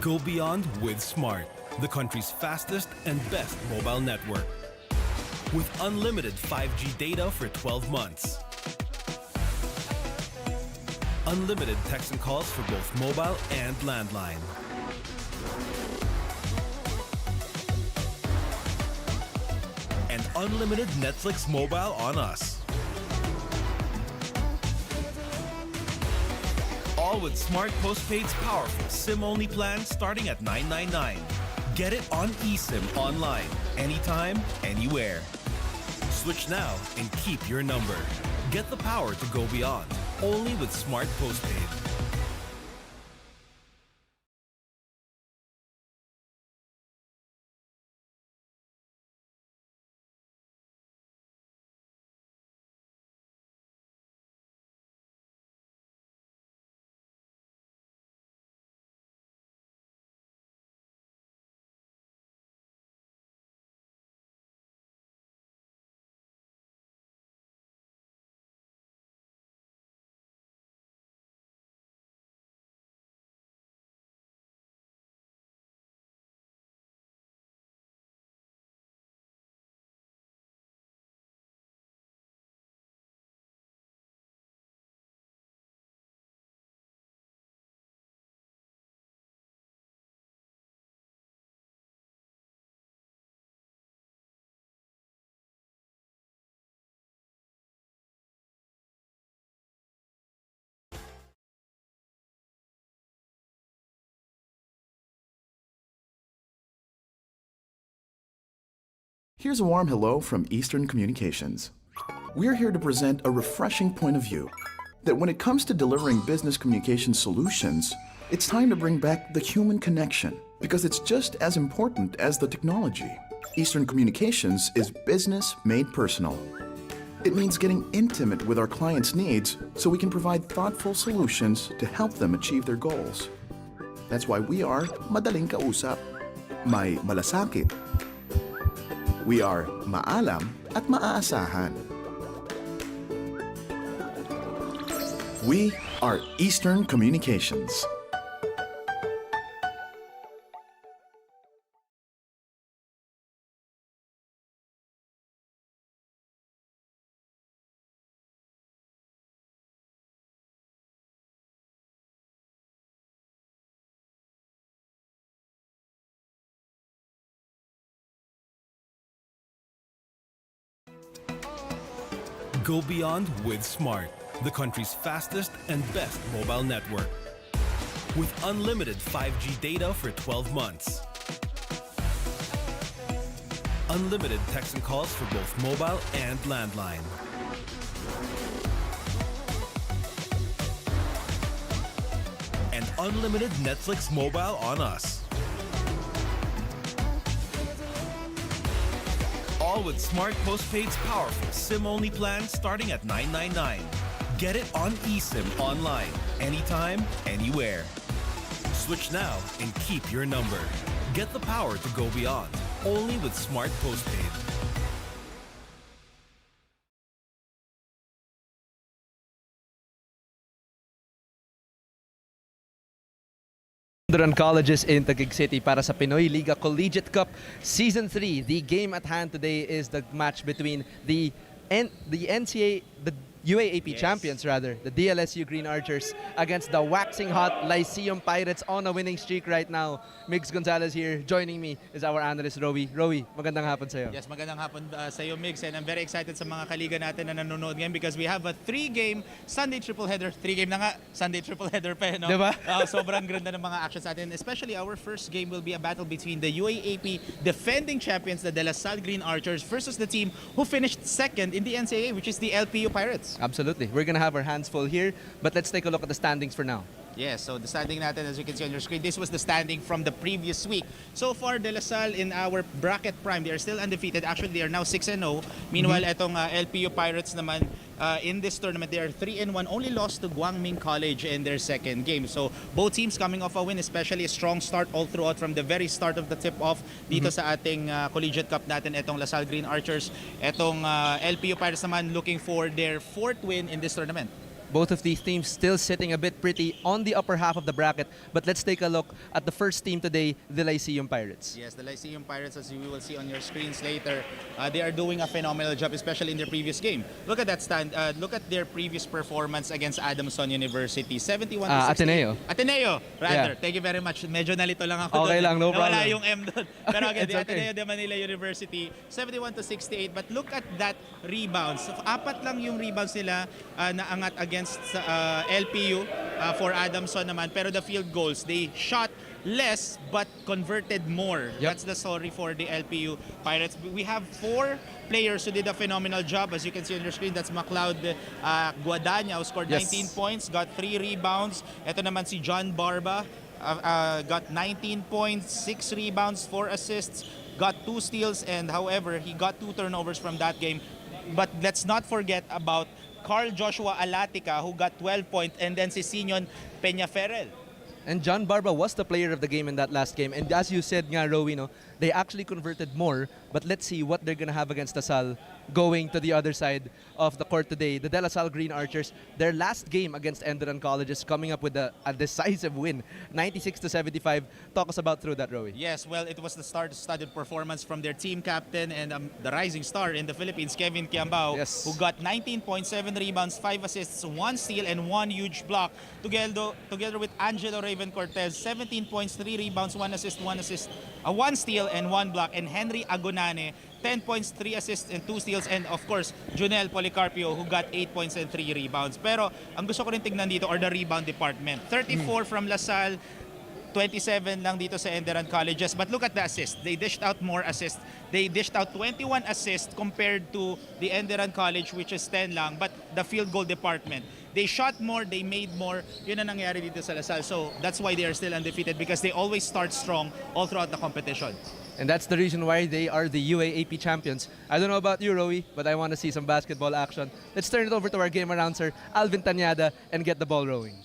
Go beyond with Smart, the country's fastest and best mobile network. With unlimited 5G data for 12 months. Unlimited text and calls for both mobile and landline. And unlimited Netflix mobile on us. All with Smart Postpaid's powerful SIM-only plan starting at $999. Get it on eSIM online, anytime, anywhere. Switch now and keep your number. Get the power to go beyond, only with Smart Postpaid. Here's a warm hello from Eastern Communications. We're here to present a refreshing point of view that when it comes to delivering business communication solutions, it's time to bring back the human connection because it's just as important as the technology. Eastern Communications is business made personal. It means getting intimate with our clients' needs so we can provide thoughtful solutions to help them achieve their goals. That's why we are madaling kausap, may malasakit. We are maalam at maaasahan. We are Eastern Communications. Go beyond with Smart, the country's fastest and best mobile network. With unlimited 5G data for 12 months. Unlimited text and calls for both mobile and landline. And unlimited Netflix mobile on us. All with Smart Postpaid's powerful SIM-only plan starting at $999. Get it on eSIM online, anytime, anywhere. Switch now and keep your number. Get the power to go beyond, only with Smart Postpaid. ENDERUN colleges in Taguig City para sa PINOYLIGA Collegiate Cup Season 3. The game at hand today is the match between the UAAP champions, rather, the DLSU Green Archers against the waxing hot Lyceum Pirates on a winning streak right now. Migs Gonzalez here. Joining me is our analyst, Rowie. Rowie, magandang hapon sa'yo. Yes, magandang hapon sa'yo, Migs. And I'm very excited sa mga kaliga natin na nanonood ngayon because we have a 3-game Sunday triple header. 3-game na nga, Sunday triple header pa, no? Diba? Sobrang ganda ng mga actions natin. Especially our first game will be a battle between the UAAP defending champions, the De La Salle Green Archers, versus the team who finished second in the NCAA, which is the LPU Pirates. Absolutely. We're gonna have our hands full here, but let's take a look at the standings for now. Yes, so the standing natin, as you can see on your screen, this was the standing from the previous week. So far, De La Salle in our bracket prime, they are still undefeated. Actually, they are now 6-0. Meanwhile, etong LPU Pirates naman, in this tournament, they are 3-1. Only lost to Guangming College in their second game. So both teams coming off a win, especially a strong start all throughout from the very start of the tip-off dito sa ating Collegiate Cup natin. Etong La Salle Green Archers, etong LPU Pirates naman looking for their 4th win in this tournament. Both of these teams still sitting a bit pretty on the upper half of the bracket. But let's take a look at the first team today, the Lyceum Pirates. Yes, the Lyceum Pirates, as you will see on your screens later, they are doing a phenomenal job, especially in their previous game. Look at that stand. Look at their previous performance against Adamson University. 71 to 60. Ateneo. Ateneo, rather. Yeah. Thank you very much. Medyo nalito lang ako Okay doon. lang, no Nawala problem. yung M doon. Pero again, It's the okay. Ateneo de Manila University, 71 to 68. But look at that rebounds. Apat lang yung rebounds nila na angat against LPU for Adamson naman. Pero the field goals, they shot less but converted more. Yep. That's the story for the LPU Pirates. We have 4 players who did a phenomenal job. As you can see on your screen, that's McLeod Guadagna, who scored Yes. 19 points, got 3 rebounds. Ito naman si John Barba, got 19 points, 6 rebounds, 4 assists, got 2 steals, and however, he got 2 turnovers from that game. But let's not forget about Carl Joshua Alatica, who got 12 points, and then si Sinion Peñaferrel. And John Barba was the player of the game in that last game. And as you said nga, Rowie, no, they actually converted more. But let's see what they're going to have against Lasal going to the other side of the court today. The De La Salle Green Archers, their last game against Enderun College is coming up with a decisive win, 96 to 75. Talk us about through that, Rowie. Yes, well, it was the star-studded performance from their team captain and the rising star in the Philippines, Kevin Kiambao, Yes. who got 19.7 rebounds, 5 assists, 1 steal, and 1 huge block. Together with Angelo Raven Cortez, 17 points, 3 rebounds, 1 steal, and 1 block. And Henry Agonane, 10 points, 3 assists, and 2 steals. And of course, Junel Policarpio, who got 8 points and 3 rebounds. Pero ang gusto ko rin tignan dito, or the rebound department, 34 from LaSalle, 27 lang dito sa Enderun Colleges. But look at the assists. They dished out more assists. They dished out 21 assists compared to the Enderun College, which is 10 lang. But the field goal department, they shot more, they made more. Yun ang nangyari dito sa LaSalle. So that's why they are still undefeated, because they always start strong all throughout the competition. And that's the reason why they are the UAAP champions. I don't know about you, Rowie, but I want to see some basketball action. Let's turn it over to our game announcer, Alvin Tanyada, and get the ball rolling.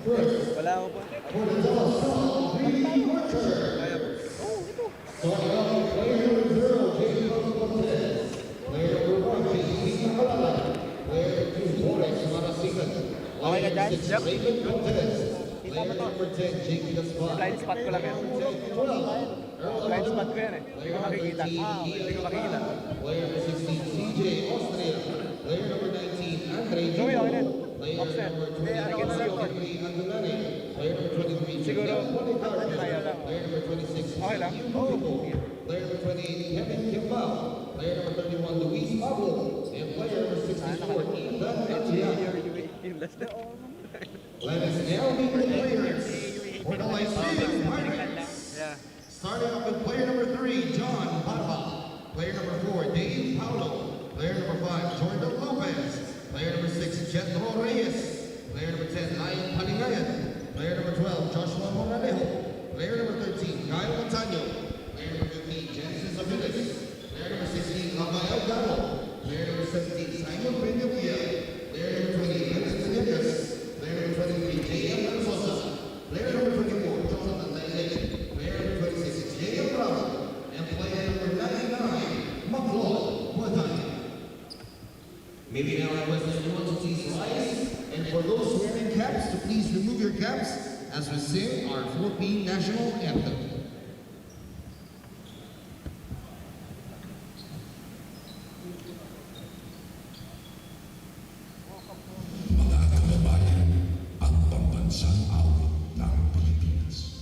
Wala ako pa. Okay ka dyan? Yep. Blind spot ko lang yan. Blind spot ko yan eh. Hindi ko makikita. Hindi ko makikita. Joey, okay na. Offset. I can see over. Siguro, kaya lang. Okay lang. Player number 28, Kevin Kimball. Player number 31, Luis Pablo. And player number 64, Ethan Atiya. Let us now meet the players for the Lyceum Pirates. Yeah. Starting off with player number 3, John Barba. Player number 4, Dave Paulo. Player number 5, Jordan Lopez. Player number 6, Jethro Reyes. Player number 10, Ryan Palingayan. Player number 12, Joshua Moralejo. Player number 13, Kyle Montaño. Player number 15, Genesis Aviles. Player number 16, Rafael Garo. Player number 17, Simon Peñavilla. Player number 20, Alexis Villas. Player number 23, J.M. Mendoza. Player number 24, Jonathan Lailek. Player number 26, J.M. Bravo. And player number 99, McLeod Guadagna. Maybe now I request everyone to please rise, and for those wearing caps, to please remove your caps as we sing our Philippine national anthem. Mga kababayan, ang pambansang awit ng Pilipinas.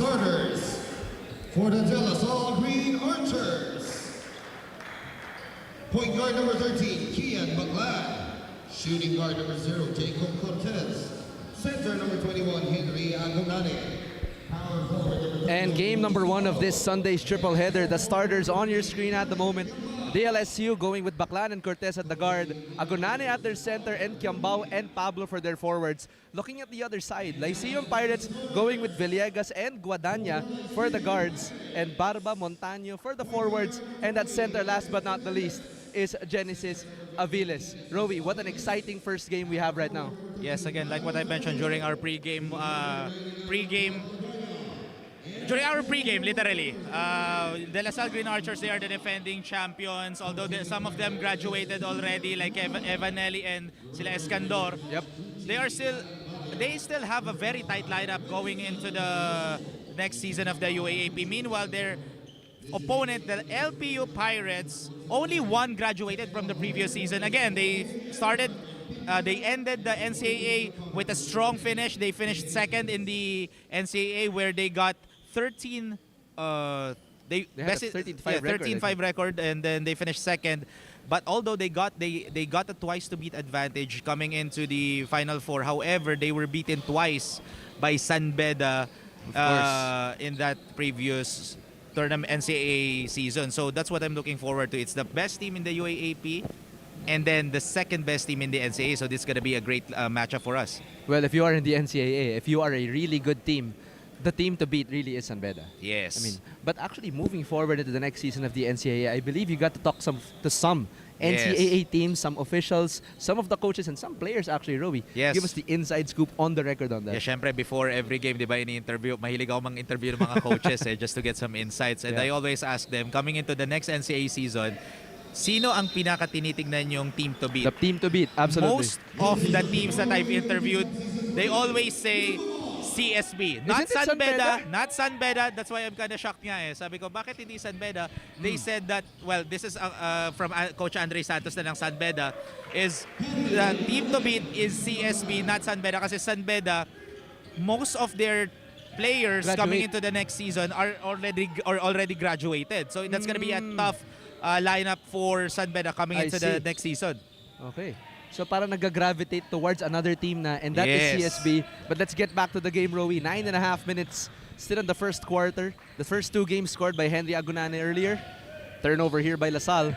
starters. For the De La Salle Green Archers. Point guard number 13, Kian Baclan. Shooting guard number 0, Jacob Cortez. Center number 21, Henry Agonane. Power forward number 30. And game number 1 of this Sunday's triple header. The starters on your screen at the moment. DLSU going with Baclan and Cortez at the guard, Agonane at their center, and Kiambao and Pablo for their forwards. Looking at the other side, Lyceum Pirates going with Villegas and Guadagna for the guards, and Barba Montaño for the forwards. And at center, last but not the least, is Genesis Aviles. Rowie, what an exciting first game we have right now. Yes, again, like what I mentioned during our during our pregame, literally, De La Salle Green Archers, they are the defending champions. Although some of them graduated already, like Evanelli and sila Escandor. Yep. They still have a very tight lineup going into the next season of the UAAP. Meanwhile, their opponent, the LPU Pirates, only one graduated from the previous season. Again, they ended the NCAA with a strong finish. They finished second in the NCAA, where they got 13. They had a 13-5 record, and then they finished second. But although they got a twice to beat advantage coming into the Final Four, however, they were beaten twice by San Beda in that previous tournament NCAA season. So that's what I'm looking forward to. It's the best team in the UAAP, and then the second best team in the NCAA. So this is gonna be a great matchup for us. Well, if you are in the NCAA, if you are a really good team, the team to beat really is San Beda. Yes. I mean, but actually moving forward into the next season of the NCAA, I believe you got to talk to some NCAA teams, some officials, some of the coaches, and some players actually, Rowie. Yes. Give us the inside scoop on the record on that. Yeah, syempre, before every game, di ba, ini-interview, mahilig ako mang-interview ng mga coaches just to get some insights. And I always ask them, coming into the next NCAA season, sino ang pinaka-tinitignan yung team to beat? The team to beat, absolutely. Most of the teams that I've interviewed, they always say CSB. Not San Beda. Not San Beda. That's why I'm kind of shocked nga eh. Sabi ko, bakit hindi San Beda? They said that, well, this is from Coach Andre Santos na ng San Beda, is the team to beat is CSB, not San Beda. Kasi San Beda, most of their players coming into the next season are already graduated. So that's gonna be a tough lineup for San Beda coming into the next season. Okay. So parang nag-gravitate towards another team na, and that is CSB. But let's get back to the game, Rowie. 9.5 minutes still in the first quarter. The first two games scored by Henry Agonane earlier. Turnover here by LaSalle.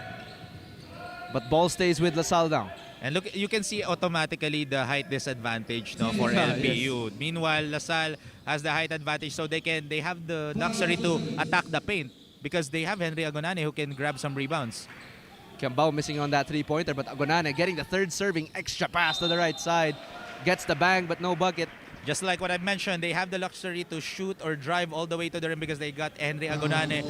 But ball stays with LaSalle now. And look, you can see automatically the height disadvantage for LPU. Meanwhile, LaSalle has the height advantage, so they have the luxury to attack the paint because they have Henry Agonane who can grab some rebounds. Kiambao missing on that three-pointer, but Agonane getting the third serving extra pass to the right side. Gets the bang, but no bucket. Just like what I mentioned, they have the luxury to shoot or drive all the way to the rim because they got Henry Agonane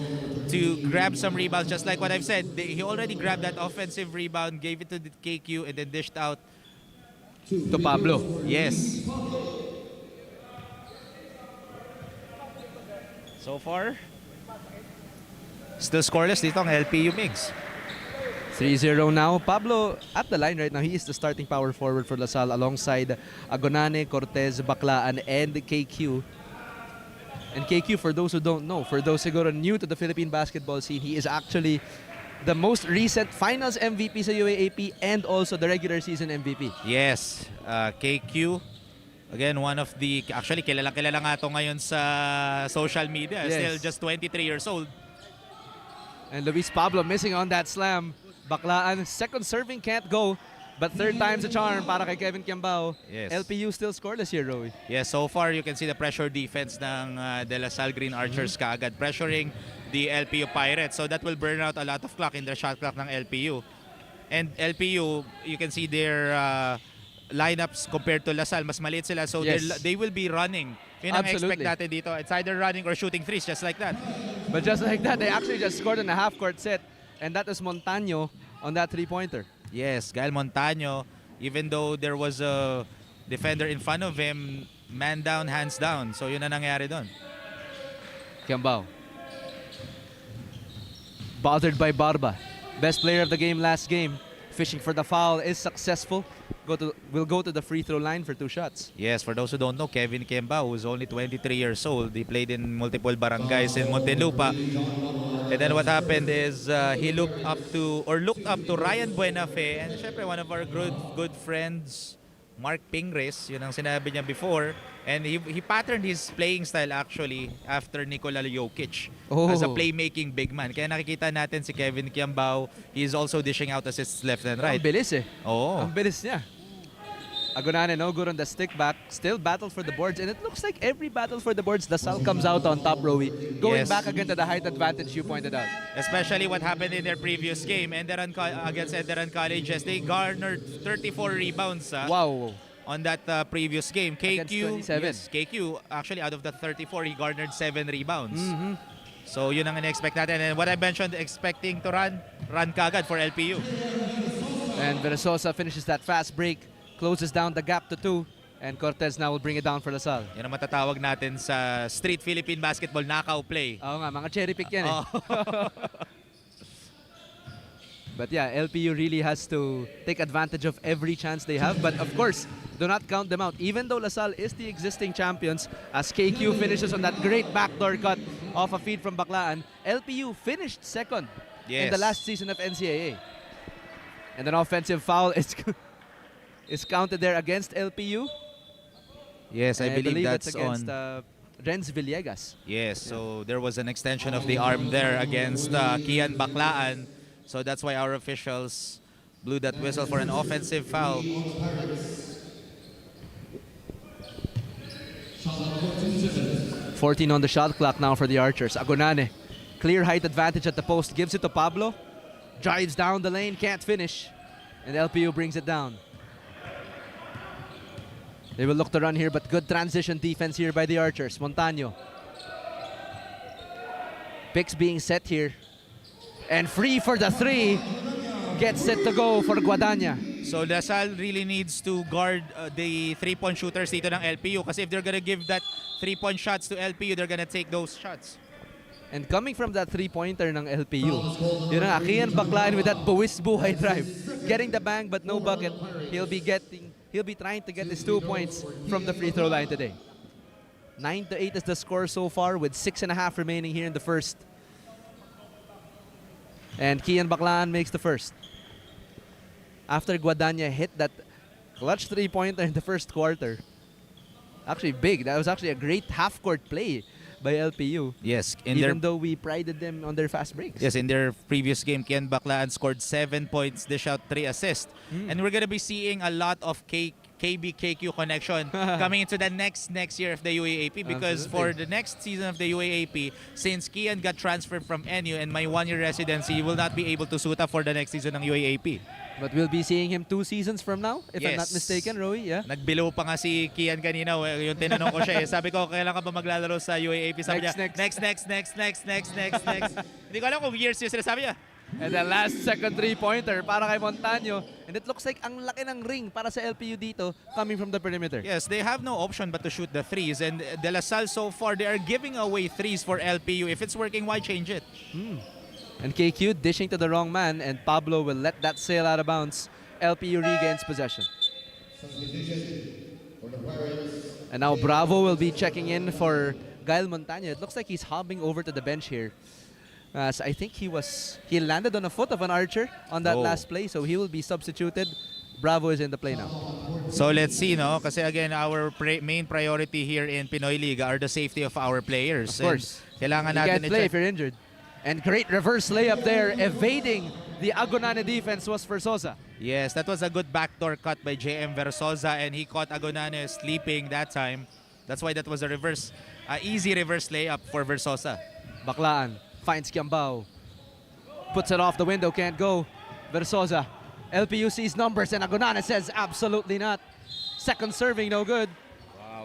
to grab some rebounds. Just like what I've said, he already grabbed that offensive rebound, gave it to the KQ, and then dished out to Pablo. Yes. So far, still scoreless dito ang LPU Migs. 3-0 now. Pablo at the line right now. He is the starting power forward for LaSalle alongside Agonane, Cortez, Baclaan, and KQ. And KQ, for those who don't know, for those who are new to the Philippine basketball scene, he is actually the most recent finals MVP sa UAAP and also the regular season MVP. Yes, KQ. Again, one of the, actually kilala nga ito ngayon sa social media. Yes. Still just 23 years old. And Luis Pablo missing on that slam. Baclaan, second serving can't go, but third time's a charm para kay Kevin Kiambao. Yes. LPU still scoreless here, Rowie. Yes, so far you can see the pressure defense ng De La Salle Green Archers kaagad pressuring the LPU Pirates. So that will burn out a lot of clock in the shot clock ng LPU. And LPU, you can see their lineups compared to LaSalle, mas maliit sila. So they will be running. Yun ang expect natin dito. It's either running or shooting threes, just like that. But just like that, they actually just scored in a half-court set. And that is Montaño on that three-pointer. Yes, Gael Montaño, even though there was a defender in front of him, man down, hands down. So yun na nangyari doon. Kiambao. Bothered by Barba. Best player of the game last game. fishing for the foul is successful. Will go to the free throw line for 2 shots. Yes, for those who don't know, Kevin Kemba, who's only 23 years old, he played in multiple barangays in Muntinlupa. And then what happened is he looked up to Ryan Buenafe, and syempre one of our good friends, Mark Pingres, yun ang sinabi niya before. And he patterned his playing style actually after Nikola Jokic as a playmaking big man. Kaya nakikita natin si Kevin Kiambao, he's also dishing out assists left and right. Ang bilis eh. Oo. Ang bilis niya. Agonane no good on the stick back. Still battle for the boards, and it looks like every battle for the boards, LaSalle comes out on top, Rowie. Going back again to the height advantage you pointed out. Especially what happened in their previous game, against Enderun Collegiate, they garnered 34 rebounds. Wow. On that previous game. KQ, yes, KQ, actually out of the 34, he garnered 7 rebounds. So yun ang in-expect natin. And what I mentioned, expecting to run kagad for LPU. And Versosa finishes that fast break, closes down the gap to 2, and Cortez now will bring it down for LaSalle. Yan ang matatawag natin sa street Philippine basketball, knockout play. Oo nga, mga cherry pick yan eh. But yeah, LPU really has to take advantage of every chance they have. But of course, do not count them out. Even though LaSalle is the existing champions, as KQ finishes on that great backdoor cut off a feed from Baclaan, LPU finished second in the last season of NCAA. And an offensive foul is counted there against LPU. Yes, I believe that's against on Renz Villegas. Yes, so there was an extension of the arm there against Kian Baclaan. So that's why our officials blew that whistle for an offensive foul. 14 on the shot clock now for the Archers. Agonane, clear height advantage at the post, gives it to Pablo. Drives down the lane, can't finish. And LPU brings it down. They will look to run here, but good transition defense here by the Archers. Montaño. Picks being set here. And free for the 3. Gets it to go for Guadagna. So LaSalle really needs to guard the 3-point shooters dito ng LPU, kasi if they're gonna give that 3-point shots to LPU, they're gonna take those shots. And coming from that 3-pointer ng LPU, yun ang Kian Baclaan with that buwis buhay drive. Getting the bang but no bucket. He'll be trying to get his 2 points from the free throw line today. 9-8 is the score so far with 6.5 remaining here in the first. And Kian Baclaan makes the first. After Guadagna hit that clutch 3-pointer in the first quarter. Actually big. That was actually a great half-court play by LPU. Yes. Even though we prided them on their fast breaks. Yes, in their previous game, Kian Baclaan scored 7 points, dish out 3 assists. And we're going to be seeing a lot of KB-KQ connection coming into the next year of the UAAP, because for the next season of the UAAP, since Kian got transferred from NU and my 1-year residency, he will not be able to suit up for the next season ng UAAP. But we'll be seeing him 2 seasons from now, if I'm not mistaken, Roy. Yeah. Nagbilo pa nga si Kian kanina, yung tinanong ko siya. Sabi ko, kailan ka ba maglalaro sa UAAP? Sabi niya, next. Hindi ko alam kung years yung sinasabi niya. And the last second 3-pointer para kay Montaño. And it looks like ang laki ng ring para sa LPU dito coming from the perimeter. Yes, they have no option but to shoot the threes. And De La Salle so far, they are giving away threes for LPU. If it's working, why change it? And KQ dishing to the wrong man, and Pablo will let that sail out of bounds. LPU regains possession. And now Bravo will be checking in for Gael Montaño. It looks like he's hobbing over to the bench here. So I think he landed on a foot of an Archer on that last play, so he will be substituted. Bravo is in the play now. So let's see, no? Kasi again, our main priority here in Pinoy Liga are the safety of our players. Of course. And kailangan you natin can't play if you're injured. And great reverse layup there, evading the Agonane defense was Versosa. Yes, that was a good backdoor cut by JM Versosa, and he caught Agonane sleeping that time. That's why that was a easy reverse layup for Versosa. Baclaan finds Kiambao. Puts it off the window, can't go. Versosa. LPU sees numbers, and Agonane says absolutely not. Second serving, no good.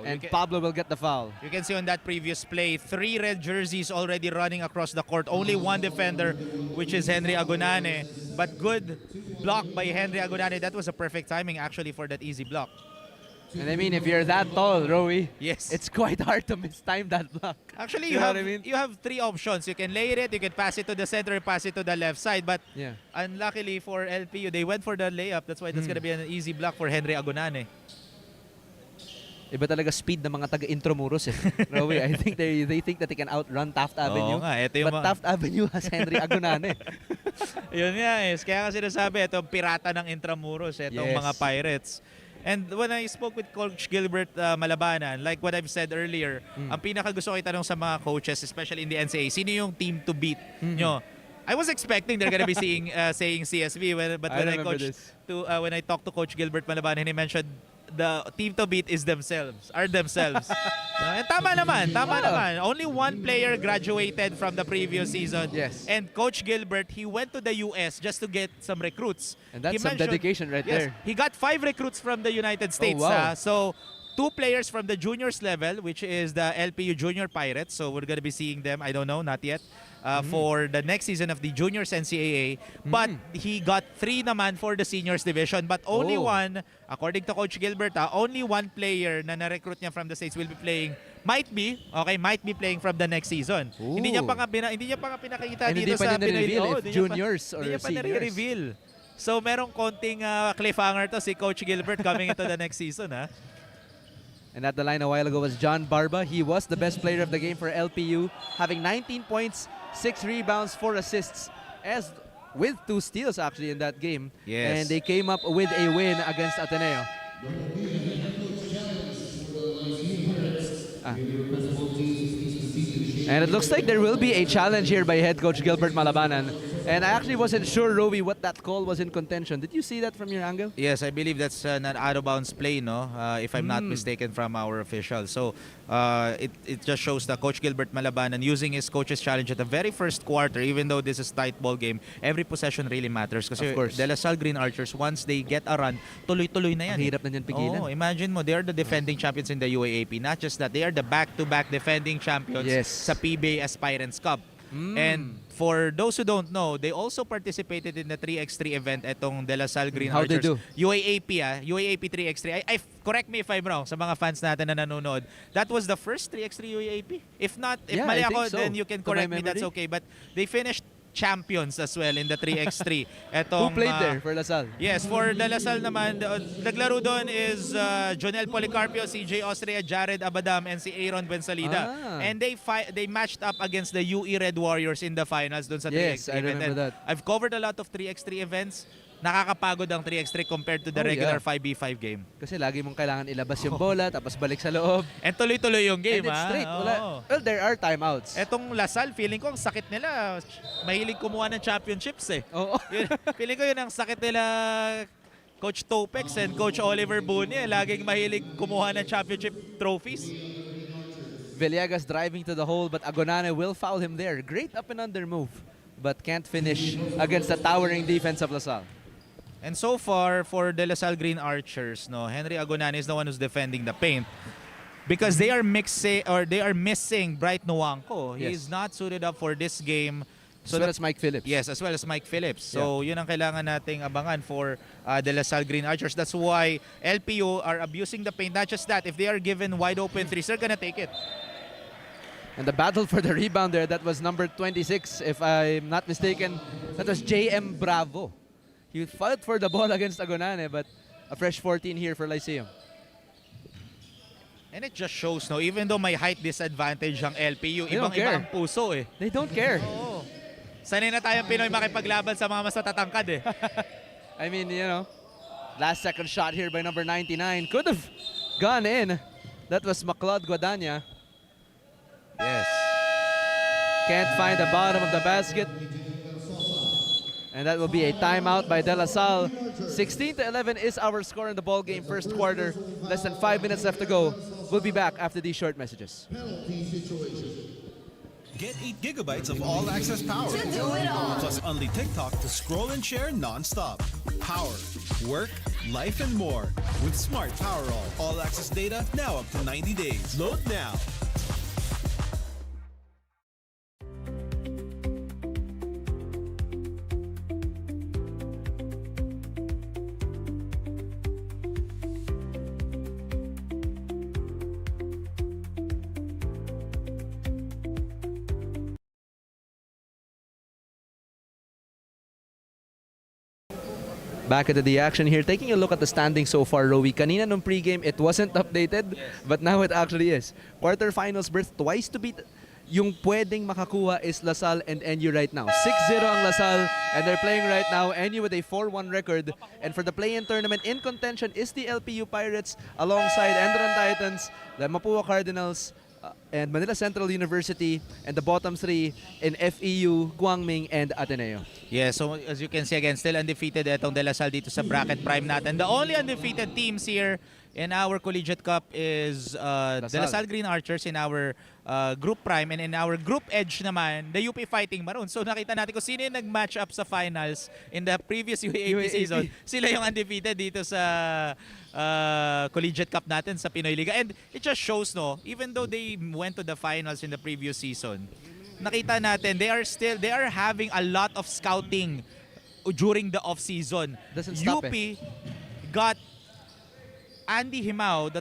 And Pablo will get the foul. You can see on that previous play, 3 red jerseys already running across the court. Only 1 defender, which is Henry Agonane. But good block by Henry Agonane. That was a perfect timing actually for that easy block. And I mean, if you're that tall, Rowie, Yes. it's quite hard to mistime that block. Actually, You know what I mean? you have three options. You can layer it, you can pass it to the center, pass it to the left side. But Yeah. unluckily for LPU, they went for the layup. That's why that's gonna be an easy block for Henry Agonane. Iba talaga speed ng mga taga-Intramuros eh. Rowie, I think they think that they can outrun Taft Avenue. Oo nga, ito yung But mga- Taft Avenue has Henry Agonane. Yun nga eh. Kaya nga sinasabi, itong pirata ng Intramuros, itong Yes. mga Pirates. And when I spoke with Coach Gilbert Malabanan, like what I've said earlier, ang pinaka gusto ko itanong sa mga coaches, especially in the NCAA, sino yung team to beat nyo? I was expecting they're gonna be saying CSB, but I when I remember coached this. when I talked to Coach Gilbert Malabanan, he mentioned the team to beat is themselves. And tama naman. Only one player graduated from the previous season. Yes. And Coach Gilbert, he went to the US just to get some recruits. And that's He some dedication right yes, there. He got 5 recruits from the United States. wow. So 2 players from the juniors level, which is the LPU Junior Pirates. So we're gonna be seeing them, I don't know, not yet, for the next season of the Juniors NCAA. But he got 3 naman for the seniors division. But only one, according to Coach Gilbert, only one player na na-recruit niya from the States will be playing, might be playing from the next season. Hindi niya pa nga pinakita And dito hindi pa sa niya Pinoy. na-reveal Oo, if hindi niya pa- juniors or hindi niya pa seniors. na-reveal. So merong konting cliffhanger to si Coach Gilbert coming into the next season. And at the line a while ago was John Barba. He was the best player of the game for LPU, having 19 points, 6 rebounds, 4 assists, as with 2 steals actually in that game. Yes. And they came up with a win against Ateneo. And it looks like there will be a challenge here by head coach Gilbert Malabanan. And I actually wasn't sure, Rowie, what that call was in contention. Did you see that from your angle? Yes, I believe that's an out-of-bounds play, no? If I'm not mistaken, from our officials. So it just shows that Coach Gilbert Malabanan using his coach's challenge at the very first quarter, even though this is tight ball game, every possession really matters. Kasi Of course. De La Salle Green Archers, once they get a run, tuloy-tuloy na yan. Ang hirap na niyan pigilan. Oh, imagine mo, they are the defending champions in the UAAP. Not just that, they are the back-to-back defending champions Yes. sa PBA Aspirants Cup. And for those who don't know, they also participated in the 3x3 event etong De La Salle Green How'd they Archers. do? UAAP 3x3. Correct me if I'm wrong sa mga fans natin na nanonood. That was the first 3x3 UAAP. If not, if Yeah, mali I think ako, so. then you can To my correct me. That's memory. okay. But they finished champions as well in the 3x3. Who played there for LaSalle? Yes, for De La Salle naman, naglaro doon is Jonel Policarpio, CJ Austria, Jared Abadam, and si Aaron Bensalida. And they matched up against the UE Red Warriors in the finals doon sa 3x3 Yes, I event. remember And that. I've covered a lot of 3x3 events. Nakakapagod ang 3x3 compared to the Oh, regular yeah. 5v5 game. Kasi lagi mong kailangan ilabas yung bola, tapos balik sa loob. And tuloy-tuloy yung game, And it's straight. Oo. Well, there are timeouts. Etong LaSalle, feeling ko ang sakit nila. Mahilig kumuha ng championships eh. Oo. Feeling ko yun ang sakit nila Coach Topex and Coach Oliver Bunye. Laging mahilig kumuha ng championship trophies. Villegas driving to the hole, but Agonane will foul him there. Great up and under move, but can't finish against the towering defense of LaSalle. And so far, for De La Salle Green Archers, no, Henry Agonane is the one who's defending the paint. Because they are missing Bright Nuangco. He Yes. is not suited up for this game. So that's Mike Phillips. Yes, as well as Mike Phillips. So yun ang kailangan nating abangan for De La Salle Green Archers. That's why LPU are abusing the paint. Not just that, if they are given wide open threes, they're gonna take it. And the battle for the rebound there, that was number 26, if I'm not mistaken. That was J.M. Bravo. He fought for the ball against Agonane, but a fresh 14 here for Lyceum. And it just shows, no, even though may height disadvantage ang LPU, They don't ibang-iba care. ang puso eh. They don't care. Oo. Sanay na tayong Pinoy makipaglaban sa mga mas natatangkad eh. I mean, you know, last second shot here by number 99. Could have gone in. That was Macleod Guadagna. Yes. Can't find the bottom of the basket. And that will be a timeout by De La Salle. 16-11 is our score in the ball game, first quarter. Less than 5 minutes left to go. We'll be back after these short messages. Get 8 gigabytes of all-access power. Plus only TikTok to scroll and share non-stop. Power, work, life, and more. With Smart Power all-access data now up to 90 days. Load now. Back into the action here. Taking a look at the standings so far, Rowie. Kanina nung pregame, it wasn't updated, but now it actually is. Quarterfinals berth twice to beat. Yung pwedeng makakuha is LaSalle and NU right now. 6-0 ang LaSalle, and they're playing right now. NU with a 4-1 record. And for the play-in tournament, in contention is the LPU Pirates alongside ENDERUN Titans, the Mapua Cardinals, and Manila Central University, and the bottom three in FEU, Guangming, and Ateneo. Yeah, so as you can see again, still undefeated itong De La Salle dito sa bracket prime natin. The only undefeated teams here in our Collegiate Cup is De La Salle Green Archers in our Group Prime, and in our Group Edge naman, the UP Fighting Maroons. So nakita natin kung sino yung nag-match up sa finals in the previous UAAP season. Sila yung undefeated dito sa Collegiate Cup natin sa Pinoy Liga. And it just shows, no, even though they went to the finals in the previous season, nakita natin they are having a lot of scouting during the off season. Doesn't stop UP got Andy Himao,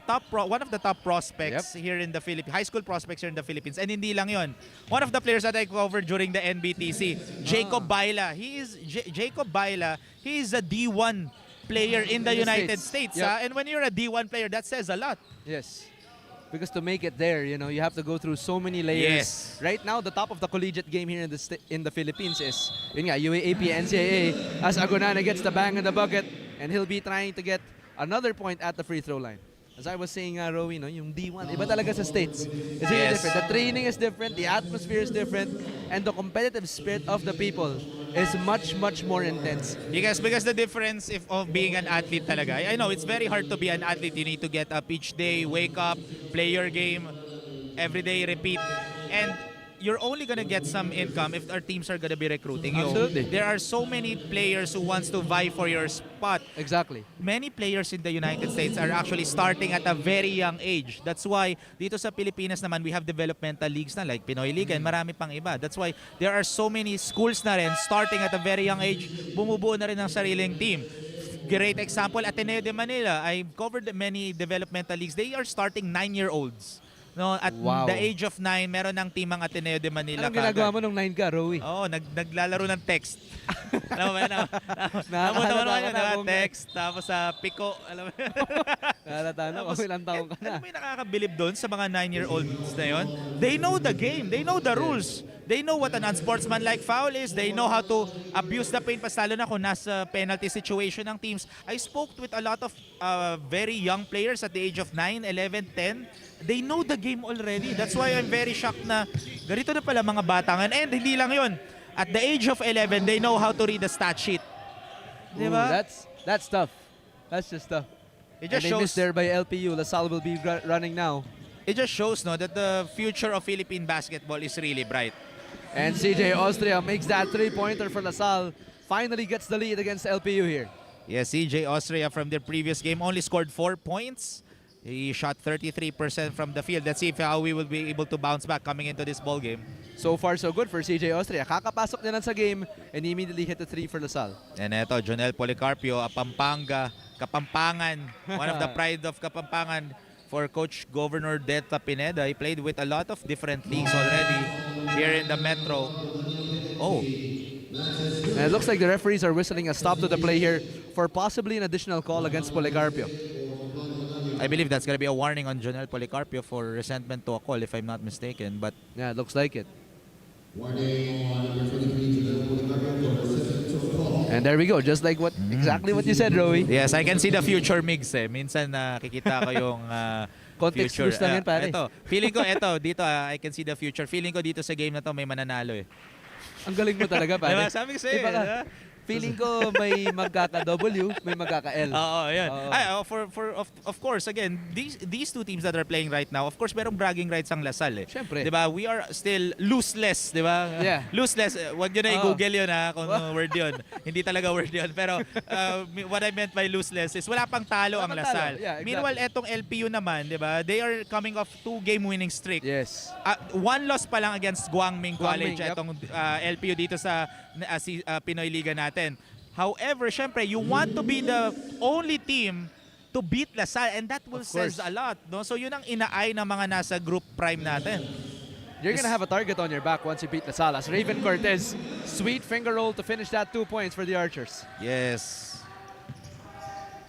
one of the top prospects here in the Philippines, high school prospects here in the Philippines. And hindi lang yon. One of the players that I covered during the NBTC, Jacob Baila. Jacob Baila, he is a D1 player in the United States. Yep. And when you're a D1 player, that says a lot. Yes. Because to make it there, you know, you have to go through so many layers. Yes. Right now, the top of the collegiate game here in the Philippines is yun nga, UAAP, NCAA. As Agonana gets the bang in the bucket, and he'll be trying to get another point at the free throw line. As I was saying, Rowie, no, yung D1, iba talaga sa States. It's really different. The training is different, the atmosphere is different, and the competitive spirit of the people is much, much more intense. Because the difference of being an athlete talaga, I know it's very hard to be an athlete. You need to get up each day, wake up, play your game, every day repeat. And you're only gonna get some income if our teams are gonna be recruiting you. Absolutely. There are so many players who wants to vie for your spot. Exactly. Many players in the United States are actually starting at a very young age. That's why dito sa Pilipinas naman we have developmental leagues na like PINOYLIGA and marami pang iba. That's why there are so many schools na rin starting at a very young age, bumubuo na rin ng sariling team. Great example, Ateneo de Manila. I covered many developmental leagues. They are starting 9-year-olds. No, at the age of 9, meron ng team ang Ateneo de Manila. Anong ginagawa mo nung 9 ka, Rowie? Oo, naglalaro ng text. Alam mo ba, text, tapos sa Pico, alam mo. Natatano, ilang taong ka na. Ano may nakakabilib doon sa mga 9-year-olds na yun? They know the game, they know the rules. They know what an unsportsmanlike foul is. They know how to abuse the paint, pas lalo na kung nasa penalty situation ng teams. I spoke with a lot of very young players at the age of 9, 11, 10. They know the game already. That's why I'm very shocked na ganito na pala mga batangan. And hindi lang yun. At the age of 11, they know how to read the stat sheet. Diba? That's tough. That's just tough. It just and they shows missed there by LPU. LaSalle will be running now. It just shows no that the future of Philippine basketball is really bright. And CJ Austria makes that three-pointer for LaSalle. Finally gets the lead against LPU here. Yes, CJ Austria from their previous game only scored 4 points. He shot 33% from the field. Let's see how we will be able to bounce back coming into this ball game. So far, so good for CJ Austria. Kakapasok niya lang sa game and he immediately hit the 3 for LaSalle. And eto, Jonel Policarpio, Kapampangan, one of the pride of Kapampangan for Coach Governor Delta Pineda. He played with a lot of different leagues already here in the Metro. Oh. And it looks like the referees are whistling a stop to the play here for possibly an additional call against Policarpio. I believe that's going to be a warning on Jonel Policarpio for resentment to a call, if I'm not mistaken. But yeah, it looks like it. Warning on number 23, Janelle Policarpio, for resentment to a call. And there we go, just like exactly what you said, Rowie. yes, I can see the future mix eh. Minsan nakikita ko yung Context future. clues lang yan, pare. Ito, feeling ko dito I can see the future. Feeling ko dito sa game na to may mananalo eh. Ang galing mo talaga, pare. Diba? Sabi ko sa'yo, Diba ka? Feeling ko may magkaka-W, may magkaka-L. Oo, yan. Of course, again, these two teams that are playing right now, of course, merong bragging rights ang LaSalle. Siyempre. Diba? We are still loseless, diba? Yeah. Loseless. Wag nyo na i-google yun ha, kung word yun. Hindi talaga word yun. Pero what I meant by loseless is wala pang talo ang LaSalle. Yeah, exactly. Meanwhile, etong LPU naman, diba? They are coming off 2-game winning streak. Yes. 1 loss pa lang against Guangming College, Yep. etong LPU dito sa Pinoy Liga natin. However, syempre, you want to be the only team to beat LaSalle, and that will says a lot. No? So yun ang inaay ng mga nasa group prime natin. You're gonna have a target on your back once you beat LaSalle. As Raven Cortez, sweet finger roll to finish that 2 points for the Archers. Yes.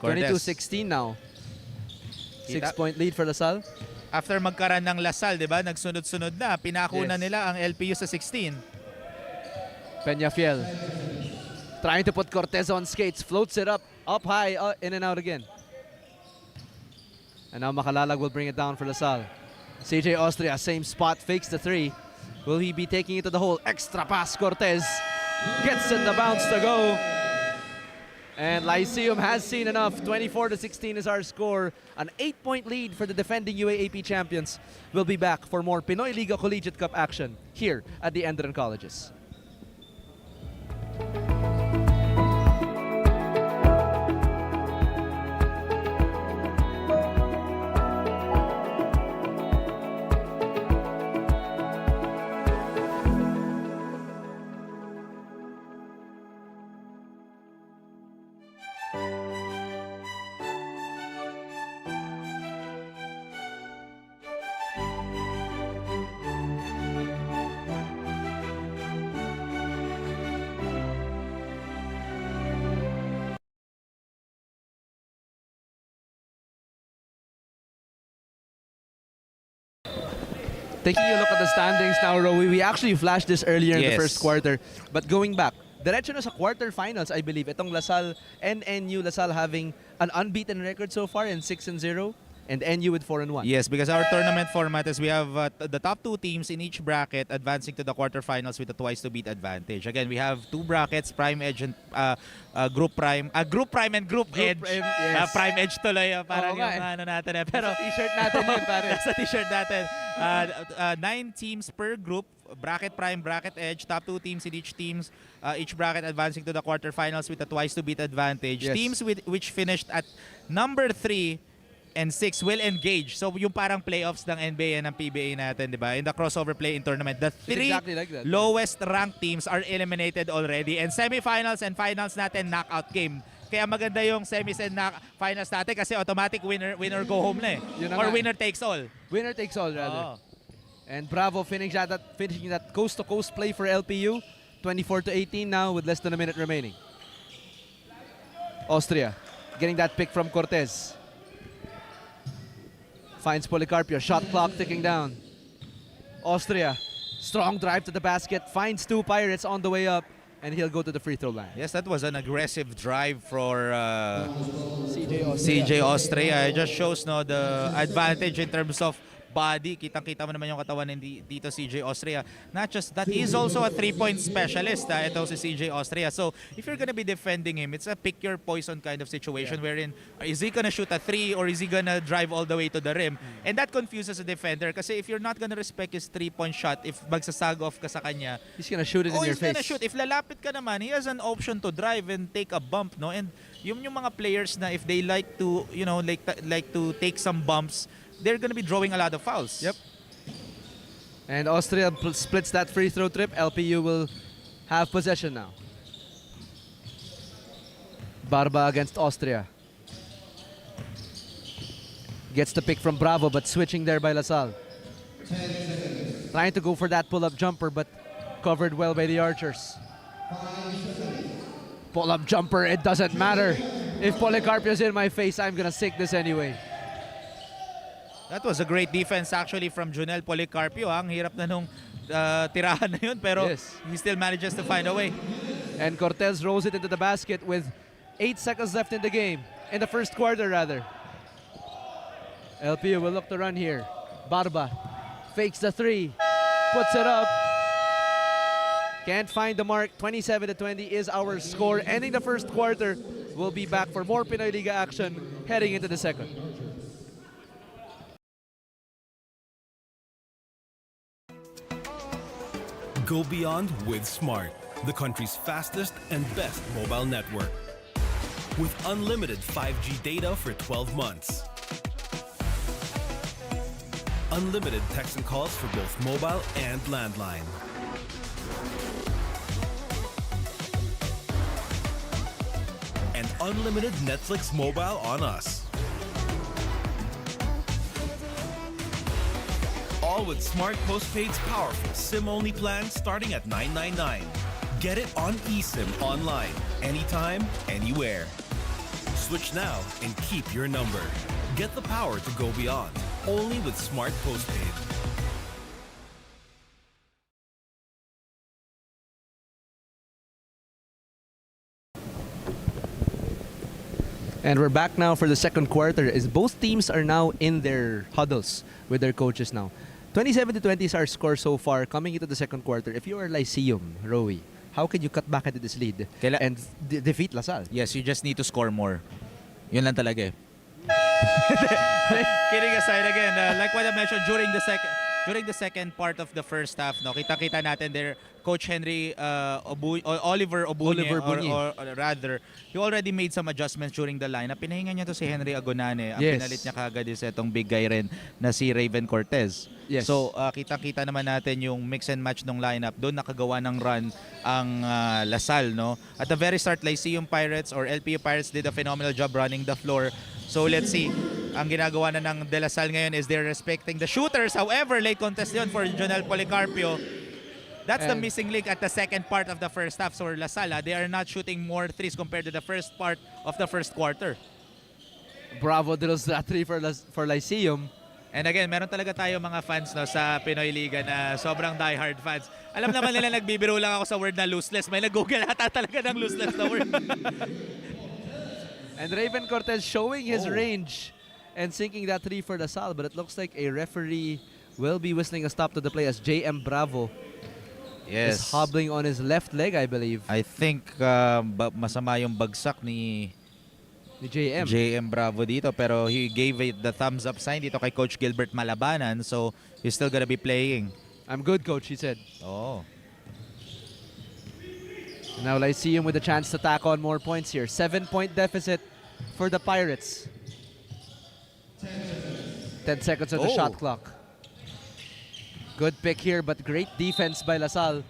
Cortez. 22-16 now. Kita- 6-point lead for Lasal. After magkaroon ng Lasal, di ba? Nagsunod-sunod na. Pinakuna Yes. nila ang LPU sa 16. Peñafiel trying to put Cortez on skates, floats it up high, in and out again. And now Makalalag will bring it down for Lasal. CJ Austria, same spot, fakes the 3. Will he be taking it to the hole? Extra pass, Cortez gets it the bounce to go. And Lyceum has seen enough. 24-16 is our score. An 8-point lead for the defending UAAP champions. We'll be back for more Pinoy Liga Collegiate Cup action here at the ENDERUN Colleges. Taking a look at the standings now, Rowie, we actually flashed this earlier in the Yes. first quarter. But going back, diretso na sa quarterfinals, I believe. Itong Lasal and NU, Lasal having an unbeaten record so far in 6-0, and NU with 4-1. Yes, because our tournament format is we have the top 2 teams in each bracket advancing to the quarterfinals with a twice-to-beat advantage. Again, we have 2 brackets, Prime Edge and Group Prime. Group Prime and Group Edge. Yes. Prime Edge tuloy. Parang Oo nga yung eh. ano natin. Pero, Sa t-shirt natin yun, pare. Sa t-shirt natin. 9 teams per group. Bracket Prime, Bracket Edge. Top 2 teams in each bracket advancing to the quarterfinals with a twice-to-beat advantage. Yes. Teams which finished at number 3 and 6 will engage. So yung parang playoffs ng NBA and ng PBA natin, di ba? In the crossover play-in tournament, the 3 exactly like that. lowest ranked teams are eliminated already. And semifinals and finals natin, knockout game. Kaya maganda yung semis and finals natin kasi automatic winner go home na eh. Yun na Or nga. winner takes all. Winner takes all, rather. Oo. And Bravo finishing that coast-to-coast play for LPU. 24-18 now with less than a minute remaining. Austria getting that pick from Cortez. Finds Policarpio. Shot clock ticking down. Austria. Strong drive to the basket. Finds 2 Pirates on the way up. And he'll go to the free throw line. Yes, that was an aggressive drive for CJ CJ Austria. It just shows the advantage in terms of body. Kitang-kita mo naman yung katawan ni dito CJ Austria. Not just that, he is also a 3-point specialist. Ito si CJ Austria. So, if you're gonna be defending him, it's a pick your poison kind of situation wherein is he gonna shoot a 3 or is he gonna drive all the way to the rim? And that confuses a defender kasi if you're not gonna respect his 3-point shot, if magsasag off ka sa kanya, He's gonna shoot it in your he's gonna face. shoot. If lalapit ka naman, he has an option to drive and take a bump, no? And yung mga players na if they like to, like to take some bumps, they're gonna be drawing a lot of fouls. Yep. And Austria splits that free throw trip. LPU will have possession now. Barba against Austria. Gets the pick from Bravo, but switching there by Lasal. Trying to go for that pull-up jumper, but covered well by the Archers. Pull-up jumper, it doesn't matter. If Policarpio's in my face, I'm gonna sink this anyway. That was a great defense actually from Junel Policarpio. Ang hirap na nung tirahan na yun, pero Yes. he still manages to find a way. And Cortez rolls it into the basket with 8 seconds left in the game. In the first quarter, rather. LPU will look to run here. Barba fakes the 3. Puts it up. Can't find the mark. 27-20 is our score. Ending the first quarter. We'll be back for more Pinoy Liga action heading into the second. Go beyond with Smart, the country's fastest and best mobile network. With unlimited 5G data for 12 months. Unlimited text and calls for both mobile and landline. And unlimited Netflix mobile on us. All with Smart Postpaid's powerful SIM-only plan starting at $9.99. Get it on eSIM online, anytime, anywhere. Switch now and keep your number. Get the power to go beyond. Only with Smart Postpaid. And we're back now for the second quarter as both teams are now in their huddles with their coaches now. 27-20 is our score so far coming into the second quarter. If you are Lyceum, Rowie, how can you cut back into this lead and defeat LaSalle? Yes, you just need to score more. Yun lang talaga eh. Kidding aside again, like what I mentioned during the second part of the first half, no, kita-kita natin there, Coach Henry Oliver Obunye, or rather, he already made some adjustments during the lineup. Pinahinga niya to si Henry Agonane. Ang pinalit niya kagad is itong big guy rin na si Raven Cortez. Yes. So, kita-kita naman natin yung mix and match ng lineup. Doon nakagawa ng run ang LaSalle, no? At the very start, Lyceum Pirates or LPU Pirates did a phenomenal job running the floor. So, let's see. Ang ginagawa na ng De La Salle ngayon is they're respecting the shooters. However, late contest yun for Jonel Policarpio. That's the missing link at the second part of the first half. So, La Salle, they are not shooting more threes compared to the first part of the first quarter. Bravo drills that three for Lyceum. And again, meron talaga tayo mga fans no, sa Pinoy Liga na sobrang diehard fans. Alam naman nila nagbibiro lang ako sa word na lossless. May nag-google ata talaga ng lossless na word. And Raven Cortez showing his range and sinking that three for LaSalle. But it looks like a referee will be whistling a stop to the play as JM Bravo is hobbling on his left leg, I believe. I think masama yung bagsak ni JM Bravo dito, pero he gave it the thumbs up sign dito kay Coach Gilbert Malabanan, so he's still gonna be playing. I'm good, Coach, he said. Oh. Now Lyceum with a chance to tack on more points here. 7-point deficit for the Pirates. 10 seconds on the shot clock. Good pick here, but great defense by LaSalle.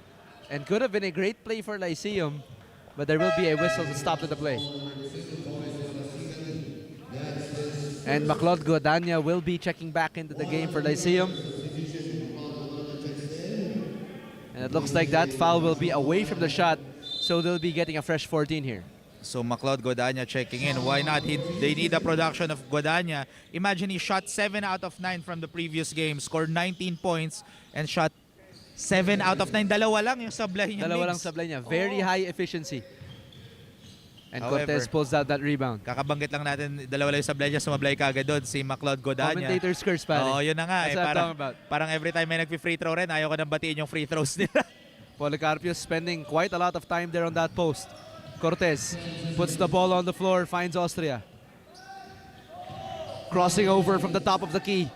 And could have been a great play for Lyceum, but there will be a whistle to stop to the play. And Maclod Godania will be checking back into the game for Lyceum. And it looks like that foul will be away from the shot, so they'll be getting a fresh 14 here. So Maclod Godania checking in. Why not? They need a production of Godania. Imagine he shot 7 out of 9 from the previous game, scored 19 points, and shot 7 out of 9. Dalawa lang yung sablay niya. Dalawa lang sablay niya. Very high efficiency. And Cortez pulls out that rebound. Kakabanggit lang natin, dalawa lang yung sablay niya, sumablay kagad doon si Maclod Godania. Commentator's curse, pare. Oo, yun na nga. That's what I'm talking about. Parang every time may nag-free throw rin, ayaw ko nang batiin yung free throws nila. Policarpio spending quite a lot of time there on that post. Cortez puts the ball on the floor, finds Austria. Crossing over from the top of the key.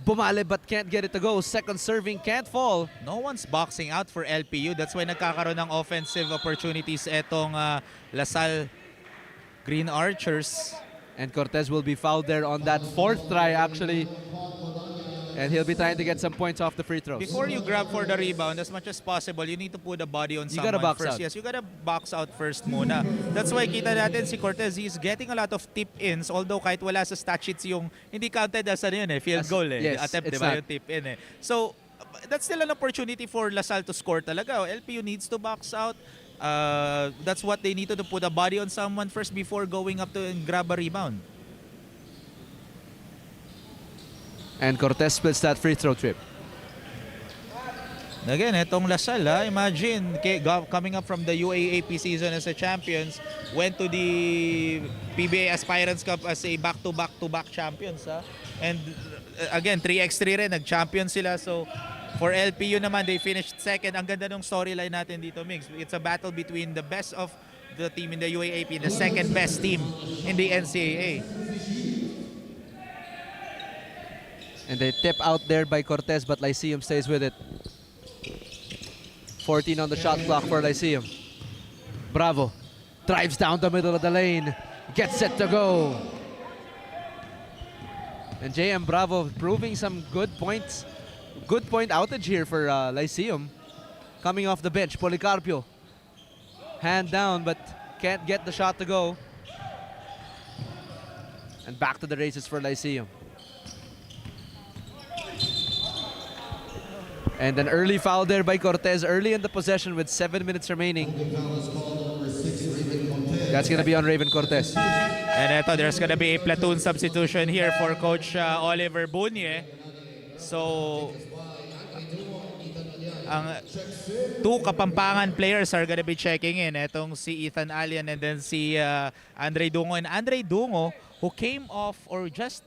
Bumale but can't get it to go. Second serving can't fall. No one's boxing out for LPU. That's why nagkakaroon ng offensive opportunities etong LaSalle Green Archers. And Cortez will be fouled there on that fourth try actually. And he'll be trying to get some points off the free throws. Before you grab for the rebound, as much as possible, you need to put the body on someone gotta box first. out. Yes, you gotta box out first muna. That's why kita natin si Cortez, he's getting a lot of tip-ins, although kahit wala sa stat sheets yung hindi counted as ano yun field goal Yes, attempt, it's diba, not. yung tip-in So, that's still an opportunity for LaSalle to score talaga. LPU needs to box out. That's what they need to do, put a body on someone first before going up to and grab a rebound. And Cortez splits that free throw trip. Again, itong LaSalle, imagine, coming up from the UAAP season as a champions, went to the PBA Aspirants Cup as a back-to-back champions. And again, 3x3 rin, nag-champion sila. So, for LPU naman, they finished second. Ang ganda ng storyline natin dito, Migs. It's a battle between the best of the team in the UAAP and the second best team in the NCAA. And they tip out there by Cortez, but Lyceum stays with it. 14 on the shot clock for Lyceum. Bravo drives down the middle of the lane, gets set to go. And JM Bravo proving some good points. Good point outage here for Lyceum. Coming off the bench, Policarpio. Hand down, but can't get the shot to go. And back to the races for Lyceum. And an early foul there by Cortez early in the possession with 7 minutes remaining. The foul is called number 6, Raven Cortez. That's gonna be on Raven Cortez. And eto, there's gonna be a platoon substitution here for Coach Oliver Bunye. So, ang two Kapampangan players are gonna be checking in. Etong si Ethan Alian and then si Andre Dungo. And Andre Dungo, who came off or just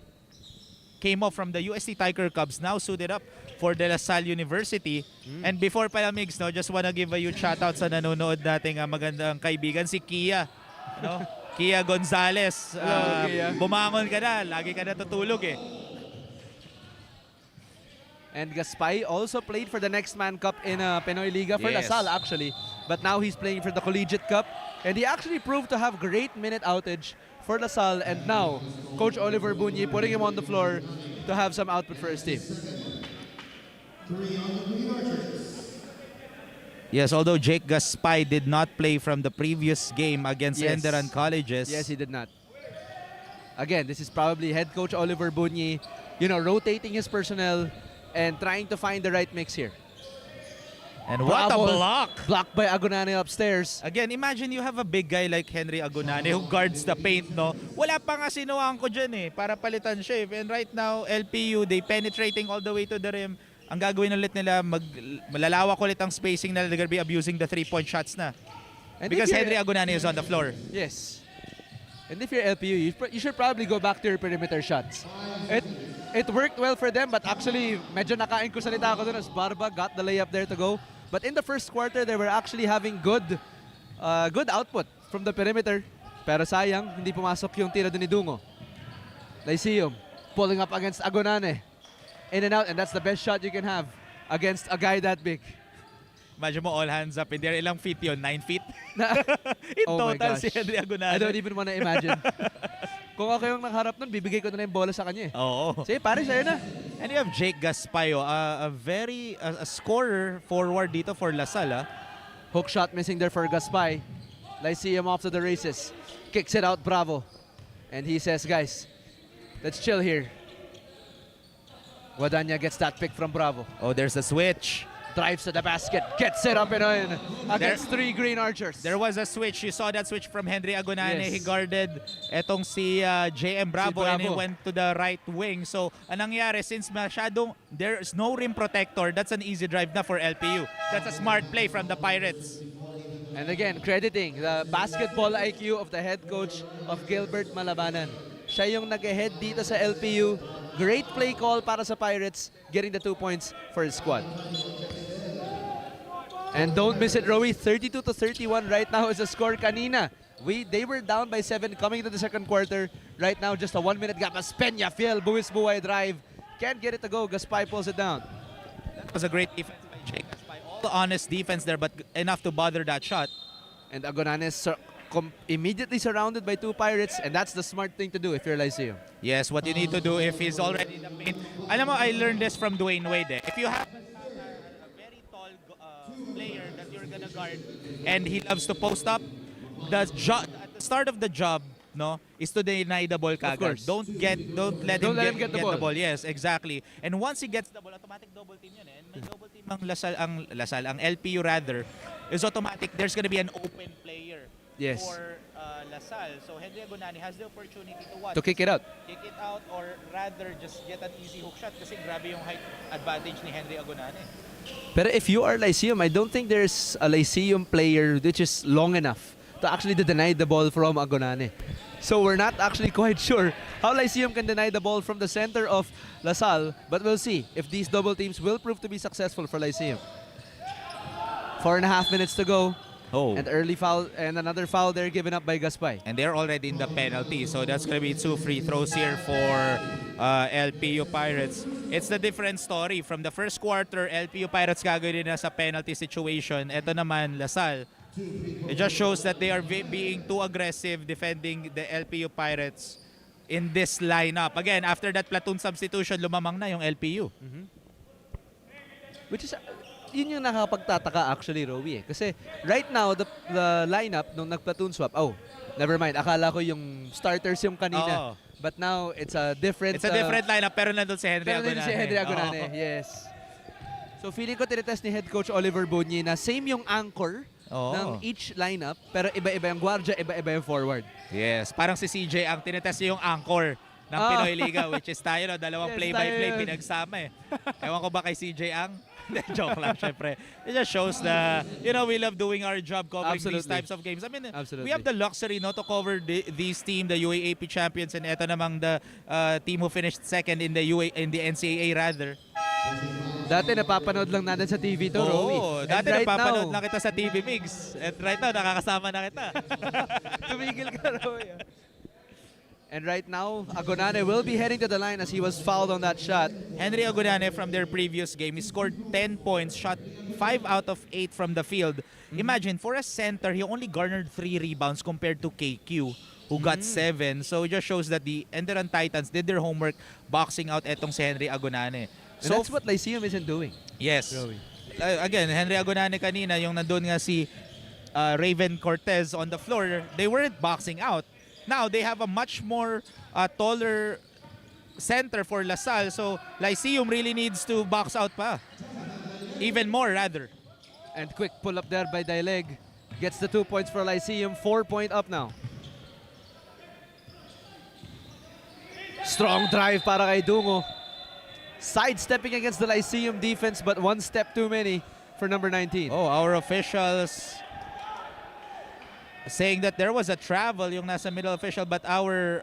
came off from the UST Tiger Cubs, now suited up for De La Salle University. And before Palamigs, no, just wanna give a huge shoutout sa nanonood nating magandang kaibigan, si Kia. No? Kia Gonzalez. Hello, Kia. Bumangon ka na. Lagi ka natutulog eh. And Gaspay also played for the Next Man Cup in Pinoy Liga for Yes. LaSalle actually. But now he's playing for the Collegiate Cup. And he actually proved to have great minute outage for LaSalle. And now, Coach Oliver Bunye putting him on the floor to have some output for his team. Yes, although Jake Gaspay did not play from the previous game against Yes. Enderun Colleges. Yes, he did not. Again, this is probably head coach Oliver Bunye, rotating his personnel and trying to find the right mix here. And what a Bravo. block! Blocked by Agonane upstairs. Again, imagine you have a big guy like Henry Agonane who guards the paint, no? Wala pa nga sinuwang ko dyan eh, para palitan siya eh. And right now, LPU, they penetrating all the way to the rim. Ang gagawin ulit nila, malalawak ulit ang spacing na they're gonna be abusing the 3-point shots na. And Because if you're- Henry Agonane is on the floor. Yes. And if you're LPU, you should probably go back to your perimeter shots. It worked well for them, but actually, medyo nakain ko salita ako dun as Barba got the layup there to go. But in the first quarter, they were actually having good output from the perimeter. Pero sayang, hindi pumasok yung tira dun ni Dungo. Lyceum, pulling up against Agonane. In and out, and that's the best shot you can have against a guy that big. Imagine mo all hands up. Hindi ilang feet yun? 9 feet? In Oh my total, gosh. si Henry Agonane. I don't even wanna imagine. Kung ako yung nakaharap nun, bibigay ko na yung bola sa kanya eh. Oo. Sige, pare, sa'yo na. And you have Jake Gaspayo, a scorer forward dito for LaSalle. Hook shot missing there for Gaspay. Lyceum off to the races. Kicks it out, Bravo. And he says, guys, let's chill here. Guadagna gets that pick from Bravo. Oh, there's a switch. Drives to the basket, gets it up and in against three Green Archers. There was a switch. You saw that switch from Henry Agonane. Yes. He guarded etong si JM Bravo, and he Bravo. went to the right wing. So, anong nangyari, since masyadong there's no rim protector, that's an easy drive na for LPU. That's a smart play from the Pirates. And again, crediting the basketball IQ of the head coach of Gilbert Malabanan. Siya yung nag-ahead dito sa LPU. Great play call para sa Pirates, getting the 2 points for his squad. And don't miss it, Rowie. 32-31 right now is the score kanina. They were down by 7 coming into the second quarter. Right now, just a 1-minute gap. As Peña, Fiel, buwis buhay drive. Can't get it to go. Gaspay pulls it down. That was a great defense by Jake Gaspay. All honest defense there, but enough to bother that shot. And Agonane is immediately surrounded by 2 Pirates, and that's the smart thing to do if you're Lyceum. Yes, what you need to do if he's already in the paint. Alam mo, I learned this from Dwayne Wade. If you have a very tall player that you're gonna guard and he loves to post up, at the start of the job, no, is to deny the ball kagad. course. Don't let Don't let him him get the the ball. ball. Yes, exactly. And once he gets the ball, automatic double team yun. And may double team ang LPU rather, is automatic. There's gonna be an open player. Yes. For LaSalle. So Henry Agonane has the opportunity to what? To kick it out. Kick it out or rather just get an easy hook shot kasi grabe yung height advantage ni Henry Agonane. But if you are Lyceum, I don't think there's a Lyceum player which is long enough to actually deny the ball from Agonane. So we're not actually quite sure how Lyceum can deny the ball from the center of LaSalle, but we'll see if these double teams will prove to be successful for Lyceum. 4.5 minutes to go. Oh. And early foul and another foul there given up by Gaspay. And they're already in the penalty. So that's going to be 2 free throws here for LPU Pirates. It's the different story. From the first quarter, LPU Pirates gagawin din na sa penalty situation. Ito naman, LaSalle. It just shows that they are being too aggressive defending the LPU Pirates in this lineup. Again, after that platoon substitution, lumamang na yung LPU. Which is, yun yung nakapagtataka actually, Rowie. Kasi right now, the lineup nung nag-platoon swap, never mind. Akala ko yung starters yung kanina. Oo. But now, it's a different... It's a different lineup pero nandun si Henry pero Agonane. nandun si Henry Agonane, Oo. yes. So feeling ko tinetest ni head coach Oliver Bunye na same yung anchor ng each lineup, pero iba-iba yung guardia, iba-iba yung forward. Yes, parang si CJ ang tinetest niya yung anchor ng Pinoy Liga, which is tayo, no, dalawang Yes, play-by-play tayo yun. pinagsama eh. Ewan ko ba kay CJ ang? Joke lang, syempre. It just shows that, you know, we love doing our job covering these Absolutely. types of games. I mean, Absolutely. we have the luxury, no, to cover these team, the UAAP champions, and eto namang the team who finished second in the NCAA rather. Dati napapanood lang natin sa TV to, Rowie. Oo, And dati right napapanood now, na kita sa TV Mix. And right now, nakakasama na kita. tumigil ka, Rowie. And right now, Agonane will be heading to the line as he was fouled on that shot. Henry Agonane from their previous game, he scored 10 points, shot 5 out of 8 from the field. Imagine, for a center, he only garnered 3 rebounds compared to KQ, who got 7. So it just shows that the Enderun Titans did their homework boxing out etong si Henry Agonane. And that's what Lyceum isn't doing. Yes. Rowie. Again, Henry Agonane kanina, yung nandun nga si Raven Cortez on the floor, they weren't boxing out. Now, they have a much more taller center for LaSalle, so Lyceum really needs to box out pa. Even more, rather. And quick pull up there by Dileg. Gets the 2 points for Lyceum. 4-point up now. Strong drive para kay Dungo. Sidestepping against the Lyceum defense, but one step too many for number 19. Oh, our officials saying that there was a travel yung nasa middle official, but our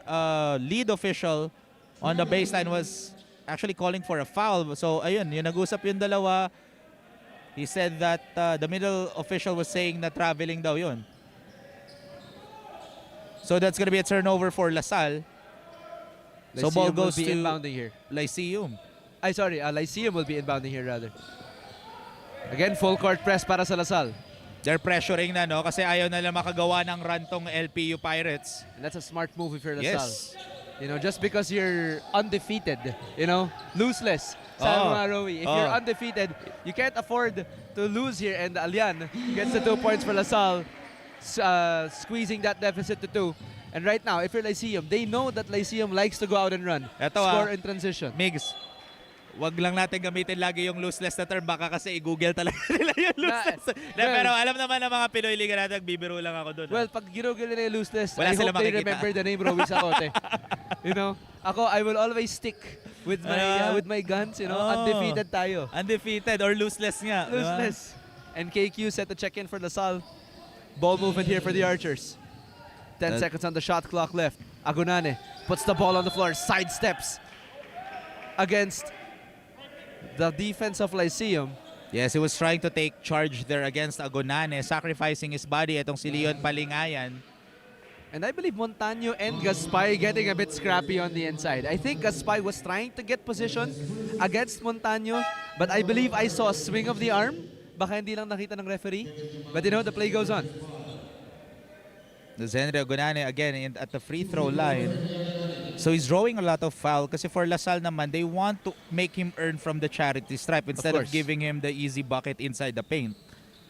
lead official on the baseline was actually calling for a foul. So ayun, yung nag-usap yung dalawa. He said that the middle official was saying na traveling daw yun. So that's gonna be a turnover for LaSalle. So ball goes will be to inbounding here. Lyceum. Lyceum will be inbounding here rather. Again, full court press para sa LaSalle. They're pressuring na, no? Kasi ayaw nila makagawa ng run tong LPU Pirates. And that's a smart move if you're LaSalle. Yes. You know, just because you're undefeated, you know, loseless. Sabi mga Rowie, if you're undefeated, you can't afford to lose here. And Alian gets the 2 points for LaSalle, squeezing that deficit to 2. And right now, if you're Lyceum, they know that Lyceum likes to go out and run. Eto, score in transition. Migs, wag lang natin gamitin lagi yung loseless na term. Baka kasi i-google talaga nila yung loseless. Pero alam naman ng mga Pinoy Liga natin, nagbibiro lang ako doon. Well, pag ginugol nila yung loseless, Wala I sila hope they makikita. remember the name Rowie Sacote. You know, I will always stick with my guns, you know, undefeated tayo. Undefeated or loseless nga. Loseless. And KQ set to check in for LaSalle. Ball movement here for the Archers. 10 seconds on the shot clock left. Agonane puts the ball on the floor, sidesteps against the defense of Lyceum. Yes, he was trying to take charge there against Agonane, sacrificing his body itong si Leon Palingayan. And I believe Montaño and Gaspay getting a bit scrappy on the inside. I think Gaspay was trying to get position against Montaño, but I believe I saw a swing of the arm. Baka hindi lang nakita ng referee. But you know, the play goes on. There's Henry Agonane again at the free throw line. So he's drawing a lot of foul kasi for LaSalle naman, they want to make him earn from the charity stripe instead of giving him the easy bucket inside the paint.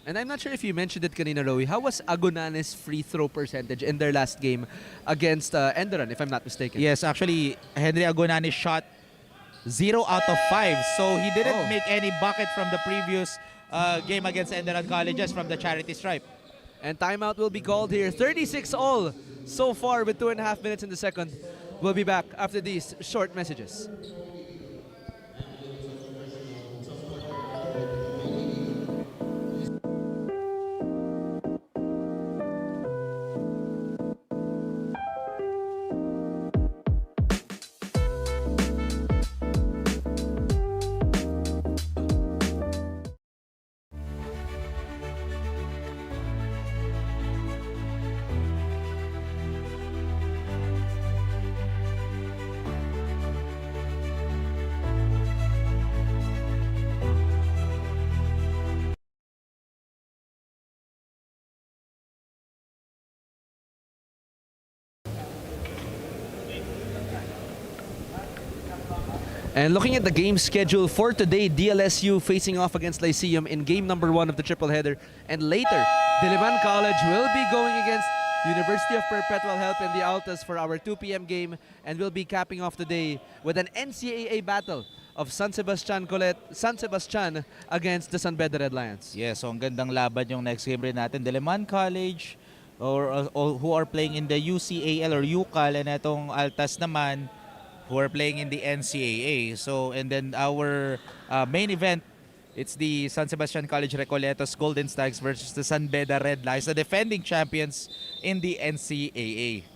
And I'm not sure if you mentioned it kanina, Rowie. How was Agonane's free throw percentage in their last game against Enderun, if I'm not mistaken? Yes, actually, Henry Agonane shot 0 out of 5. So he didn't make any bucket from the previous game against Enderun Colleges from the charity stripe. And timeout will be called here. 36 all so far with 2.5 minutes in the second. We'll be back after these short messages. And looking at the game schedule for today, DLSU facing off against Lyceum in game number 1 of the triple header. And later, Diliman College will be going against University of Perpetual Help in the Altas for our 2 p.m. game. And we'll be capping off today with an NCAA battle of San Sebastian against the San Beda Red Lions. Yes, so ang gandang laban yung next game rin natin. DLSU College or who are playing in the UCAL or UCAL, and itong Altas naman who are playing in the NCAA. So, and then our main event, it's the San Sebastian College Recoletos Golden Stags versus the San Beda Red Lions, the defending champions in the NCAA.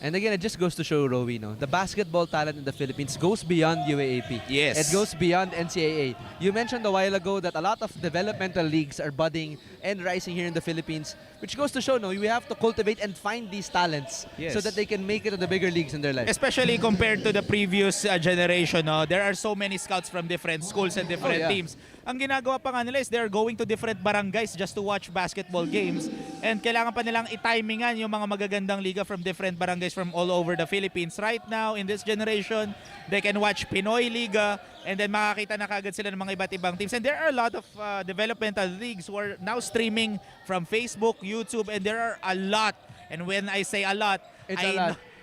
And again, it just goes to show, Rowie, no? The basketball talent in the Philippines goes beyond UAAP. Yes. It goes beyond NCAA. You mentioned a while ago that a lot of developmental leagues are budding and rising here in the Philippines, which goes to show, no, we have to cultivate and find these talents so that they can make it to the bigger leagues in their life. Especially compared to the previous generation, no? There are so many scouts from different schools and different teams. Ang ginagawa pa nga nila is they're going to different barangays just to watch basketball games, and kailangan pa nilang i-timingan yung mga magagandang liga from different barangays from all over the Philippines. Right now, in this generation, they can watch Pinoy Liga, and then makakita na kagad sila ng mga iba't ibang teams. And there are a lot of developmental leagues who are now streaming from Facebook, YouTube, and there are a lot. And when I say a lot,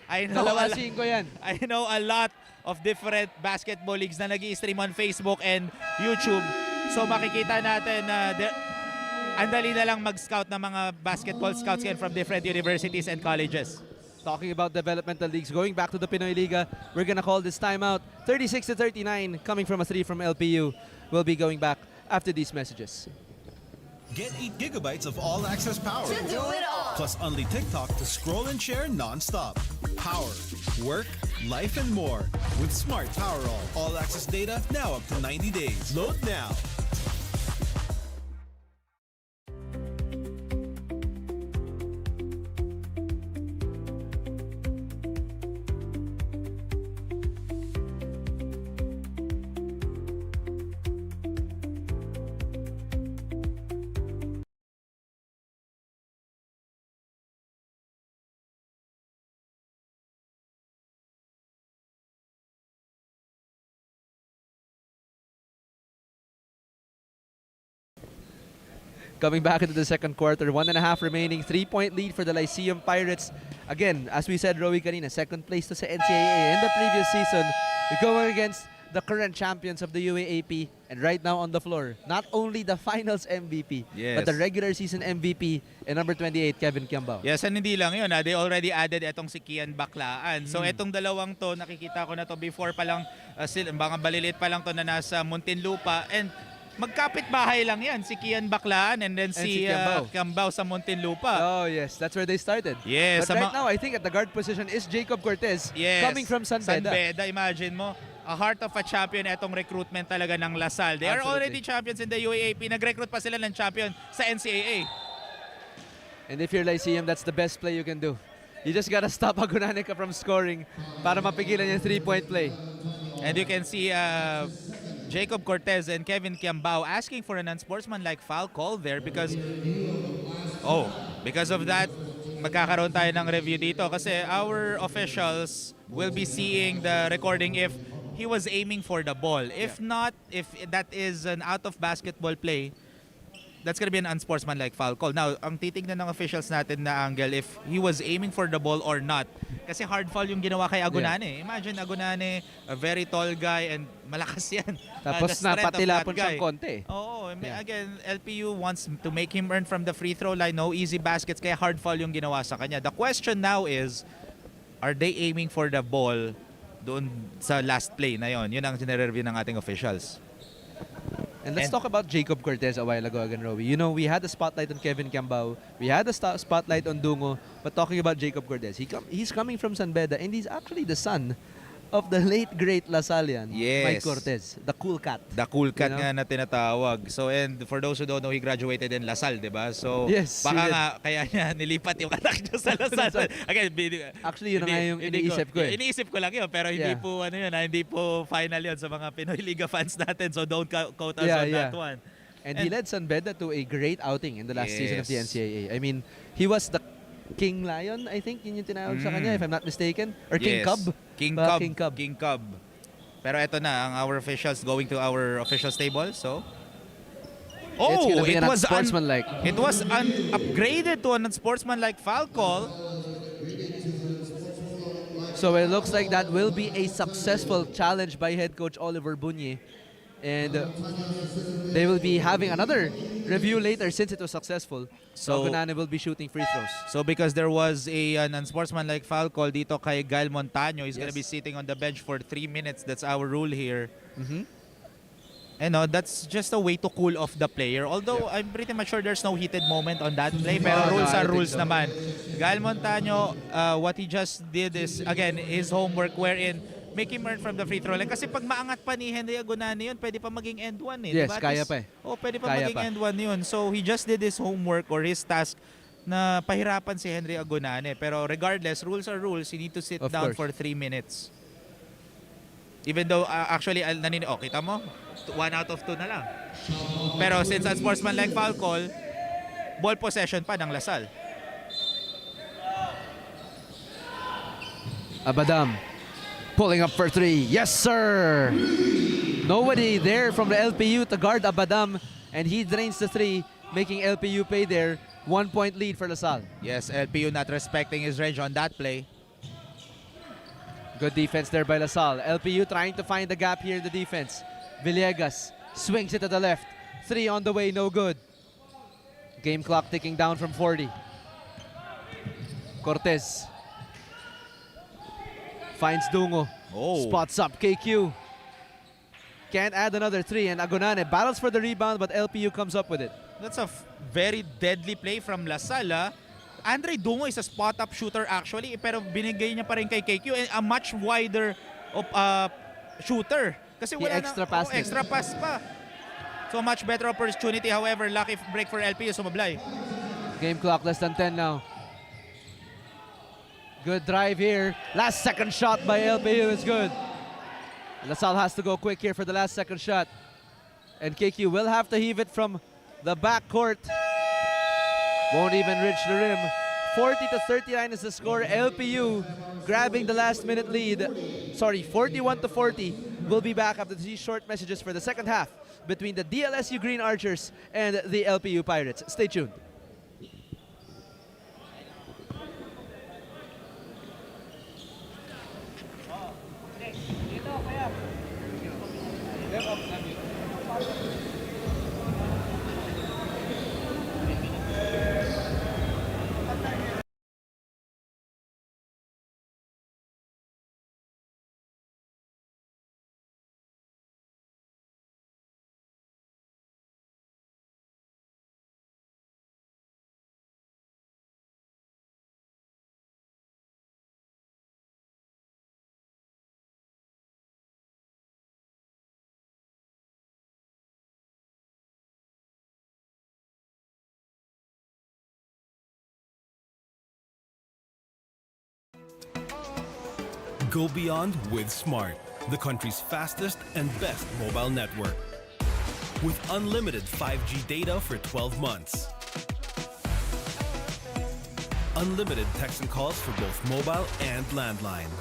I know a lot of different basketball leagues na nag-i-stream on Facebook and YouTube. So makikita natin na ang dali na lang mag-scout ng mga basketball scouts from different universities and colleges. Talking about developmental leagues, going back to the Pinoy Liga, we're gonna call this timeout. 36-39, coming from a 3 from LPU. We'll be going back after these messages. Get 8 gigabytes of all-access power. To do it all. Plus only TikTok to scroll and share non-stop. Power, work, life, and more. With Smart Power All-access data now up to 90 days. Load now. Coming back into the second quarter, 1.5 remaining, 3-point lead for the Lyceum Pirates. Again, as we said, Rowie kanina, second place to sa NCAA in the previous season. Going against the current champions of the UAAP, and right now on the floor, not only the finals MVP, but the regular season MVP and number 28, Kevin Kiambao. Yes, and hindi lang yun. They already added etong si Kian Baklaan. So etong dalawang to, nakikita ko na to before pa lang, mga balilit pa lang to na nasa Muntinlupa. And magkapit-bahay lang yan, si Kian Baklaan and then si Kiambao sa Muntinlupa. Oh yes, that's where they started. Yes. But right now, I think at the guard position is Jacob Cortez, coming from San Beda. San Beda, imagine mo. A heart of a champion etong recruitment talaga ng Lasal. They are already champions in the UAAP. Nag-recruit pa sila ng champion sa NCAA. And if you're Lyceum, that's the best play you can do. You just gotta stop Agunanica from scoring para mapigilan yung 3-point play. And you can see Jacob Cortez and Kevin Kiambao asking for an unsportsmanlike foul call there because of that, magkakaroon tayo ng review dito kasi our officials will be seeing the recording if he was aiming for the ball. If not, if that is an out of basketball play, that's gonna be an unsportsmanlike foul call. Now, ang titignan ng officials natin na angle if he was aiming for the ball or not. Kasi hard foul yung ginawa kay Agunane. Imagine Agunane, a very tall guy and malakas yan. Tapos napatilapon siyang konti. Oo, again, LPU wants to make him earn from the free throw line. No easy baskets, kaya hard foul yung ginawa sa kanya. The question now is, are they aiming for the ball doon sa last play na yon? Yun ang sinire-review ng ating officials. And let's talk about Jacob Cortez a while ago again, Rowie. You know, we had the spotlight on Kevin Kiambao. We had the spotlight on Dungo. But talking about Jacob Cortez, he's coming from San Beda, and he's actually the son of the late, great Lasalian, Mike Cortez, the cool cat. The cool cat nga na tinatawag. So, and for those who don't know, he graduated in Lasal, di ba? So, baka nga, kaya niya nilipat yung anak niya sa Lasal. Again, actually, yun nga yung iniisip ko eh. Iniisip ko lang yun, pero hindi po, hindi po final yun sa mga Pinoy Liga fans natin. So, don't quote us on that one. And he led San Beda to a great outing in the last season of the NCAA. I mean, he was the King Lion, I think, yun yung tinawag sa kanya, if I'm not mistaken. Or King Cub. King Cub. Pero eto na, ang our officials going to our officials table. So, it was upgraded to an unsportsmanlike foul call. So it looks like that will be a successful challenge by head coach Oliver Bunye. And they will be having another review later since it was successful. So Agonane will be shooting free throws. So because there was an unsportsmanlike foul call dito kay Gael Montaño, he's Yes. gonna be sitting on the bench for 3 minutes. That's our rule here. Mhm. And that's just a way to cool off the player. Although I'm pretty much sure there's no heated moment on that play. Pero No, rules I are don't think rules so. naman. Gael Montaño, what he just did is, again, his homework wherein make him earn from the free throw line. Kasi pag maangat pa ni Henry Agonane yun, pwede pa maging end one eh. Yes, diba? kaya pa eh. Oh, pwede pa Kaya maging pa. end one yun. So he just did his homework or his task na pahirapan si Henry Agonane. Pero regardless, rules are rules. You need to sit Of down course. for 3 minutes. Even though actually, kita mo, 1 out of 2 na lang. Pero since unsportsmanlike foul call, ball possession pa ng Lasal. Abadam pulling up for 3. Yes, sir! Nobody there from the LPU to guard Abadam, and he drains the 3, making LPU pay there. 1-point lead for Lasal. Yes, LPU not respecting his range on that play. Good defense there by Lasal. LPU trying to find the gap here in the defense. Villegas swings it to the left. 3 on the way, no good. Game clock ticking down from 40. Cortez finds Dungo. Oh. Spots up KQ. Can't add another 3, and Agonane battles for the rebound, but LPU comes up with it. That's a very deadly play from Lasal. Andre Dungo is a spot-up shooter actually, pero binigay niya pa rin kay KQ and a much wider shooter. Kasi He wala extra na, pass niya. extra pass pa. So much better opportunity. However, lucky break for LPU, sumablay. Game clock less than 10 now. Good drive here. Last second shot by LPU is good. Lasal has to go quick here for the last second shot. And KQ will have to heave it from the backcourt. Won't even reach the rim. 40-39 is the score. LPU grabbing the last minute lead. Sorry, 41-40. We'll be back after these short messages for the second half between the DLSU Green Archers and the LPU Pirates. Stay tuned. Go beyond with Smart, the country's fastest and best mobile network. With unlimited 5G data for 12 months. Unlimited text and calls for both mobile and landline.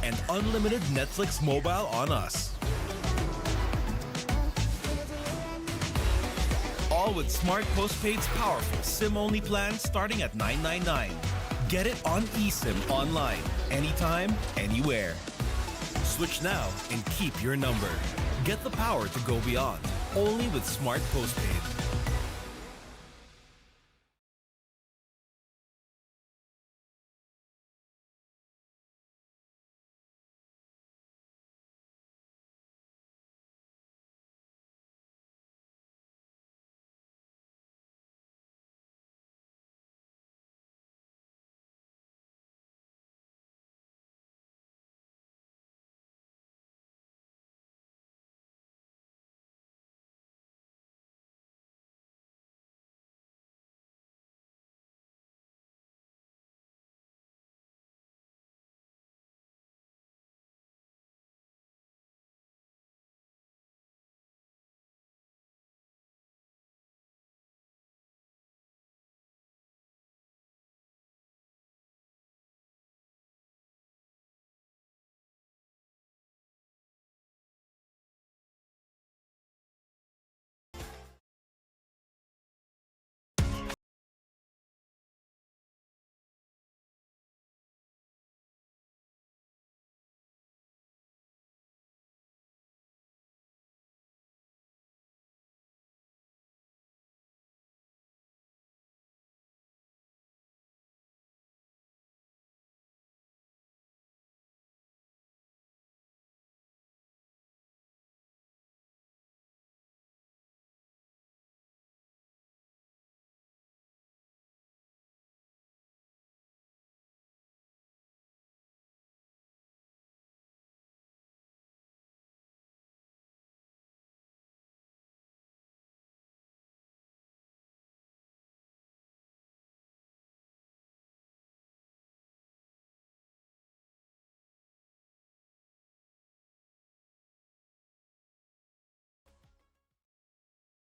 And unlimited Netflix mobile on us. All with Smart Postpaid's powerful SIM-only plan starting at $9.99. Get it on eSIM online, anytime, anywhere. Switch now and keep your number. Get the power to go beyond, only with Smart Postpaid.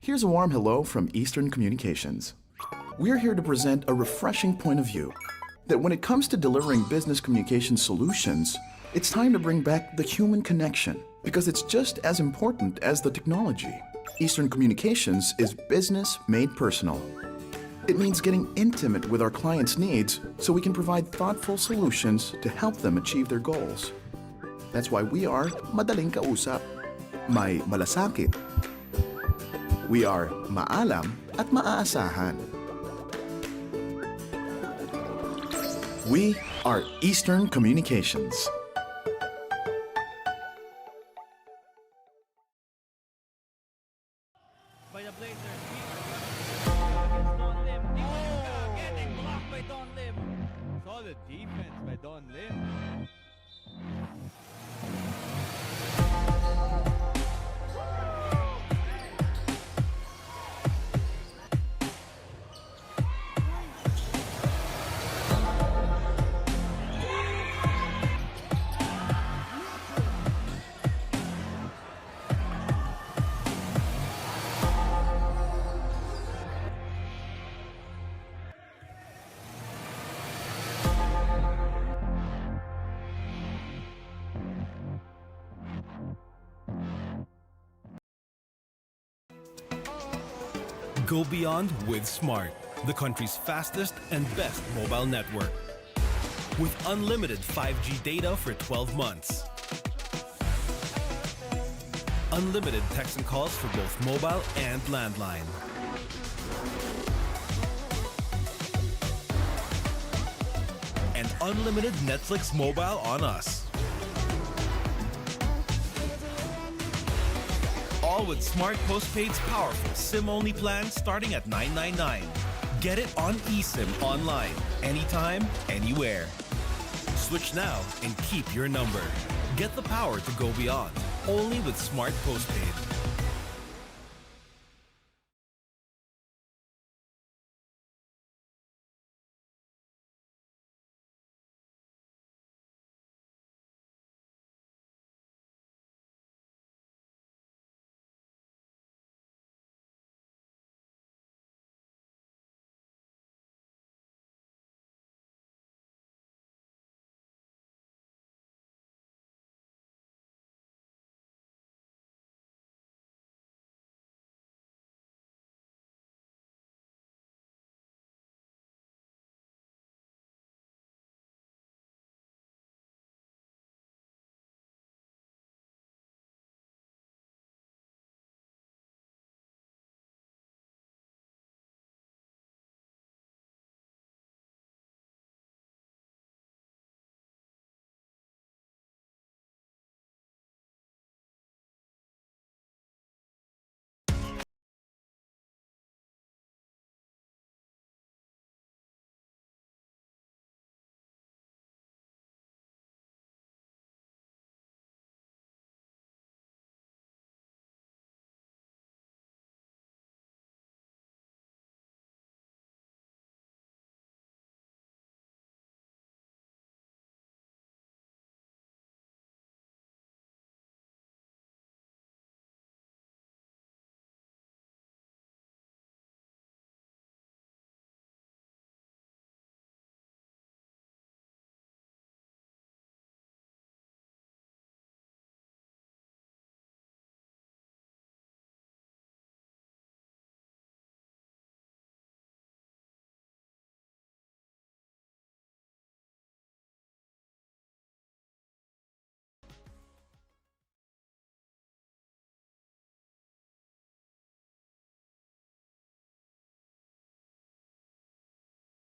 Here's a warm hello from Eastern Communications. We're here to present a refreshing point of view that when it comes to delivering business communication solutions, it's time to bring back the human connection because it's just as important as the technology. Eastern Communications is business made personal. It means getting intimate with our clients' needs so we can provide thoughtful solutions to help them achieve their goals. That's why we are madaling kausap, may malasakit. We are maalam at maaasahan. We are Eastern Communications. By the Blazers. Against Don Lim. Getting blocked by Don Lim. Solid defense by Don Lim. Go beyond with Smart, the country's fastest and best mobile network. With unlimited 5G data for 12 months. Unlimited text and calls for both mobile and landline. And unlimited Netflix mobile on us. All with Smart Postpaid's powerful SIM-only plan starting at $9.99. Get it on eSIM online, anytime, anywhere. Switch now and keep your number. Get the power to go beyond, only with Smart Postpaid.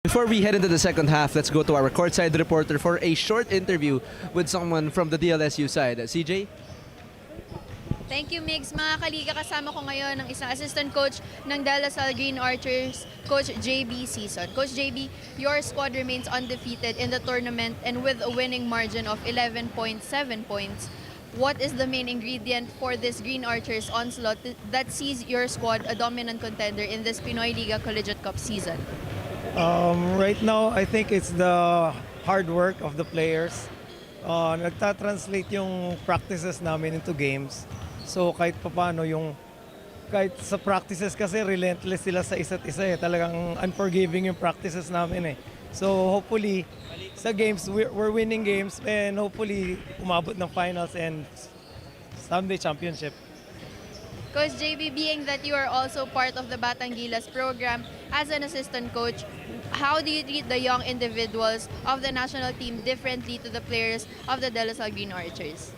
Before we head into the second half, let's go to our courtside reporter for a short interview with someone from the DLSU side. CJ? Thank you, Migs. Mga kaliga, kasama ko ngayon ng isang assistant coach ng Dalasal Green Archers, Coach JB Season. Coach JB, your squad remains undefeated in the tournament and with a winning margin of 11.7 points. What is the main ingredient for this Green Archers onslaught that sees your squad a dominant contender in this PINOYLIGA Collegiate Cup season? Right now, I think it's the hard work of the players. Nagtatranslate yung practices namin into games. So kahit papaano yung kahit sa practices kasi relentless sila sa isa't isa eh. Talagang unforgiving yung practices namin eh. So hopefully sa games, we're winning games and hopefully umabot ng finals and someday championship. Coach JB, being that you are also part of the Batang Gilas program as an assistant coach, how do you treat the young individuals of the national team differently to the players of the De La Salle Green Archers?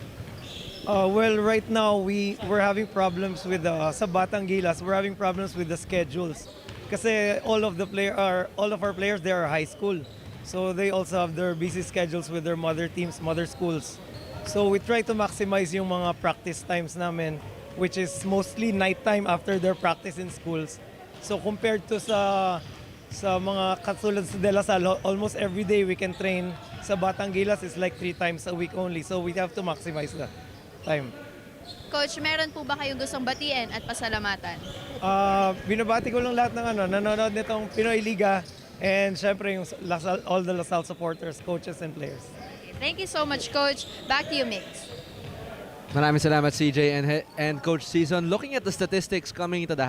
Well, right now we're having problems with sa Batang Gilas. We're having problems with the schedules. Kasi all of our players, they are high school. So they also have their busy schedules with their mother teams, mother schools. So we try to maximize yung mga practice times namin, which is mostly nighttime after their practice in schools. So compared to sa mga katulad sa De La Salle, almost every day we can train. Sa Batang Gilas is like 3 times a week only. So we have to maximize that time. Coach, meron po ba kayong gustong batiin at pasalamatan? Binabati ko lang lahat ng nanonood nitong Pinoy Liga and syempre yung all the La Salle supporters, coaches and players. Thank you so much, Coach. Back to you, Mix. Maraming salamat, CJ and Coach Season. Looking at the statistics coming into the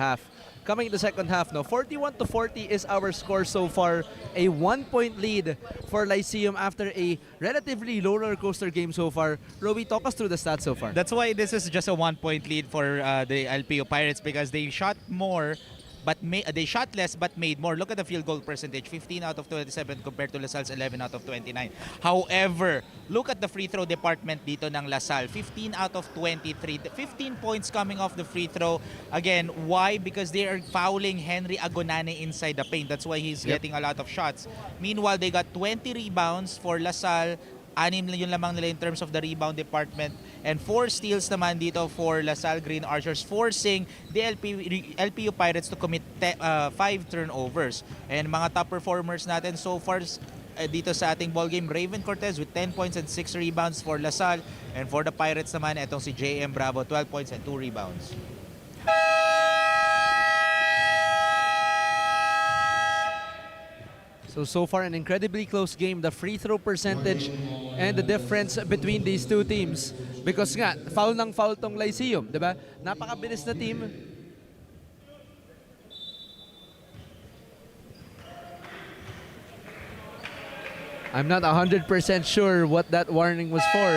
second half, 41-40 is our score so far. A 1-point lead for Lyceum after a relatively roller coaster game so far. Roby, talk us through the stats so far. That's why this is just a 1-point lead for the LPU Pirates, because they shot more, but they shot less but made more. Look at the field goal percentage, 15 out of 27 compared to LaSalle's 11 out of 29. However, look at the free throw department dito ng LaSalle, 15 out of 23. 15 points coming off the free throw. Again, why? Because they are fouling Henry Agonane inside the paint. That's why he's getting a lot of shots. Meanwhile, they got 20 rebounds for LaSalle. 6 yun lamang nila in terms of the rebound department, and 4 steals naman dito for La Salle Green Archers, forcing the LPU Pirates to commit 5 turnovers. And mga top performers natin so far dito sa ating ball game, Raven Cortez with 10 points and 6 rebounds for La Salle, and for the Pirates naman etong si JM Bravo, 12 points and 2 rebounds. So far, an incredibly close game. The free throw percentage and the difference between these two teams. Because nga, foul ng foul tong Lyceum, di ba? Napakabilis na team. I'm not 100% sure what that warning was for,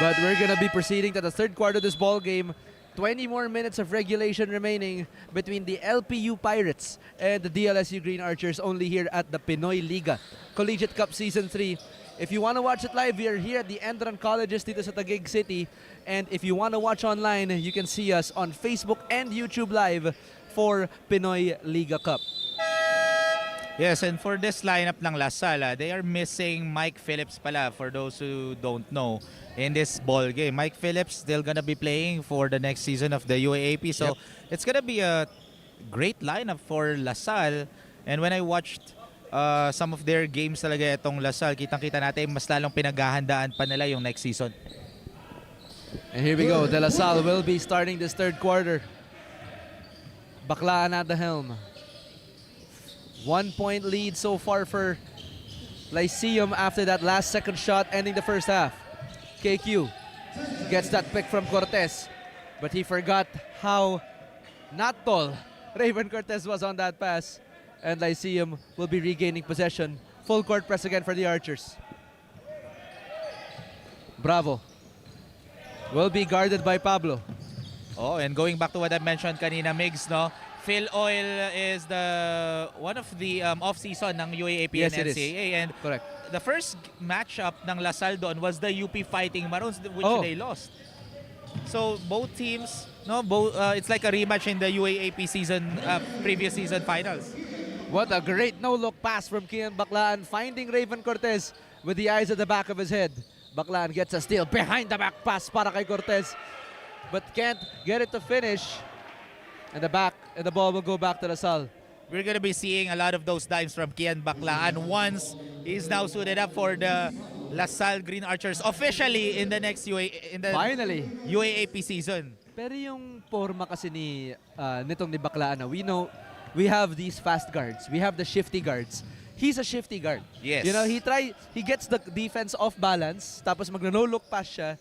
but we're gonna be proceeding to the third quarter of this ball game. 20 more minutes of regulation remaining between the LPU Pirates and the DLSU Green Archers, only here at the PINOYLIGA Collegiate Cup Season 3. If you want to watch it live, we are here at the ENDERUN Colleges dito sa Taguig City. And if you want to watch online, you can see us on Facebook and YouTube Live for PINOYLIGA Cup. Yes, and for this lineup ng La Salle, they are missing Mike Phillips pala, for those who don't know, in this ball game. Mike Phillips still gonna be playing for the next season of the UAAP, so it's gonna be a great lineup for La Salle. And when I watched some of their games talaga itong La Salle, kitang-kita natin mas lalong pinaghahandaan pa nila yung next season. And here we go, De La Salle will be starting this third quarter. Baclaan at the helm. 1-point lead so far for Lyceum after that last second shot ending the first half. KQ gets that pick from Cortez, but he forgot how not tall Raven Cortez was on that pass, and Lyceum will be regaining possession. Full court press again for the Archers. Bravo will be guarded by Pablo. Oh, and going back to what I mentioned kanina, Migs, no? Phil Oil is one of the off-season ng UAAP Yes, and it is. NCAA. And Correct. the first matchup ng La Salle doon was the UP Fighting Maroons, which they lost. So both teams, it's like a rematch in the UAAP season, previous season finals. What a great no-look pass from Kian Baclaan, finding Raven Cortez with the eyes at the back of his head. Baclaan gets a steal, behind the back pass para kay Cortez, but can't get it to finish. And the ball will go back to La Salle. We're going to be seeing a lot of those dimes from Kian Baclaan once he's now suited up for the La Salle Green Archers officially in the next Finally. UAAP season. Pero yung forma kasi nitong ni Baclaan, we have these fast guards. We have the shifty guards. He's a shifty guard. Yes. You know, he gets the defense off balance, tapos magno-no-look pass siya.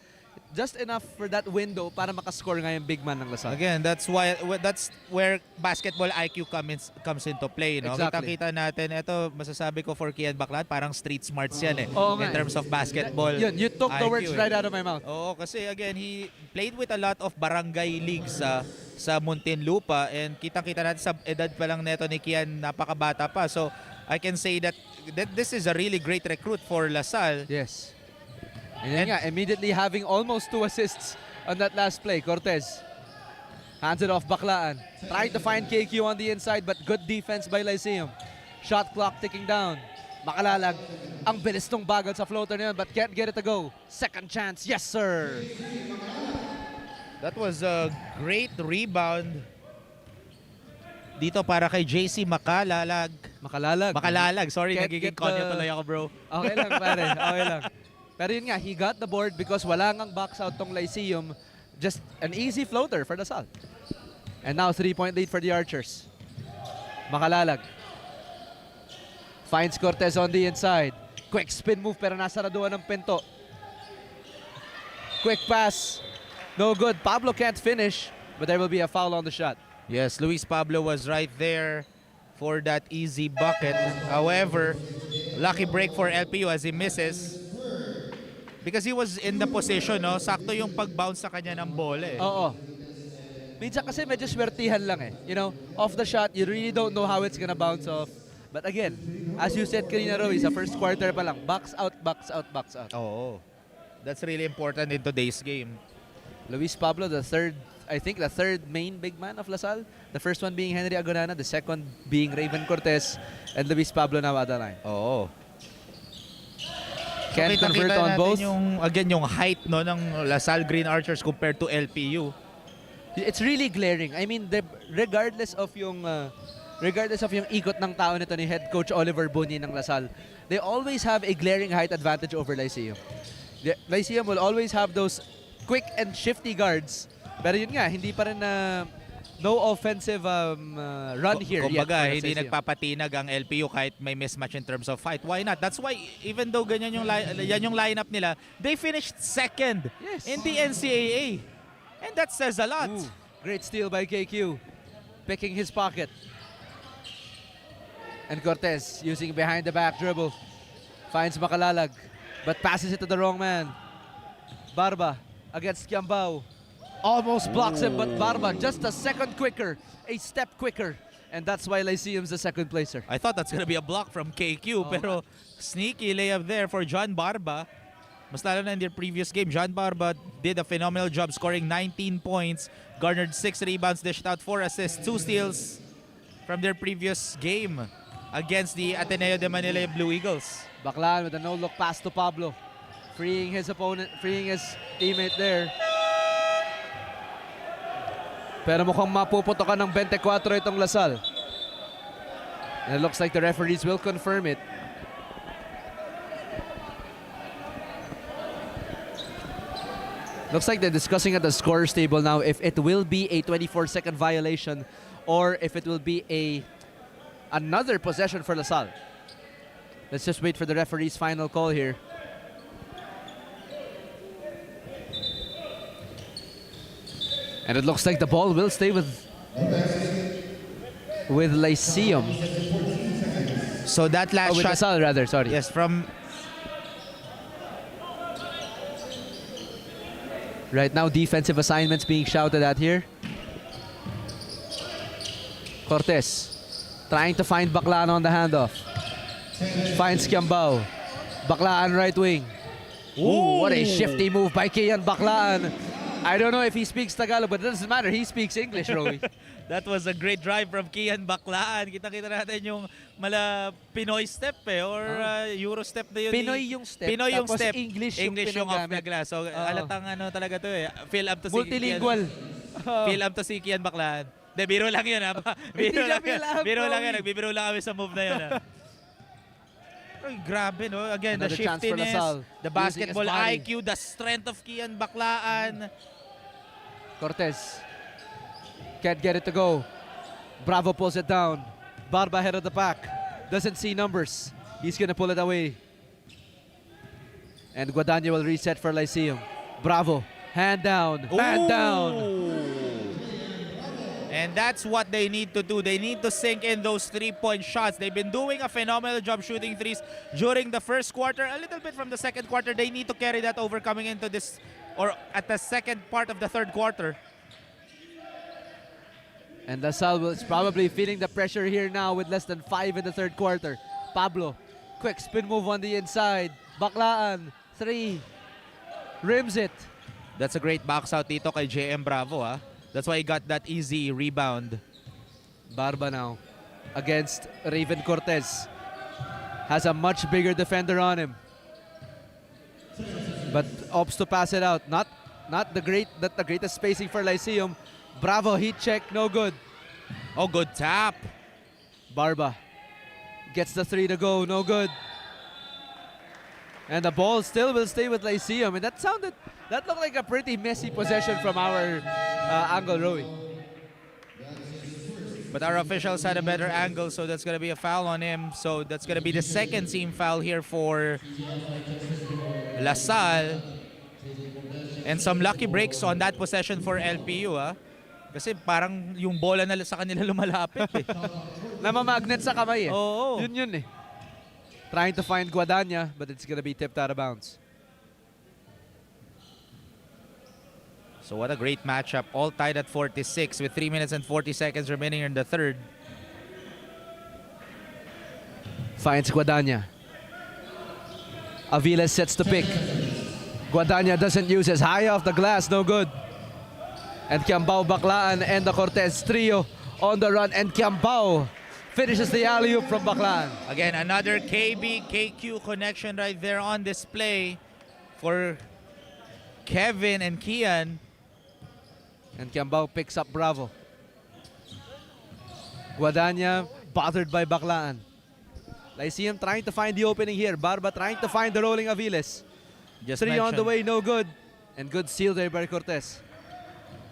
just enough for that window para makascore nga yung big man ng Lasal. Again, that's where basketball IQ comes into play, no? Exactly. Kita natin, ito masasabi ko for Kian Baclan, parang street smarts yan eh. Oo In nga terms of basketball. Yun, you took the IQ, words right out of my mouth. Oo, kasi again, he played with a lot of barangay leagues sa Muntinlupa, and kitang-kita natin sa edad pa lang neto ni Kian, napakabata pa. So, I can say that this is a really great recruit for Lasal. Yes. And then nga, immediately having almost 2 assists on that last play. Cortez hands it off Baclaan. Trying to find KQ on the inside, but good defense by Lyceum. Shot clock ticking down. Makalalag. Ang bilis tong bagal sa floater na yun, but can't get it to go. Second chance. Yes, sir. That was a great rebound dito para kay JC Makalalag. Makalalag. Sorry, Can't nagiging get konyo the- tuloy ako, bro. Okay lang, pare. Okay lang. Pero yun nga, he got the board because wala ngang box out tong Lyceum. Just an easy floater for the Sal. And now 3-point lead for the Archers. Makalalag. Finds Cortez on the inside. Quick spin move pero nasaraduan ng pinto. Quick pass. No good. Pablo can't finish, but there will be a foul on the shot. Yes, Luis Pablo was right there for that easy bucket. However, lucky break for LPU as he misses. Because he was in the position, no? Sakto yung pag-bounce sa kanya ng bola eh. Oo. Minsan kasi medyo swertihan lang eh. You know, off the shot, you really don't know how it's gonna bounce off. But again, as you said kanina, Roy, sa first quarter pa lang, box out, box out, box out. Oo. That's really important in today's game. Luis Pablo, the third main big man of Lasal. The first one being Henry Agonana, the second being Raven Cortez, and Luis Pablo now at the line. Oo. Can't convert on both. Yung height no ng Lasal Green Archers compared to LPU. It's really glaring. I mean, regardless of yung ikot ng tao nito ni head coach Oliver Boni ng Lasal, they always have a glaring height advantage over Lyceum. Lyceum will always have those quick and shifty guards. Pero yun nga, hindi pa rin no offensive run here yet. Kumbaga, for hindi Lyceum. nagpapatinag ang LPU kahit may mismatch in terms of fight. Why not? That's why, even though ganyan yan yung lineup nila, they finished second in the NCAA. And that says a lot. Ooh, great steal by KQ. Picking his pocket. And Cortez using behind the back dribble. Finds Makalalag, but passes it to the wrong man. Barba against Kiambao. Almost blocks him, but Barba just a second quicker, a step quicker. And that's why Lyceum's the second placer. I thought that's gonna be a block from KQ, pero sneaky layup there for John Barba. Mas lalo na in their previous game, John Barba did a phenomenal job scoring 19 points, garnered 6 rebounds, dished out 4 assists, 2 steals from their previous game against the Ateneo de Manila Blue Eagles. Baclan with a no-look pass to Pablo, freeing his teammate there. Pero mukhang mapuputokan ng 24 itong Lasal. And it looks like the referees will confirm it. Looks like they're discussing at the scorer's table now if it will be a 24-second violation or if it will be another possession for Lasal. Let's just wait for the referee's final call here. And it looks like the ball will stay with Lyceum. So that last with shot, Lasal rather, sorry. yes, from Right now, defensive assignments being shouted at here. Cortez trying to find Baclaan on the handoff. Finds Kiambao. Baclaan right wing. Ooh, what a shifty move by Kian Baclaan. I don't know if he speaks Tagalog, but it doesn't matter. He speaks English, Roy. that was a great drive from Kian Baclaan. Kita-kita natin yung Pinoy step or Euro step na yun. Pinoy yung step. Pinoy yung tapos step. English yung off the pinagamit. glass. So halatang talaga to eh. Fill up to Multilingual. Fill up to si Kian Baclaan. De, biro lang yun ha. Biro lang yan. Biro lang yan. Nagbibiro lang kami sa move na yun ha. Ay, grabe no. Again, Another the chance for shiftiness, Lasal. the basketball Using his body. IQ, the strength of Kian Baclaan. Cortez can't get it to go. Bravo pulls it down. Barba ahead of the pack. Doesn't see numbers. He's gonna pull it away. And Guadagna will reset for Lyceum. Bravo Hand down. Hand down. And that's what they need to do. They need to sink in those 3-point shots. They've been doing a phenomenal job shooting threes during the first quarter. A little bit from the second quarter. They need to carry that over coming into this, or at the second part of the third quarter. And LaSalle is probably feeling the pressure here now with less than 5 in the third quarter. Pablo, quick spin move on the inside. Baklaan, 3. Rims it. That's a great box out dito kay JM Bravo. That's why he got that easy rebound. Barba now against Raven Cortez. Has a much bigger defender on him. But opts to pass it out. Not the greatest spacing for Lyceum. Bravo, heat check, no good. Oh, good tap. Barba gets the 3 to go, no good. And the ball still will stay with Lyceum. And that looked like a pretty messy possession from our angle, Rowie. But our officials had a better angle, so that's going to be a foul on him. So that's going to be the second team foul here for LaSalle. And some lucky breaks on that possession for LPU. Kasi parang yung bola na sa kanila lumalapit eh. Namamagnet sa kamay eh. Oo. Yun eh. Trying to find Guadagna, but it's gonna be tipped out of bounds. So what a great matchup. All tied at 46 with 3 minutes and 40 seconds remaining in the third. Finds Guadagna. Aviles sets the pick. Guadagna doesn't use his high off the glass, no good. And Kiambao, Baklaan, and the Cortez trio on the run. And Kiambao finishes the alley-oop from Baklaan. Again, another KB-KQ connection right there on display for Kevin and Kian. And Kiambao picks up Bravo. Guadagna bothered by Baklaan. Lyceum trying to find the opening here. Barba trying to find the rolling Aviles. Just 3 on the mentioned. way, no good. And good steal there by Cortez.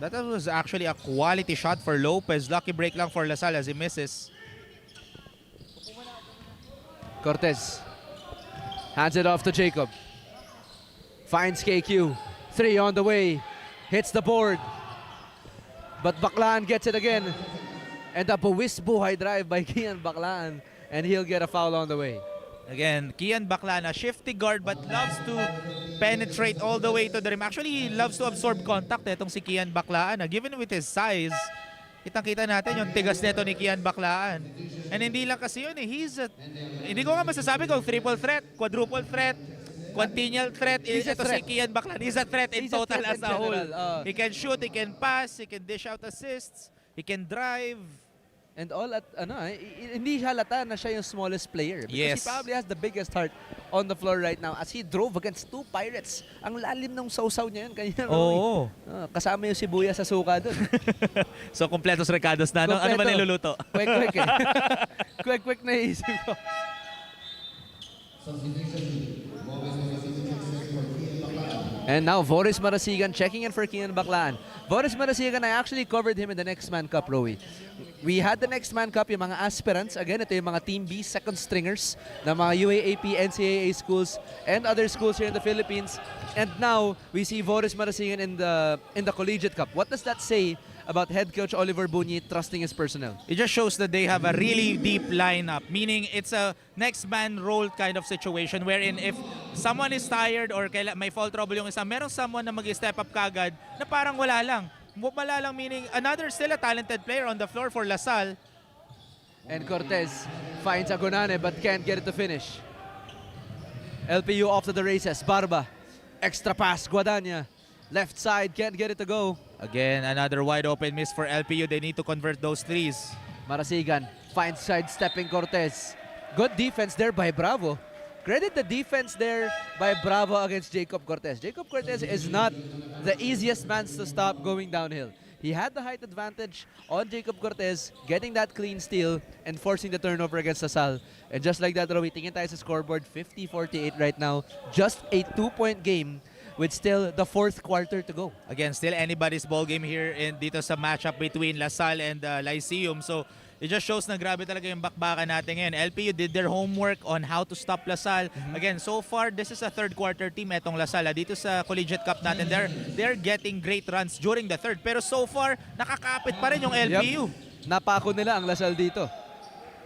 That was actually a quality shot for Lopez. Lucky break lang for LaSalle as he misses. Cortez hands it off to Jacob. Finds KQ. 3 on the way. Hits the board. But Baklaan gets it again. And a buwis buhay drive by Kian Baklaan. And he'll get a foul on the way. Again, Kian Baklaan, a shifty guard but loves to penetrate all the way to the rim. Actually, he loves to absorb contact itong si Kian Baklaan. Given with his size, kitang-kita natin yung tigas nito ni Kian Baklaan. And hindi lang kasi yun eh. Hindi ko nga masasabi kung triple threat, quadruple threat, quintuple threat. Ito si Kian Baklaan. He's a threat in total as a whole. He can shoot, he can pass, he can dish out assists, he can drive. And all at, hindi halata na siya yung smallest player. Because he probably has the biggest heart on the floor right now as he drove against 2 Pirates. Ang lalim ng sausaw niya yun kanina. Oo. Kasama yung sibuya sa suka doon. So, kompletos recados na. Ano ba niluluto? Quick eh. Quick na isip ko. And now, Boris Marasigan checking in for Kian Baklaan. Boris Marasigan, I actually covered him in the Next Man Cup, Rowie. We had the Next Man Cup, yung mga aspirants. Again, ito yung mga Team B second stringers ng mga UAAP, NCAA schools, and other schools here in the Philippines. And now, we see Boris Marasigan in the Collegiate Cup. What does that say about head coach Oliver Bunyi trusting his personnel? It just shows that they have a really deep lineup, meaning it's a next man role kind of situation wherein if someone is tired or may fall trouble yung isa, merong someone na mag-step up kagad na parang wala lang. Wala lang meaning another still a talented player on the floor for LaSalle. And Cortez finds Agonane but can't get it to finish. LPU off to the races. Barba, extra pass, Guadagna. Left side, can't get it to go. Again, another wide open miss for LPU. They need to convert those threes. Marasigan finds sidestepping Cortez. Good defense there by Bravo. Credit the defense there by Bravo against Jacob Cortez. Jacob Cortez is not the easiest man to stop going downhill. He had the height advantage on Jacob Cortez, getting that clean steal and forcing the turnover against LaSalle. And just like that, Rowie, tingin tayo sa scoreboard, 50-48 right now. Just a 2-point game with still the 4th quarter to go. Again, still anybody's ball game here dito sa matchup between LaSalle and Lyceum. So, it just shows na grabe talaga yung bakbakan natin ngayon. LPU did their homework on how to stop LaSalle. Again, so far, this is a third quarter team etong LaSalle. Dito sa Collegiate Cup natin, they're getting great runs during the third. Pero so far, nakakapit pa rin yung LPU. Yep. Napako nila ang LaSalle dito.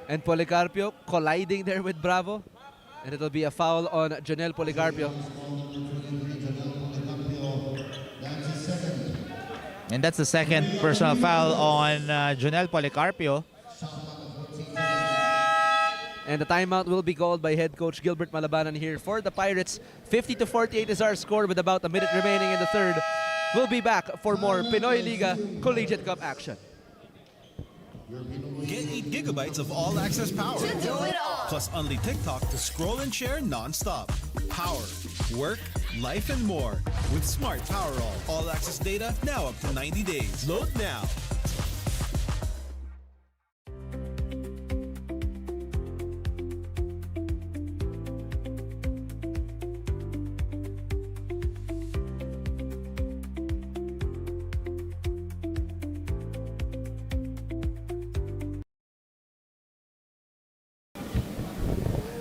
And Policarpio colliding there with Bravo. And it'll be a foul on Jonel Policarpio. And that's the second personal foul on Jonel Policarpio. And the timeout will be called by head coach Gilbert Malabanan here for the Pirates. 50-48 is our score with about a minute remaining in the third. We'll be back for more Pinoy Liga Collegiate Cup action. Get 8 gigabytes of all-access power. Plus only TikTok to scroll and share non-stop. Power, work, life, and more. With Smart Power all-access data now up to 90 days. Load now.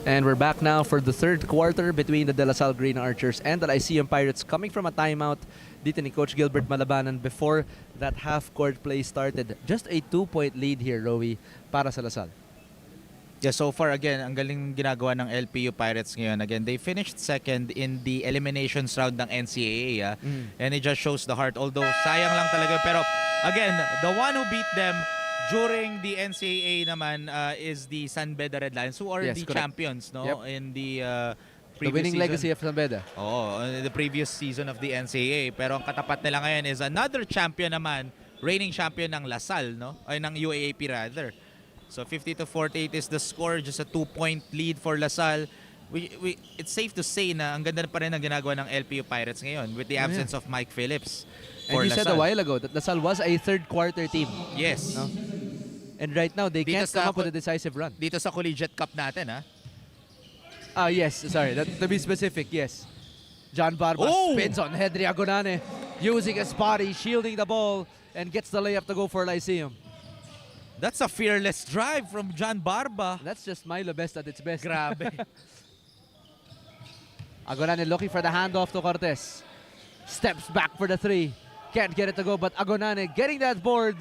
And we're back now for the third quarter between the De La Salle Green Archers and the Lyceum Pirates, coming from a timeout dito ni Coach Gilbert Malabanan before that half-court play started. Just a 2-point lead here, Rowie, para sa La Salle. Yeah, so far again, ang galing ginagawa ng LPU Pirates ngayon. Again, they finished second in the eliminations round ng NCAA. And it just shows the heart. Although, sayang lang talaga. Pero again, the one who beat them during the NCAA naman is the San Beda Red Lions, who are the champions, no? Yep. In the The winning season. legacy of San Beda. Oo, the previous season of the NCAA. Pero ang katapat nila ngayon is another champion naman, reigning champion ng LaSalle, no? Ay, ng UAAP rather. So 50-48 is the score, just a 2-point lead for LaSalle. It's safe to say na ang ganda pa rin ang ginagawa ng LPU Pirates ngayon with the absence of Mike Phillips. And you said a while ago that LaSalle was a third quarter team. Yes. No? And right now, they can't come up with a decisive run. Dito sa Collegiate Cup natin, ha? Yes. Sorry. To be specific, yes. John Barba spins on Henry Agonane, using his body, shielding the ball, and gets the layup to go for Lyceum. That's a fearless drive from John Barba. That's just Milo best at its best. Grabe. Agonane looking for the handoff to Cortez. Steps back for the three. Can't get it to go, but Agonane getting that board.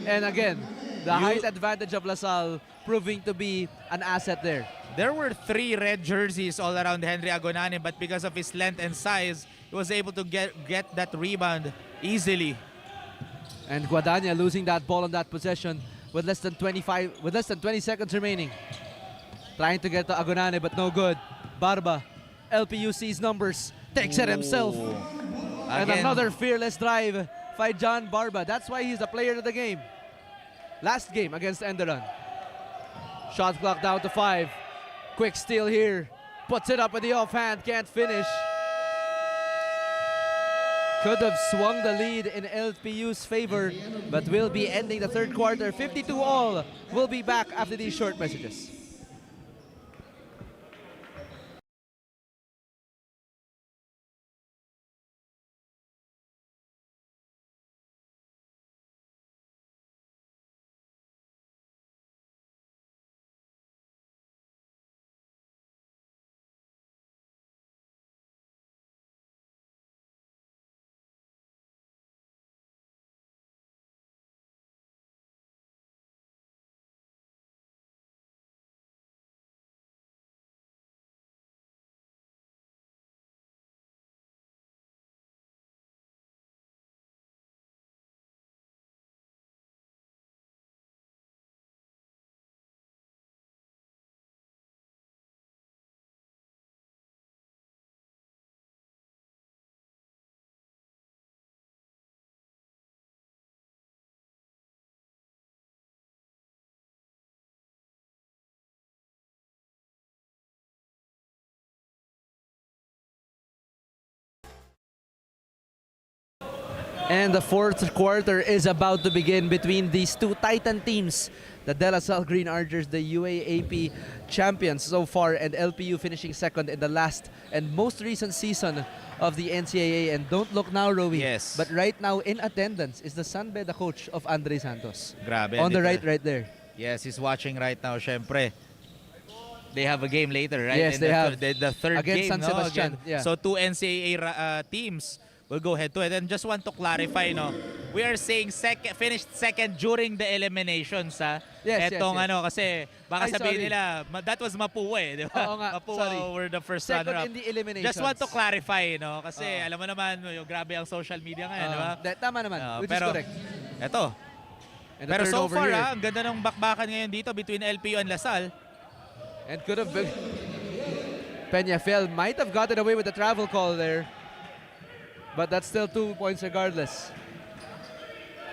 And again, the height advantage of LaSalle proving to be an asset there. There were 3 red jerseys all around Henry Agonane, but because of his length and size, he was able to get that rebound easily. And Guadagna losing that ball on that possession with less than 20 seconds remaining. Trying to get to Agonane, but no good. Barba, LPU sees numbers, takes it himself. And another fearless drive by John Barba. That's why he's the player of the game. Last game against Enderun. Shot clock down to 5. Quick steal here. Puts it up with the offhand. Can't finish. Could have swung the lead in LPU's favor, but will be ending the third quarter. 52-all. We'll be back after these short messages. And the fourth quarter is about to begin between these two Titan teams. The De La Salle Green Archers, the UAAP champions so far, and LPU finishing second in the last and most recent season of the NCAA. And don't look now, Rowie. Yes. But right now in attendance is the San Beda coach of Andre Santos. Grabe. On the right there. Yes, he's watching right now, syempre. They have a game later, right? Yes, they have. The third Against game, San no? Sebastian, Again. yeah. So 2 NCAA teams will go head to head. And just want to clarify, no? We are saying finished second during the eliminations, ha? Yes, Etong yes. ano, kasi baka Ay, sabihin sorry. nila, that was Mapua eh, di ba? Oo nga, Mapua sorry. were the first Second runner-up. in the eliminations. Just want to clarify, no? Kasi alam mo naman, yung grabe ang social media ngayon, di ba? Tama naman, which is correct. Eto. And the Pero so turnover far, here. ang ganda ng bakbakan ngayon dito between LPU and Lasal. And could have been... Peñafiel might have gotten away with the travel call there. But that's still 2 points regardless.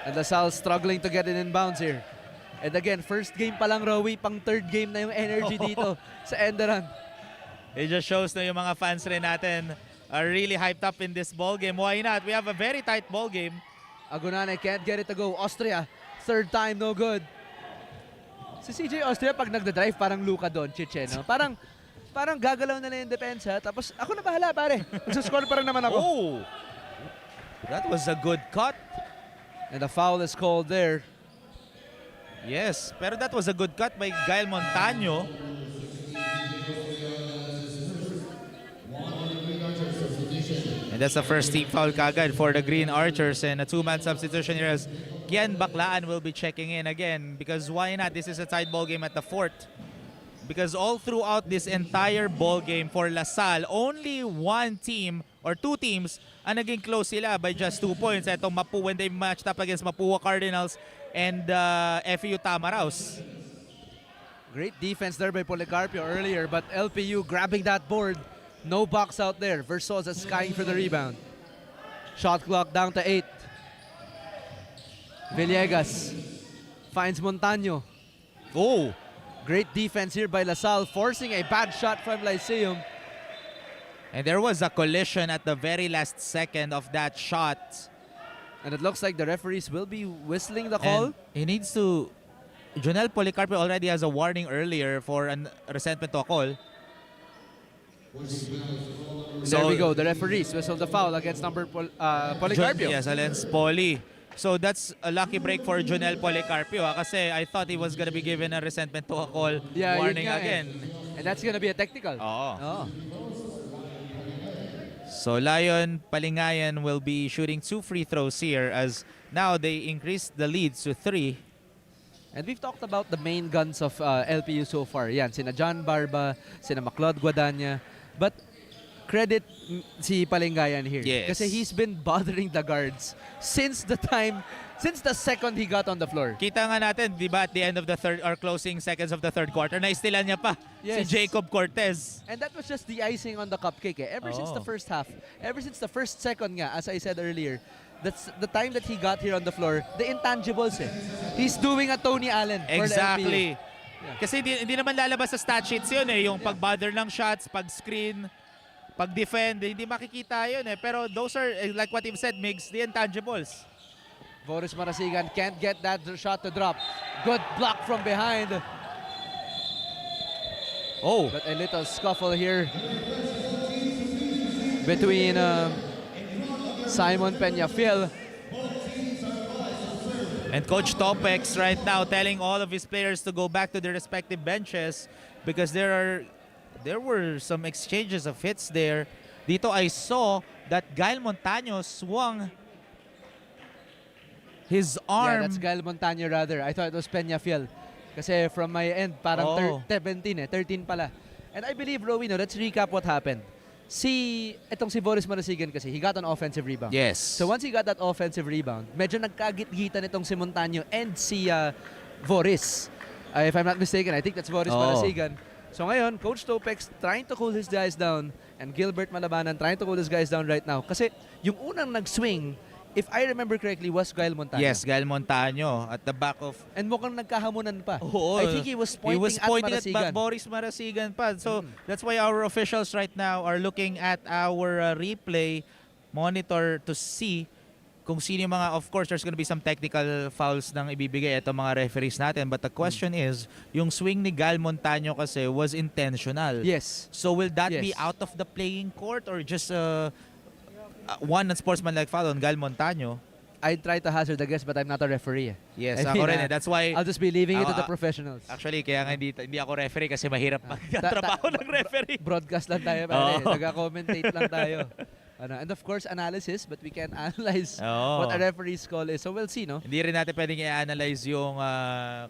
And Lasal struggling to get it in bounds here. And again, first game pa lang, Rowie, pang third game na yung energy dito sa Enderun. It just shows na yung mga fans rin natin are really hyped up in this ball game. Why not? We have a very tight ball game. Agunane can't get it to go. Austria, third time, no good. Si CJ Austria, pag nagda-drive, parang Luka Doncic, eh, no? Parang gagalaw na lang yung depensa. Tapos ako na bahala, pare. Magsuscore pa rin naman ako. Oh! That was a good cut. And a foul is called there. Yes, pero that was a good cut by Gael Montaño. And that's the first team foul kagad for the Green Archers, and a two-man substitution here as Gian Baclaan will be checking in again, because why not? This is a tight ball game at the fourth. Because all throughout this entire ball game for Lasal, only one team or two teams ang naging close sila by just 2 points. Itong Mapu when they matched up against Mapua Cardinals and FEU Tamaraos. Great defense there by Policarpio earlier, but LPU grabbing that board. No box out there. Versosa skying for the rebound. Shot clock down to 8. Villegas finds Montaño. Oh! Great defense here by LaSalle, forcing a bad shot from Lyceum. And there was a collision at the very last second of that shot. And it looks like the referees will be whistling the call. And he needs to... Jonel Policarpio already has a warning earlier for a resentment to a call. There we go. The referees whistle the foul against Policarpio. Yes, against Poli. So that's a lucky break for Jonel Policarpio, kasi I thought he was gonna be given a resentment to a call warning again. And that's gonna be a technical. Oh. So Lion Palingayan will be shooting 2 free throws here, as now they increased the leads to 3. And we've talked about the main guns of LPU so far. Yan, sina John Barba, sina Macleod Guadagna. But credit si Palingayan here. Yes. Kasi he's been bothering the guards since the second he got on the floor. Kita nga natin, di ba, at the end of the third or closing seconds of the third quarter, naistilan niya pa si Jacob Cortez. And that was just the icing on the cupcake. Ever since the first half, ever since the first second nga, as I said earlier, that's the time that he got here on the floor, the intangibles He's doing a Tony Allen for the LPU. Exactly. Yeah. Kasi hindi naman lalabas sa stat sheets yun yung pag-bother ng shots, pag-screen, pag-defend, hindi makikita yun Pero those are, like what you've said, Migs, the intangibles. Boris Marasigan can't get that shot to drop. Good block from behind. Oh. But a little scuffle here between Simon Peñafiel and Coach Topex right now telling all of his players to go back to their respective benches, because there were some exchanges of hits there. Dito I saw that Gael Montaño swung his arm. Yeah, that's Gael Montaño rather. I thought it was Peñafiel. Kasi from my end, parang 13 pala. And I believe, Rowino, let's recap what happened. Si Boris Marasigan kasi, he got an offensive rebound. Yes. So once he got that offensive rebound, medyo nagkagit-gitan itong si Montaño and si Boris. If I'm not mistaken, I think that's Boris Marasigan. So ngayon, Coach Topex trying to cool his guys down, and Gilbert Malabanan trying to cool his guys down right now. Kasi yung unang nag-swing, if I remember correctly, was Gael Montaño. Yes, Gael Montaño at the back of... And mukhang nagkahamunan pa. Oo. I think he was pointing at Marasigan. Boris Marasigan pa. So that's why our officials right now are looking at our replay monitor to see kung sino yung mga... Of course, there's gonna be some technical fouls nang ibibigay ito mga referees natin. But the question is, yung swing ni Gael Montaño kasi was intentional. Yes. So will that be out of the playing court or just... one unsportsmanlike foul on Gael Montaño? I try to hazard the guess, but I'm not a referee. Yes, I ako mean, rin That's why I'll just be leaving it to the Ah, professionals. actually kaya nga hindi ako referee kasi mahirap magtrabaho ng referee. Broadcast lang tayo, pare. Oo. Nag-commentate lang tayo. And of course, analysis, but we can analyze Oo. what a referee's call is. So we'll see, no? Hindi rin natin pwedeng i-analyze yung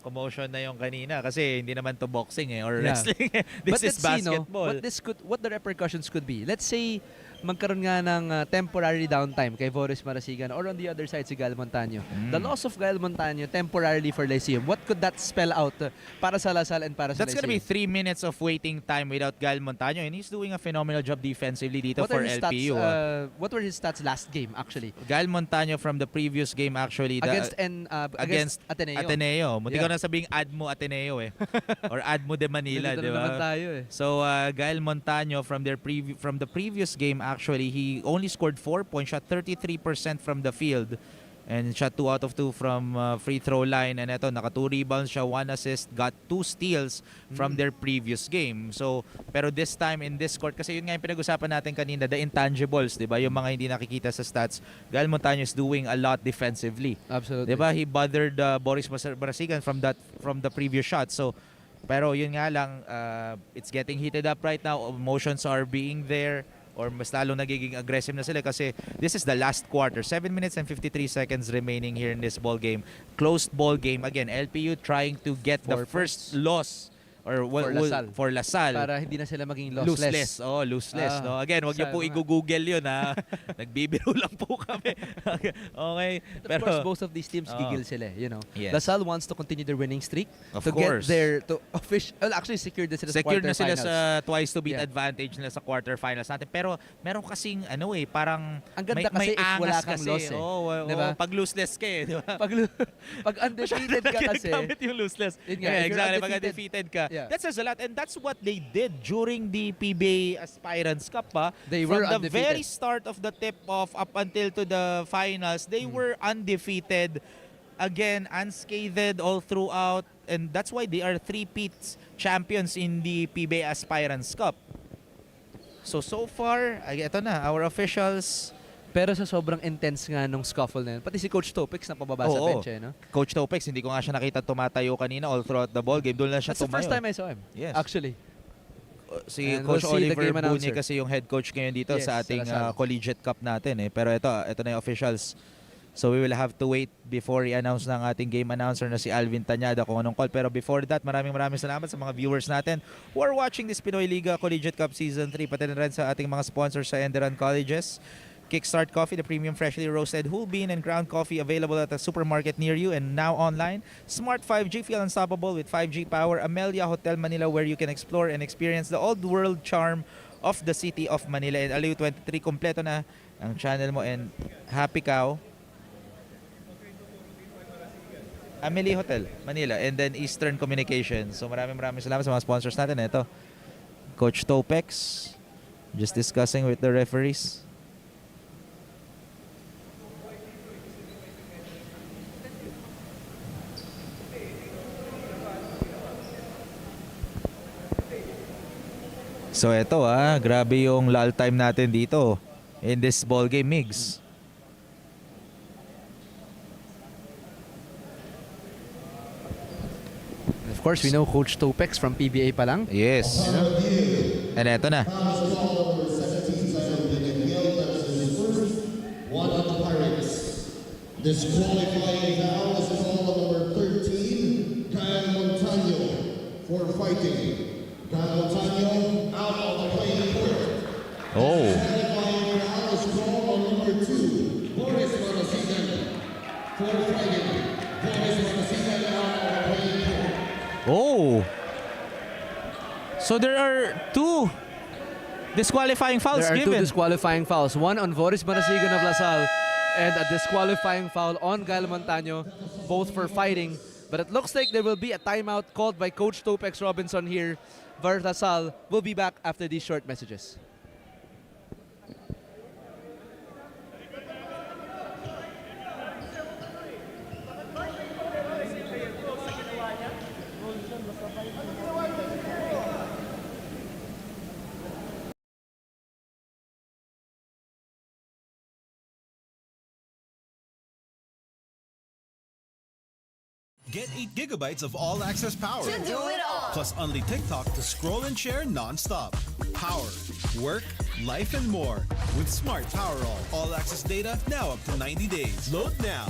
commotion na yung kanina kasi hindi naman to boxing or Yeah. wrestling. This But is let's see, no, basketball. what the repercussions could be. Let's say magkaroon nga ng temporary downtime kay Boris Marasigan or on the other side si Gael Montaño. The loss of Gael Montaño temporarily for Lyceum. What could that spell out para sa Lasal and para sa That's Lyceum? gonna be 3 minutes of waiting time without Gael Montaño and he's doing a phenomenal job defensively dito What for are his LPU. stats, what were his stats last game actually? Gael Montaño from the previous game actually Against Ateneo. Ateneo. Munti Yeah. ko na sabing Admo Ateneo or Admo de Manila, Nandito di na naman ba? tayo eh. So Gael Montaño from the previous game actually he only scored 4 points, shot 33% from the field and shot 2 out of 2 from free throw line and eto naka 2 rebounds siya, 1 assist, got 2 steals from their previous game. So pero this time in this court kasi yun nga yung pinag-usapan natin kanina, the intangibles, 'di ba? Yung mga hindi nakikita sa stats. Gael Montaño is doing a lot defensively. Absolutely. 'Di ba? He bothered Boris Marasigan from the previous shot. So pero yun nga lang it's getting heated up right now. Emotions are being there or mas lalong nagiging aggressive na sila kasi this is the last quarter. 7 minutes and 53 seconds remaining here in this ball game. Closed ball game. Again, LPU trying to get the first loss or for Lasal. Para hindi na sila maging lossless. Lossless. No? Again, wag niyo po i-google yun ha. Nagbibiro lang po kami. Okay. Of course, both of these teams gigil sila, you know. Yes. Lasal wants to continue their winning streak Of to course. get their actually secured na sila sa Secured na sila quarterfinals. sa twice to beat Yeah. advantage nila sa quarterfinals natin. Pero meron kasing parang Ang ganda kasi if wala angas kang kasi. loss eh. Diba? Pag lossless ka di ba? Pag undefeated ka kasi, Ginagamit yung lossless. Yun nga, Yeah, if you're exactly. Pag undefeated, undefeated ka. yeah. That says a lot. And that's what they did during the PBA Aspirants Cup. They From were the undefeated. very start of the tip-off up until to the finals, they were undefeated. Again, unscathed all throughout. And that's why they are three-peat champions in the PBA Aspirants Cup. So far, ito na, our officials. pero sa sobrang intense nga nung scuffle na yun, pati si Coach Topex na pababa sa Oo. bench eh, no? Coach Topex, hindi ko nga siya nakita tumatayo kanina all throughout the ball game. Doon lang siya That's the tumayo. first time I saw him. Yes. Actually. Si And Coach we'll see the Oliver game Bunye announcer. kasi yung head coach ngayon dito Yes, sa ating sa Lasal. collegiate cup natin eh. Pero ito na yung officials. So we will have to wait before i-announce ng ating game announcer na si Alvin Tanyada kung anong call. Pero before that, maraming salamat sa mga viewers natin who are watching this Pinoy Liga Collegiate Cup Season 3. Pati na rin sa ating mga sponsors sa ENDERUN Colleges. Kickstart Coffee, the premium freshly roasted whole bean and ground coffee available at a supermarket near you and now online. Smart 5G, feel unstoppable with 5G power. Amelia Hotel Manila, where you can explore and experience the old world charm of the city of Manila. And Aliw 23, kompleto na ang channel mo. And Happy Cow, Amelia Hotel Manila, and then Eastern Communications. So maraming salamat sa mga sponsors natin. Ito, Coach Topex, just discussing with the referees. So eto grabe yung lull time natin dito in this ball game, Migs. Of course, we know Coach Topex from PBA pa lang. Yes. And eto na. One on the Pirates. Disqualifying foul is called on number 13, Gael Montaño, for fighting. Gael Montaño out of the playing court. Oh. Disqualifying foul is called on number 2, Boris Marasigan, for fighting. Boris Marasigan out of the playing court. Oh. So there are two disqualifying fouls There are given. two disqualifying fouls. One on Boris Marasigan of Lasal and a disqualifying foul on Gael Montaño, both for fighting. But it looks like there will be a timeout called by Coach Topex Robinson here. Lasal will be back after these short messages. Get 8 gigabytes of all-access power. To do it all. Plus only TikTok to scroll and share non-stop. Power, work, life, and more. With Smart Power all-access data now up to 90 days. Load now.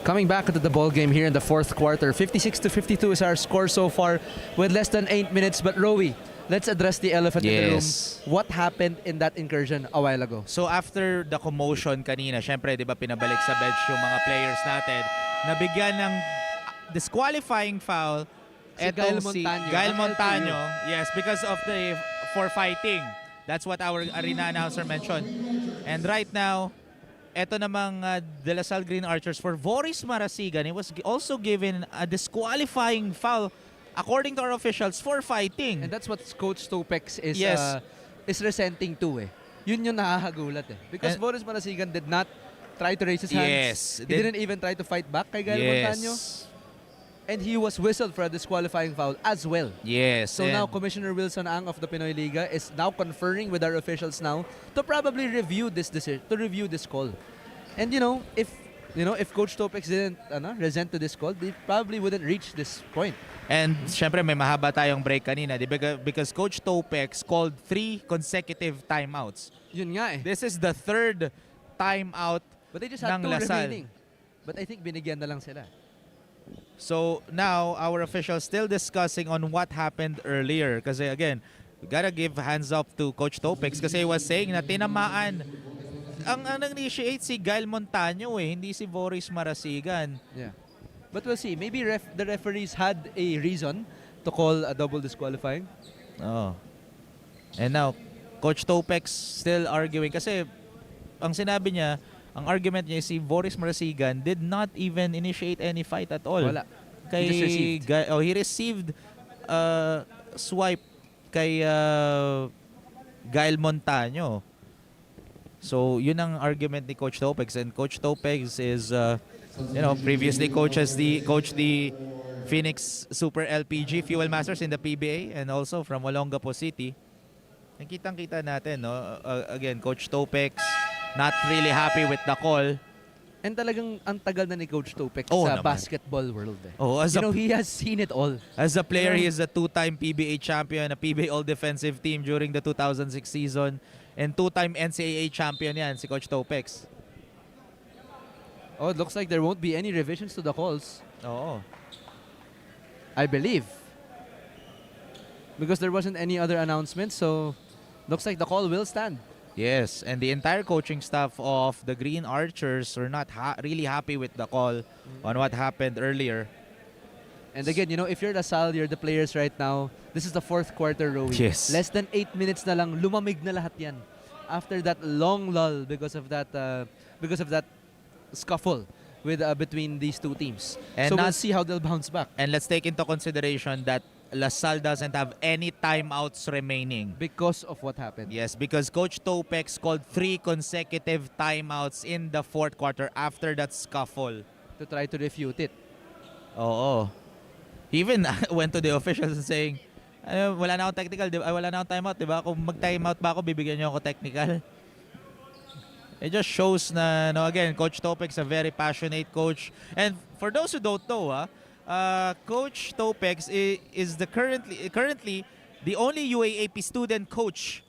Coming back into the ball game here in the fourth quarter, 56-52 is our score so far with less than 8 minutes. But Rowie, let's address the elephant in the room. What happened in that incursion a while ago? So after the commotion kanina, syempre 'di ba pinabalik sa bench yung mga players natin, nabigyan ng disqualifying foul Si Gael Montaño. Yes, because of the for fighting. That's what our arena announcer mentioned. And right now, eto namang De La Salle Green Archers for Voris Marasigan. He was also given a disqualifying foul according to our officials for fighting. And that's what Coach Topex is Yes. Is resenting too eh. Yun yung nakakagulat eh. Because Voris Marasigan did not try to raise his hands. Yes. He didn't even try to fight back kay Gael Montaño. And he was whistled for a disqualifying foul as well. Yes. So now Commissioner Wilson Ang of the Pinoy Liga is now conferring with our officials now to probably review this decision, to review this call. And if Coach Topex didn't resent to this call, they probably wouldn't reach this point. And syempre may mahaba tayong break kanina because Coach Topex called 3 consecutive timeouts. Yun nga eh. This is the 3rd timeout But they just had ng 2 Lasal. remaining. But I think binigyan na lang sila. So now our officials still discussing on what happened earlier. Kasi again, we gotta give hands up to Coach Topex kasi he was saying na tinamaan. Ang initiate si Gael Montaño eh, hindi si Voris Marasigan. Yeah. But we'll see. Maybe the referees had a reason to call a double disqualifying. Oh. And now, Coach Topex still arguing kasi ang sinabi niya, ang argument niya si Voris Marasigan did not even initiate any fight at all. Wala. He just received. He received swipe kay Gael Montaño. So, yun ang argument ni Coach Topex. And Coach Topex is, previously coached the Phoenix Super LPG Fuel Masters in the PBA and also from Olongapo City. And kitang-kita natin, no? Again, Coach Topex not really happy with the call. And talagang ang tagal na ni Coach Topex Oo sa naman. basketball world. Oh, as You a know, he has seen it all. As a player, he is a 2-time PBA champion, a PBA All-Defensive Team during the 2006 season, and 2-time NCAA champion yan, si Coach Topex. Oh, it looks like there won't be any revisions to the calls. Oo. I believe. Because there wasn't any other announcement, so looks like the call will stand. Yes, and the entire coaching staff of the Green Archers were not really happy with the call on what happened earlier. And again, you know, if you're LaSalle, you're the players right now. This is the fourth quarter, Rowie. Yes. Less than 8 minutes na lang, lumamig na lahat yan. After that long lull because of that scuffle with between these two teams. And so we'll not- see how they'll bounce back. And let's take into consideration that LaSalle doesn't have any timeouts remaining. Because of what happened. Yes, because Coach Topex called 3 consecutive timeouts in the fourth quarter after that scuffle. To try to refute it. Oo. He even went to the officials and saying, wala na akong technical, wala na akong timeout, di ba? Kung mag-timeout ba ako, bibigyan niyo ako technical. It just shows na, no, again, Coach Topex, a very passionate coach. And for those who don't know, Coach Topex is the currently the only UAAP student coach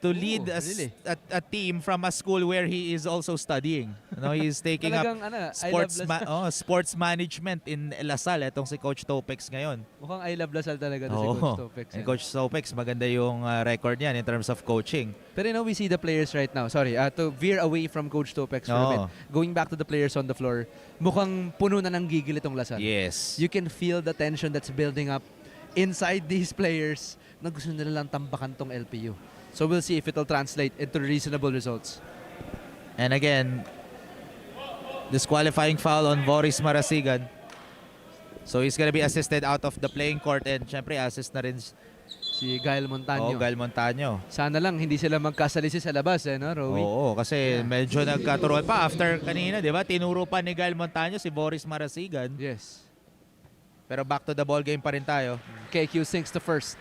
to lead really? a team from a school where he is also studying. No, he's taking up Talagang, sports management in LaSalle. Itong si Coach Topex ngayon. Mukhang I love LaSalle talaga to si Oo. Coach Topex. And yan. Coach Topex, maganda yung record niyan in terms of coaching. Pero you know, we see the players right now. Sorry, to veer away from Coach Topex for a bit. Going back to the players on the floor, mukhang puno na ng gigil itong LaSalle. Yes. You can feel the tension that's building up inside these players na gusto nila lang tambakan tong LPU. So we'll see if it'll translate into reasonable results. And again, disqualifying foul on Boris Marasigan. So he's gonna be assisted out of the playing court, and syempre assist na rin si Gael Montaño. Gael Montaño. Sana lang hindi sila magkasalisi sa labas, no, Rowie? Oo, kasi medyo nagkaturuan pa after kanina, di ba? Tinuro pa ni Gael Montaño si Boris Marasigan. Yes. Pero back to the ball game pa rin tayo. KQ sinks the first.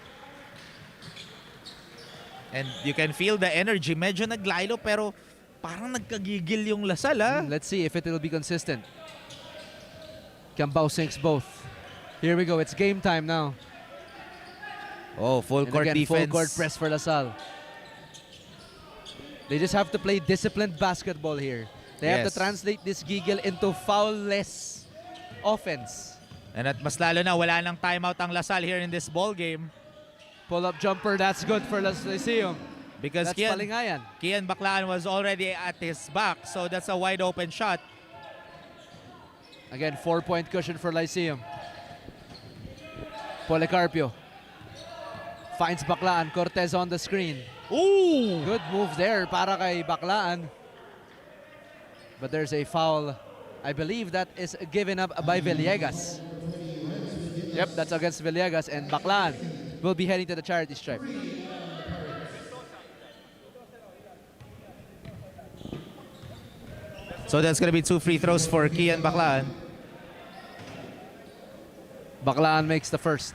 And you can feel the energy. Medyo naglaylo pero parang nagkagigil yung LaSalle. Let's see if it will be consistent. Cambao sinks both. Here we go. It's game time now. Oh, full And court again, defense. full court press for LaSalle. They just have to play disciplined basketball here. They have to Yes. translate this giggle into foul-less offense. And at mas lalo na, wala nang timeout ang LaSalle here in this ball game. Pull-up jumper, that's good for Lyceum. Because That's palingayan. Kian Baclaan was already at his back, so that's a wide open shot. Again, 4-point cushion for Lyceum. Policarpio finds Baclaan. Cortez on the screen. Ooh! Good move there para kay Baclaan. But there's a foul. I believe that is given up by Villegas. Yep, that's against Villegas, and Baclaan will be heading to the charity stripe. So that's gonna be 2 free throws for Kian Baclaan. Baclaan makes the first.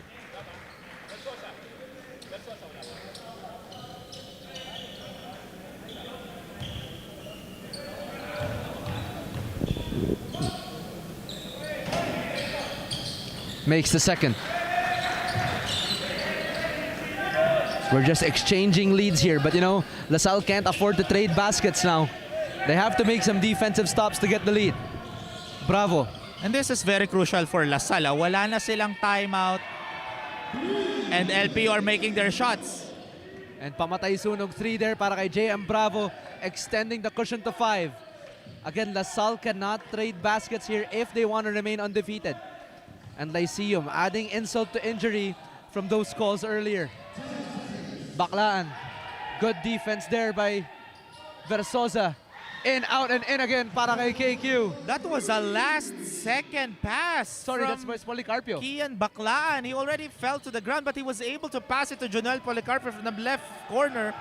Makes the second. We're just exchanging leads here, but you know, LaSalle can't afford to trade baskets now. They have to make some defensive stops to get the lead. Bravo. And this is very crucial for LaSalle. Wala na silang timeout. And LPU are making their shots. And pamatay sunog 3 there para kay JM Bravo, extending the cushion to 5. Again, LaSalle cannot trade baskets here if they want to remain undefeated. And Lyceum adding insult to injury from those calls earlier. Baclaan, good defense there by Versosa. In, out, and in again para kay KQ. That was a last-second pass. Sorry, from that's by Policarpio. Kian Baclaan. He already fell to the ground, but he was able to pass it to Jonel Policarpio from the left corner.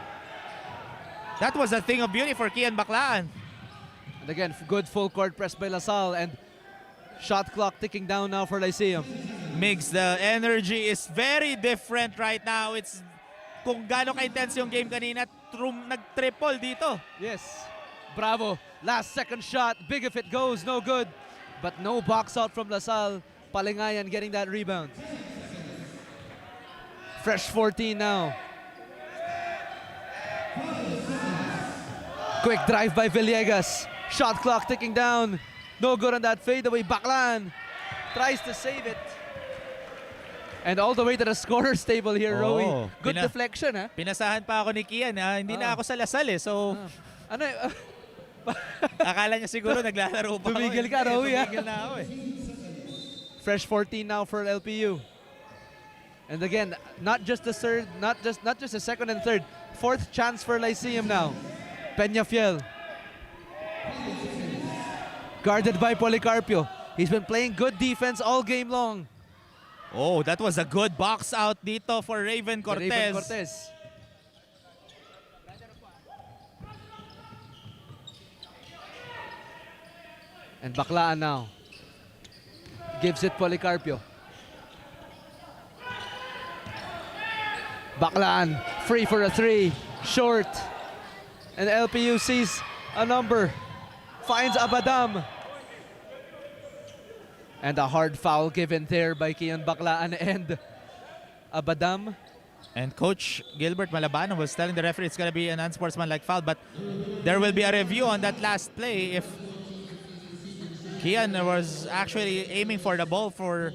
That was a thing of beauty for Kian Baclaan. And again, good full court press by LaSalle, and shot clock ticking down now for Lyceum. Migs, the energy is very different right now. It's kung gaano ka-intense yung game kanina, nag-triple dito. Yes. Bravo. Last second shot. Big if it goes. No good. But no box out from LaSalle. Palingayan getting that rebound. Fresh 14 now. Quick drive by Villegas. Shot clock ticking down. No good on that fadeaway. Baclan tries to save it. And all the way to the scorer's table here, Rowie. Good deflection, ha? Pinasahan pa ako ni Kian, ha? Hindi na ako sa Lasal, eh. So, Ano akala niya siguro naglalaro pa ako. Tumigil ka, Rowie, ha? Tumigil na ako, eh. Fresh 14 now for LPU. And again, not just the third, not just the second and third. Fourth chance for Lyceum now. Peñafiel. Guarded by Policarpio. He's been playing good defense all game long. Oh, that was a good box out dito for Raven Cortez. Raven Cortez. And Baclaan now. Gives it Policarpio. Baclaan, free for a three. Short. And LPU sees a number. Finds Abadam. And a hard foul given there by Kian Baclaan and Abadam. And Coach Gilbert Malabano was telling the referee it's going to be an unsportsmanlike foul, but there will be a review on that last play if Kian was actually aiming for the ball for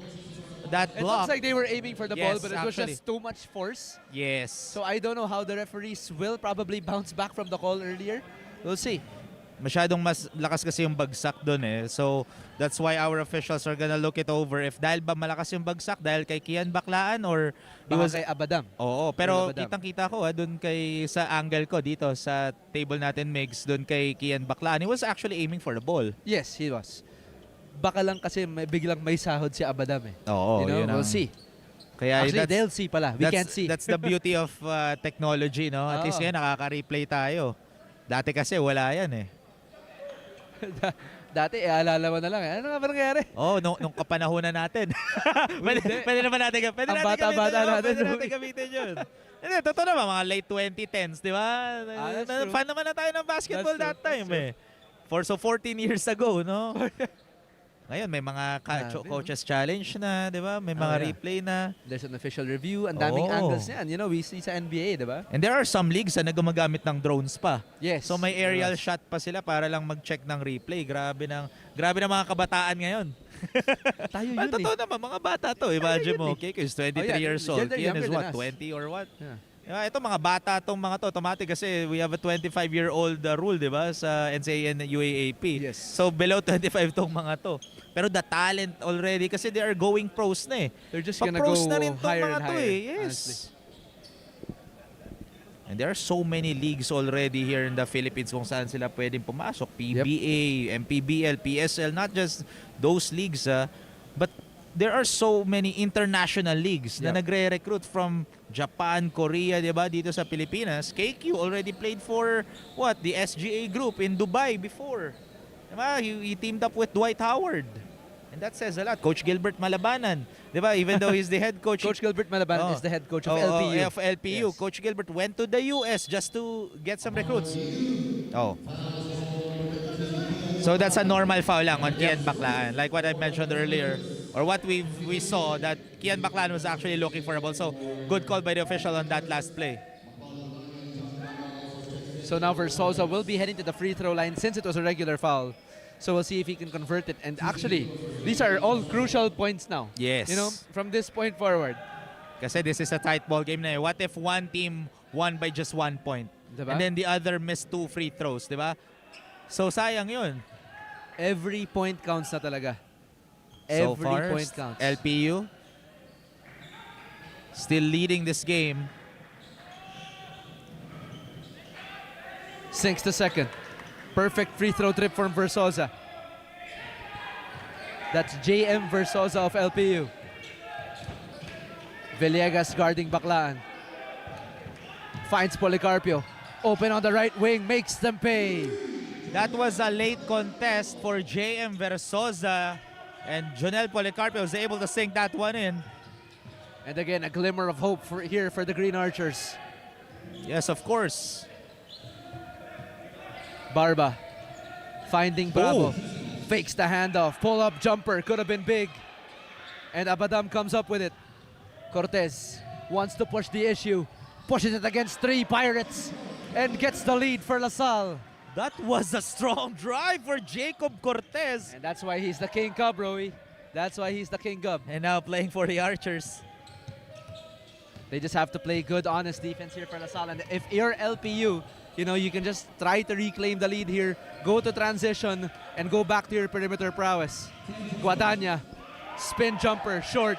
that It block. looks like they were aiming for the ball, Yes, but it was actually. just too much force. Yes. So I don't know how the referees will probably bounce back from the call earlier. We'll see. Masyadong mas lakas kasi yung bagsak doon, eh. So that's why our officials are gonna look it over if dahil ba malakas yung bagsak dahil kay Kian Baclaan or It was kay Abadam. Oo, pero Abadam. kitang-kita ko doon kay sa angle ko dito sa table natin, Migs, doon kay Kian Baclaan. He was actually aiming for the ball. Yes, he was. Baka lang kasi biglang may sahod si Abadam, eh. Oo, You know, yun ang- we'll see. Kaya Actually, they'll see pala. We can't see. That's the beauty of technology, no? At least Oo. ngayon nakaka-replay tayo. Dati kasi wala yan, eh. Dati, alala mo na lang. Ano nga ba nangyari? Oh, nung kapanahonan natin. pwede naman natin Ang bata-bata natin. Pwede natin gamitin yun. Hindi, totoo naman, mga late 2010s, di ba? That's true. Fan naman na tayo ng basketball That's that true. time, eh. 14 years ago, no? Ngayon, may mga Grabe, coaches challenge na, di ba? May mga yeah. replay na. There's an official review. Ang daming Oo. angles niyan. You know, we see sa NBA, di ba? And there are some leagues na gumagamit ng drones pa. Yes. So may aerial Yes. shot pa sila para lang mag-check ng replay. Grabe ng mga kabataan ngayon. Tayo yun, Totoo naman, mga bata to. Imagine mo, okay, is 23 Oh, yeah, years old. they're Kian is younger what, than us. 20 or what? Yeah. Diba, ito mga bata tong mga to. Automatic kasi we have a 25-year-old rule, di ba, sa NCAA and UAAP. Yes. So below 25 tong mga to. Pero the talent already kasi they are going pros na, eh. They're just gonna go Pa-pros na rin tong higher mga and to, higher. eh. Yes. Honestly. And there are so many leagues already here in the Philippines kung saan sila pwedeng pumasok. PBA, MPBL, PSL, not just those leagues, but there are so many international leagues na nagre-recruit from Japan, Korea, di ba, dito sa Pilipinas. KQ already played for, what, the SGA group in Dubai before. Diba? He teamed up with Dwight Howard. And that says a lot. Coach Gilbert Malabanan, di ba, even though he's the head coach. Coach Gilbert Malabanan is the head coach of LPU. Of LPU. Yes. Coach Gilbert went to the US just to get some recruits. Oh. So that's a normal foul lang on Kian Baclaan. Like what I mentioned earlier, or what we saw, that Kian Baclaan was actually looking for a ball. So good call by the official on that last play. So now Versosa will be heading to the free throw line since it was a regular foul. So we'll see if he can convert it. And actually, these are all crucial points now. Yes. You know, from this point forward. Kasi this is a tight ball game na, eh. What if one team won by just 1 point? Diba? And then the other missed 2 free throws, di ba? So sayang yun. Every point counts na talaga. So Every far, point counts. LPU still leading this game. Sinks the second. Perfect free throw trip from Versosa. That's JM Versosa of LPU. Villegas guarding Baclaan. Finds Policarpio. Open on the right wing, makes them pay. That was a late contest for JM Versosa, and Jonel Policarpio was able to sink that one in. And again, a glimmer of hope here for the Green Archers. Yes, of course. Barba Finding Bravo. Fakes the handoff. Pull-up jumper. Could have been big. And Abadam comes up with it. Cortez wants to push the issue. Pushes it against 3 Pirates. And gets the lead for LaSalle. That was a strong drive for Jacob Cortez. And that's why he's the King Cub, Rowie. That's why he's the King Cub. And now playing for the Archers. They just have to play good, honest defense here for LaSalle. And if you're LPU, you know, you can just try to reclaim the lead here, go to transition, and go back to your perimeter prowess. Guadagna, spin jumper, short.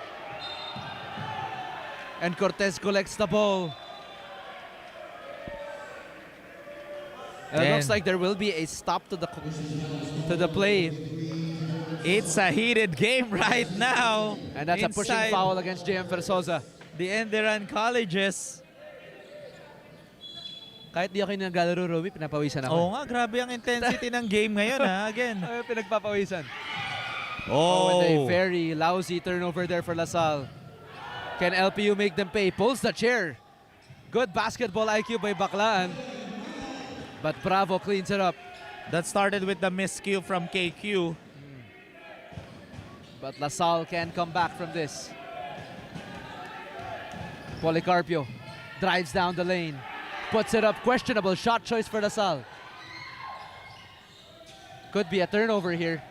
And Cortez collects the ball. And it looks like there will be a stop to the play. It's a heated game right now. And that's a pushing foul against JM Versosa. The ENDERUN colleges. Kahit di ako naglalaro, Roby, pinapawisan ako. Oo nga, grabe ang intensity ng game ngayon ha. Again. Pinagpapawisan. Oh. And a very lousy turnover there for LaSalle. Can LPU make them pay? Pulls the chair. Good basketball IQ by Baclaan. But Bravo cleans it up. That started with the miscue from KQ. But LaSalle can come back from this. Policarpio drives down the lane. Puts it up. Questionable shot choice for LaSalle. Could be a turnover here.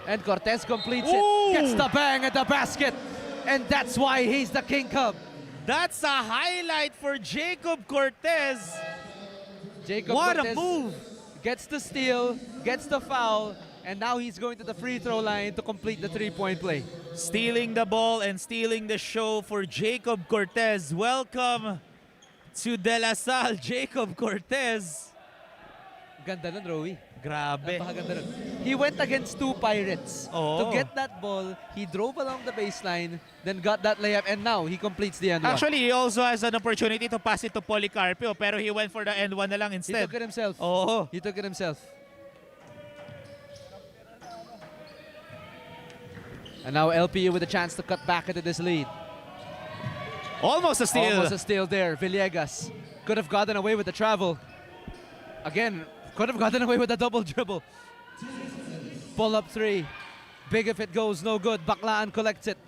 And Cortez completes it. Gets the bang at the basket. And that's why he's the King Cub. That's a highlight for Jacob Cortez. Jacob what Cortez a move. Gets the steal, gets the foul, and now he's going to the free throw line to complete the 3-point play. Stealing the ball and stealing the show for Jacob Cortez. Welcome to De La Salle, Jacob Cortez. Ganda nun, Rowie. Grabe. Napakaganda nun. He went against 2 Pirates. Oh. To get that ball, he drove along the baseline, then got that layup, and now he completes the end one. Actually, he also has an opportunity to pass it to Policarpio, pero he went for the end one na lang He instead. took it himself. Oh. He took it himself. And now LPU with a chance to cut back into this lead. Almost a steal. Almost a steal there. Villegas could have gotten away with the travel. Again, could have gotten away with a double dribble. Pull up 3. Big if it goes, no good. Baclaan collects it.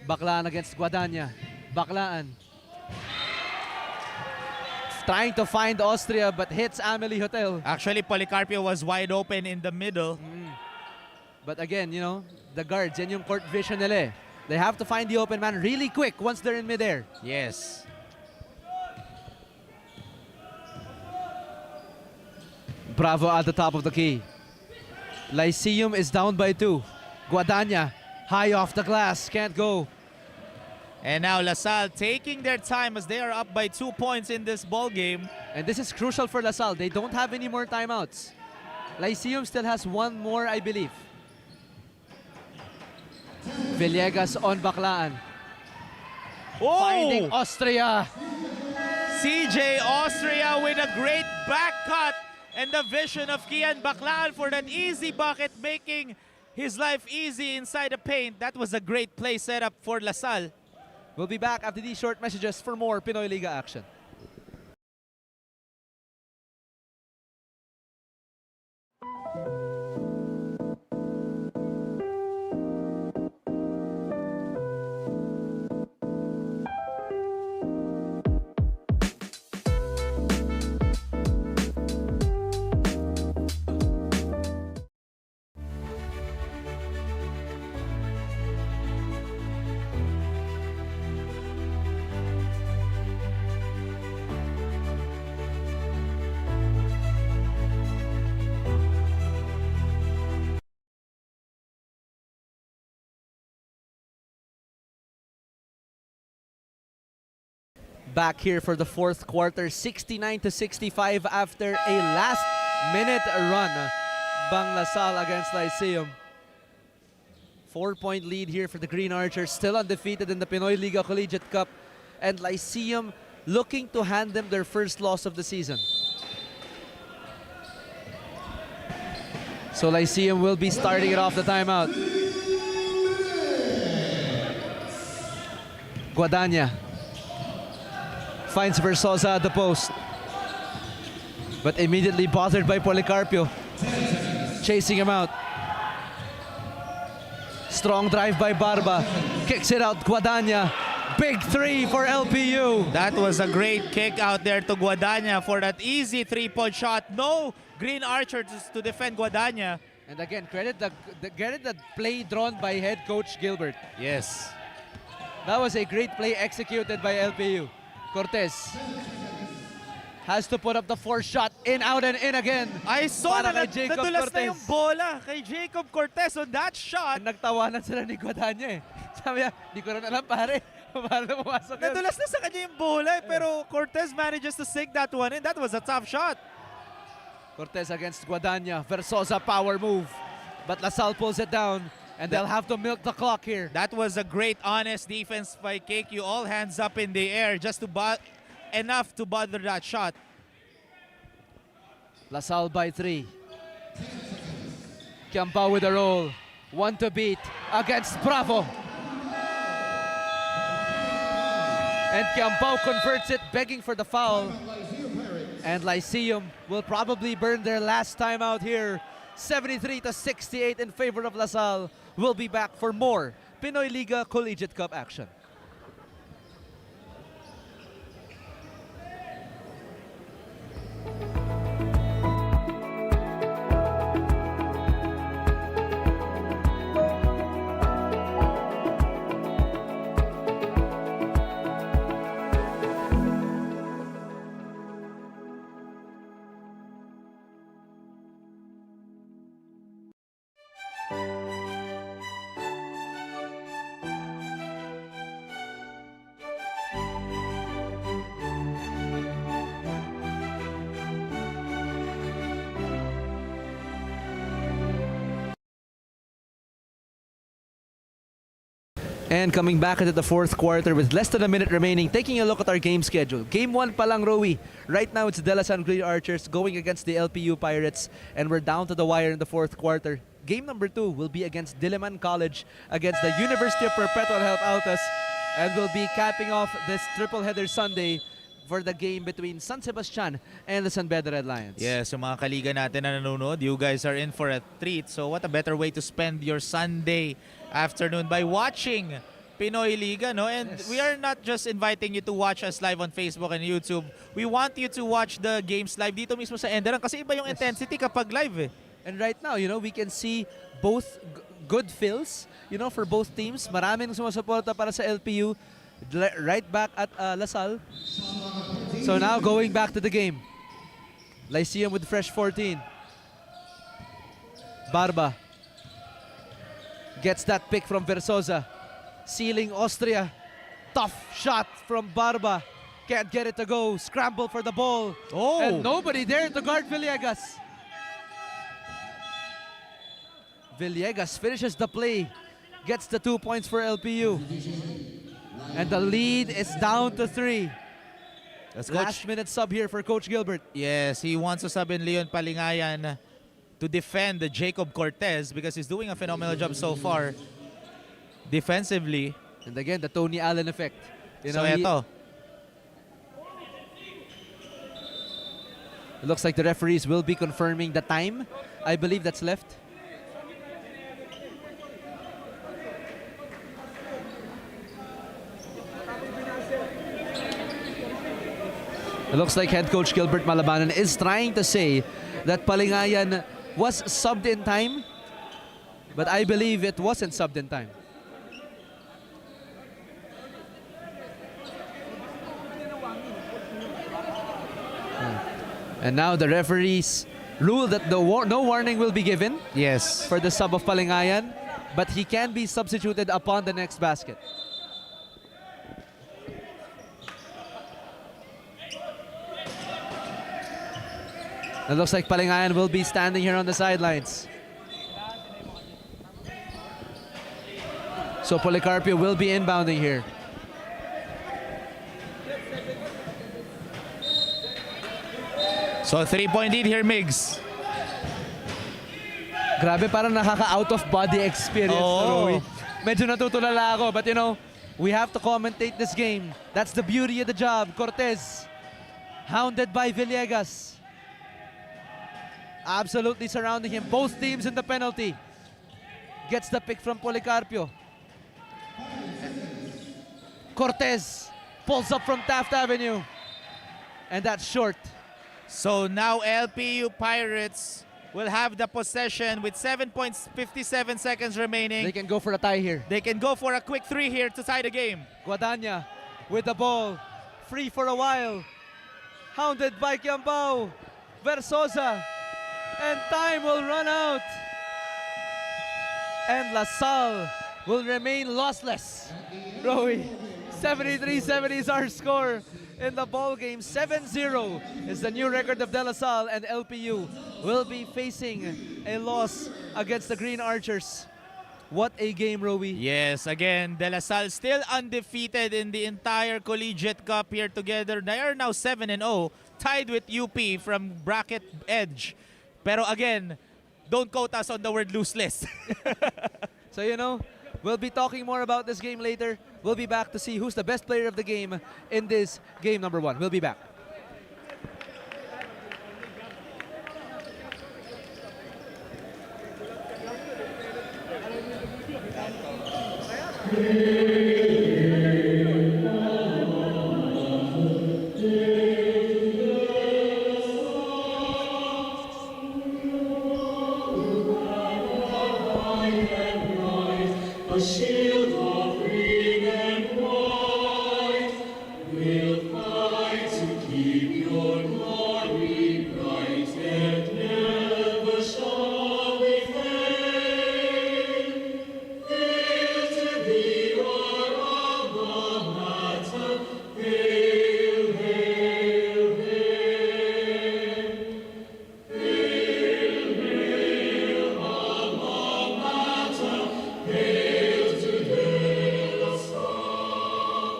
Baclaan against Guadagna. Baclaan. Trying to find Austria but hits Amelie Hotel. Actually, Policarpio was wide open in the middle. But again, you know, the guards, yan yung court vision nila eh. They have to find the open man really quick once they're in midair. Yes. Bravo at the top of the key. Lyceum is down by 2. Guadagna, high off the glass, can't go. And now LaSalle taking their time as they are up by 2 points in this ball game. And this is crucial for LaSalle. They don't have any more timeouts. Lyceum still has 1 more, I believe. Villegas on Baclaan. Finding Austria. CJ Austria with a great back cut and the vision of Kian Baclaan for that easy bucket, making his life easy inside the paint. That was a great play setup for LaSalle. We'll be back after these short messages for more Pinoy Liga action. Back here for the 4th quarter, 69-65 after a last-minute run. Bang LaSalle against Lyceum. 4-point lead here for the Green Archers, still undefeated in the Pinoy Liga Collegiate Cup. And Lyceum looking to hand them their first loss of the season. So Lyceum will be starting it off the timeout. Guadagna finds Versosa at the post. But immediately bothered by Policarpio. Chasing him out. Strong drive by Barba. Kicks it out, Guadagna. Big three for LPU. That was a great kick out there to Guadagna for that easy three-point shot. No Green Archer to defend Guadagna. And again, credit the play drawn by head coach Gilbert. Yes. That was a great play executed by LPU. Cortez has to put up the fourth shot. In, out, and in again. I saw Para na kay Jacob nadulas na Cortez. yung bola kay Jacob Cortez on that shot. Nagtawanan sila ni Guadagna eh. Sabi niya, di ko rin alam pare. Paano pumasok yun? Nadulas na sa kanya yung bola pero Cortez manages to sink that one in. That was a tough shot. Cortez against Guadagna. Versosa power move. But LaSalle pulls it down. And they'll have to milk the clock here. That was a great honest defense by KQ. All hands up in the air just to enough to bother that shot. LaSalle by 3. Kiambao with a roll. 1 to beat against Bravo. And Kiambao converts it, begging for the foul. And Lyceum will probably burn their last time out here. 73-68 in favor of LaSalle. We'll be back for more Pinoy Liga Collegiate Cup action. And coming back into the fourth quarter with less than a minute remaining, taking a look at our game schedule. Game 1 pa lang, Rowie. Right now it's De La Salle Green Archers going against the LPU Pirates, and we're down to the wire in the fourth quarter. Game number 2 will be against Diliman College against the University of Perpetual Health Altas, and we'll be capping off this triple-header Sunday for the game between San Sebastian and the San Beda Red Lions. Yes, yung mga kaliga natin na nanonood, you guys are in for a treat. So what a better way to spend your Sunday afternoon by watching Pinoy Liga, no? And yes, we are not just inviting you to watch us live on Facebook and YouTube. We want you to watch the games live dito mismo sa Enderun kasi iba yung intensity kapag live eh. And right now, you know, we can see both good fills, you know, for both teams. Maraming sumusuporta para sa LPU. Right back at LaSalle. So now going back to the game. Lyceum with fresh 14. Barba gets that pick from Versosa. Sealing Austria. Tough shot from Barba. Can't get it to go. Scramble for the ball. Oh! And nobody there to guard Villegas. Villegas finishes the play. Gets the 2 points for LPU. And the lead is down to 3. Last minute sub here for Coach Gilbert. Yes, he wants to sub in Leon Palingayan to defend Jacob Cortez because he's doing a phenomenal job so far defensively. And again, the Tony Allen effect. You know, so eto. It looks like the referees will be confirming the time. I believe that's left. It looks like head coach Gilbert Malabanan is trying to say that Palingayan was subbed in time, but I believe it wasn't subbed in time. And now the referees rule that no warning will be given. Yes. For the sub of Palingayan, but he can be substituted upon the next basket. It looks like Palingayan will be standing here on the sidelines. So Policarpio will be inbounding here. So a 3-point lead here, Migs. Grabe, parang nakaka-out of body experience. Oh. Medyo natutulala ako, but you know, we have to commentate this game. That's the beauty of the job. Cortez, hounded by Villegas. absolutely surrounding him. Both teams in the penalty. Gets the pick from Policarpio. Cortez pulls up from Taft Avenue. And that's short. So now LPU Pirates will have the possession with 7.57 seconds remaining. They can go for a tie here. They can go for a quick 3 here to tie the game. Guadagna with the ball. Free for a while. Hounded by Kiambao. Versosa. And time will run out. And LaSalle will remain lossless. Rowie, 73-70 is our score in the ball game. 7-0 is the new record of De La Salle, and LPU will be facing a loss against the Green Archers. What a game, Rowie. Yes, again, De La Salle still undefeated in the entire Collegiate Cup here together. They are now 7-0, tied with UP from bracket edge. Pero again, don't quote us on the word lossless. So, you know, we'll be talking more about this game later. We'll be back to see who's the best player of the game in this game number 1. We'll be back. A shield of green and white will fight to keep your glory bright, and never shall we fail. Hail to thee, our alma mater, hail, hail, hail. Hail, hail, alma mater, hail to De La Salle.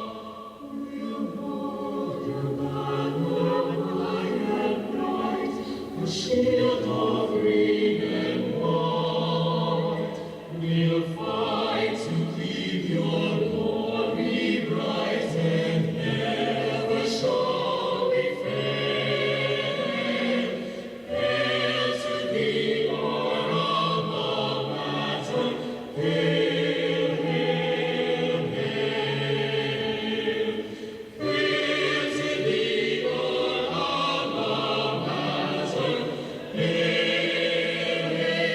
We'll hold your banner high and bright, a shield of green and white. We'll fight to keep your glory bright, and never shall we fail. Hail to thee, our alma mater, hail, hail, hail. Hail to thee, our alma mater, hail, hail, hail.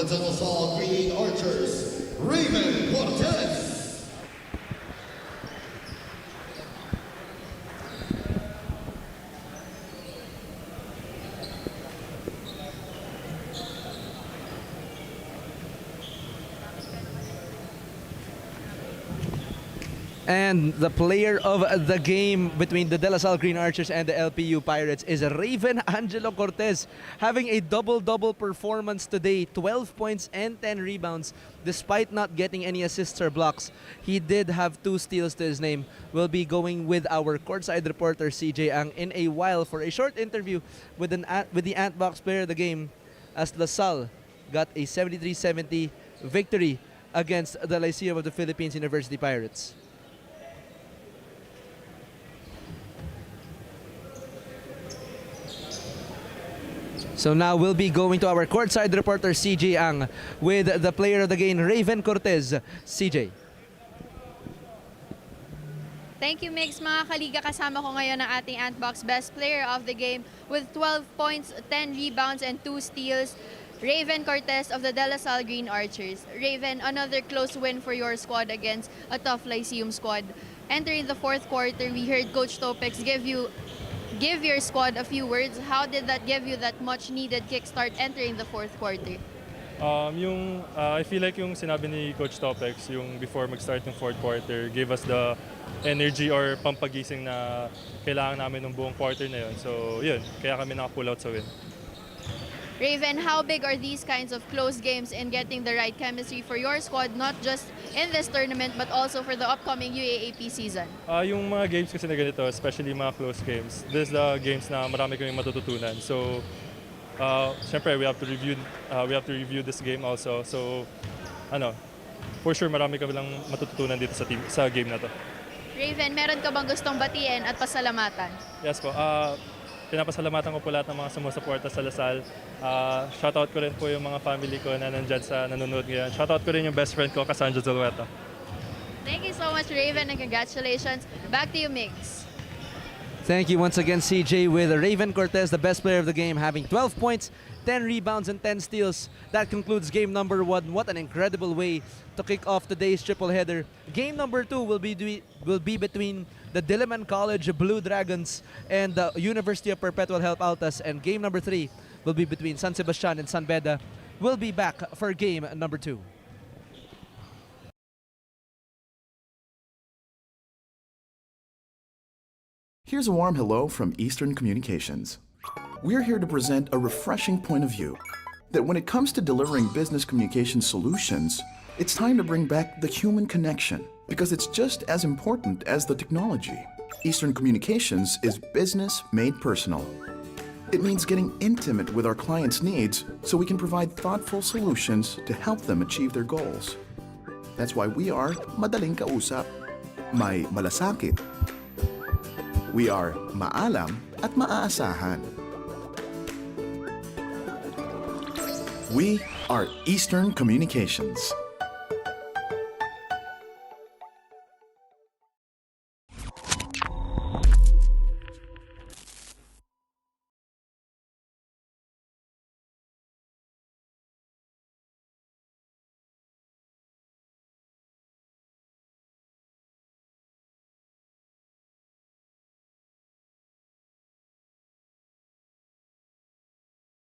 the De La Salle Green Archers, Raven Cortez. And the player of the game between the De La Salle Green Archers and the LPU Pirates is Raven Angelo Cortez, having a double-double performance today, 12 points and 10 rebounds, despite not getting any assists or blocks. He did have 2 steals to his name. We'll be going with our courtside reporter CJ Ang in a while for a short interview with the Antbox player of the game, as La Salle got a 73-70 victory against the Lyceum of the Philippines University Pirates. So now we'll be going to our courtside reporter CJ Ang with the player of the game, Raven Cortez. CJ. Thank you, Migs. Mga kaliga, kasama ko ngayon ang ating Antbox best player of the game with 12 points, 10 rebounds, and 2 steals, Raven Cortez of the De La Salle Green Archers. Raven, another close win for your squad against a tough Lyceum squad. Entering the 4th quarter, we heard Coach Topex give your squad a few words. How did that give you that much needed kickstart entering the 4th quarter? I feel like yung sinabi ni Coach Topex, yung before mag-start yung 4th quarter, gave us the energy or pampagising na kailangan namin ng buong quarter na yun. So yun, kaya kami naka-pull out sa win. Raven, how big are these kinds of close games in getting the right chemistry for your squad, not just in this tournament but also for the upcoming UAAP season? Yung mga games kasi na ganito, especially mga close games, this is the games na marami kaming matututunan. So, syempre we have to review this game also. So, for sure marami kami lang matututunan dito sa game na to. Raven, meron ka bang gustong batiin at pasalamatan? Yes po. Pinapasalamatan ko po lahat ng mga sumusuporta sa La Salle. Shoutout ko rin po yung mga family ko na nandyan sa nanonood ngayon. Shoutout ko rin yung best friend ko, Cassandra Zulueta. Thank you so much, Raven, and congratulations. Back to you, Migs. Thank you once again, CJ, with Raven Cortez, the best player of the game, having 12 points, 10 rebounds, and 10 steals. That concludes game number 1. What an incredible way to kick off today's triple header. Game number 2 will be between the Diliman College Blue Dragons and the University of Perpetual Help Altas, and game number 3 will be between San Sebastian and San Beda. We'll be back for game number 2. Here's a warm hello from Eastern Communications. We're here to present a refreshing point of view that when it comes to delivering business communication solutions, it's time to bring back the human connection because it's just as important as the technology. Eastern Communications is business made personal. It means getting intimate with our clients' needs so we can provide thoughtful solutions to help them achieve their goals. That's why we are madaling kausap, may malasakit. We are maalam at maaasahan. We are Eastern Communications.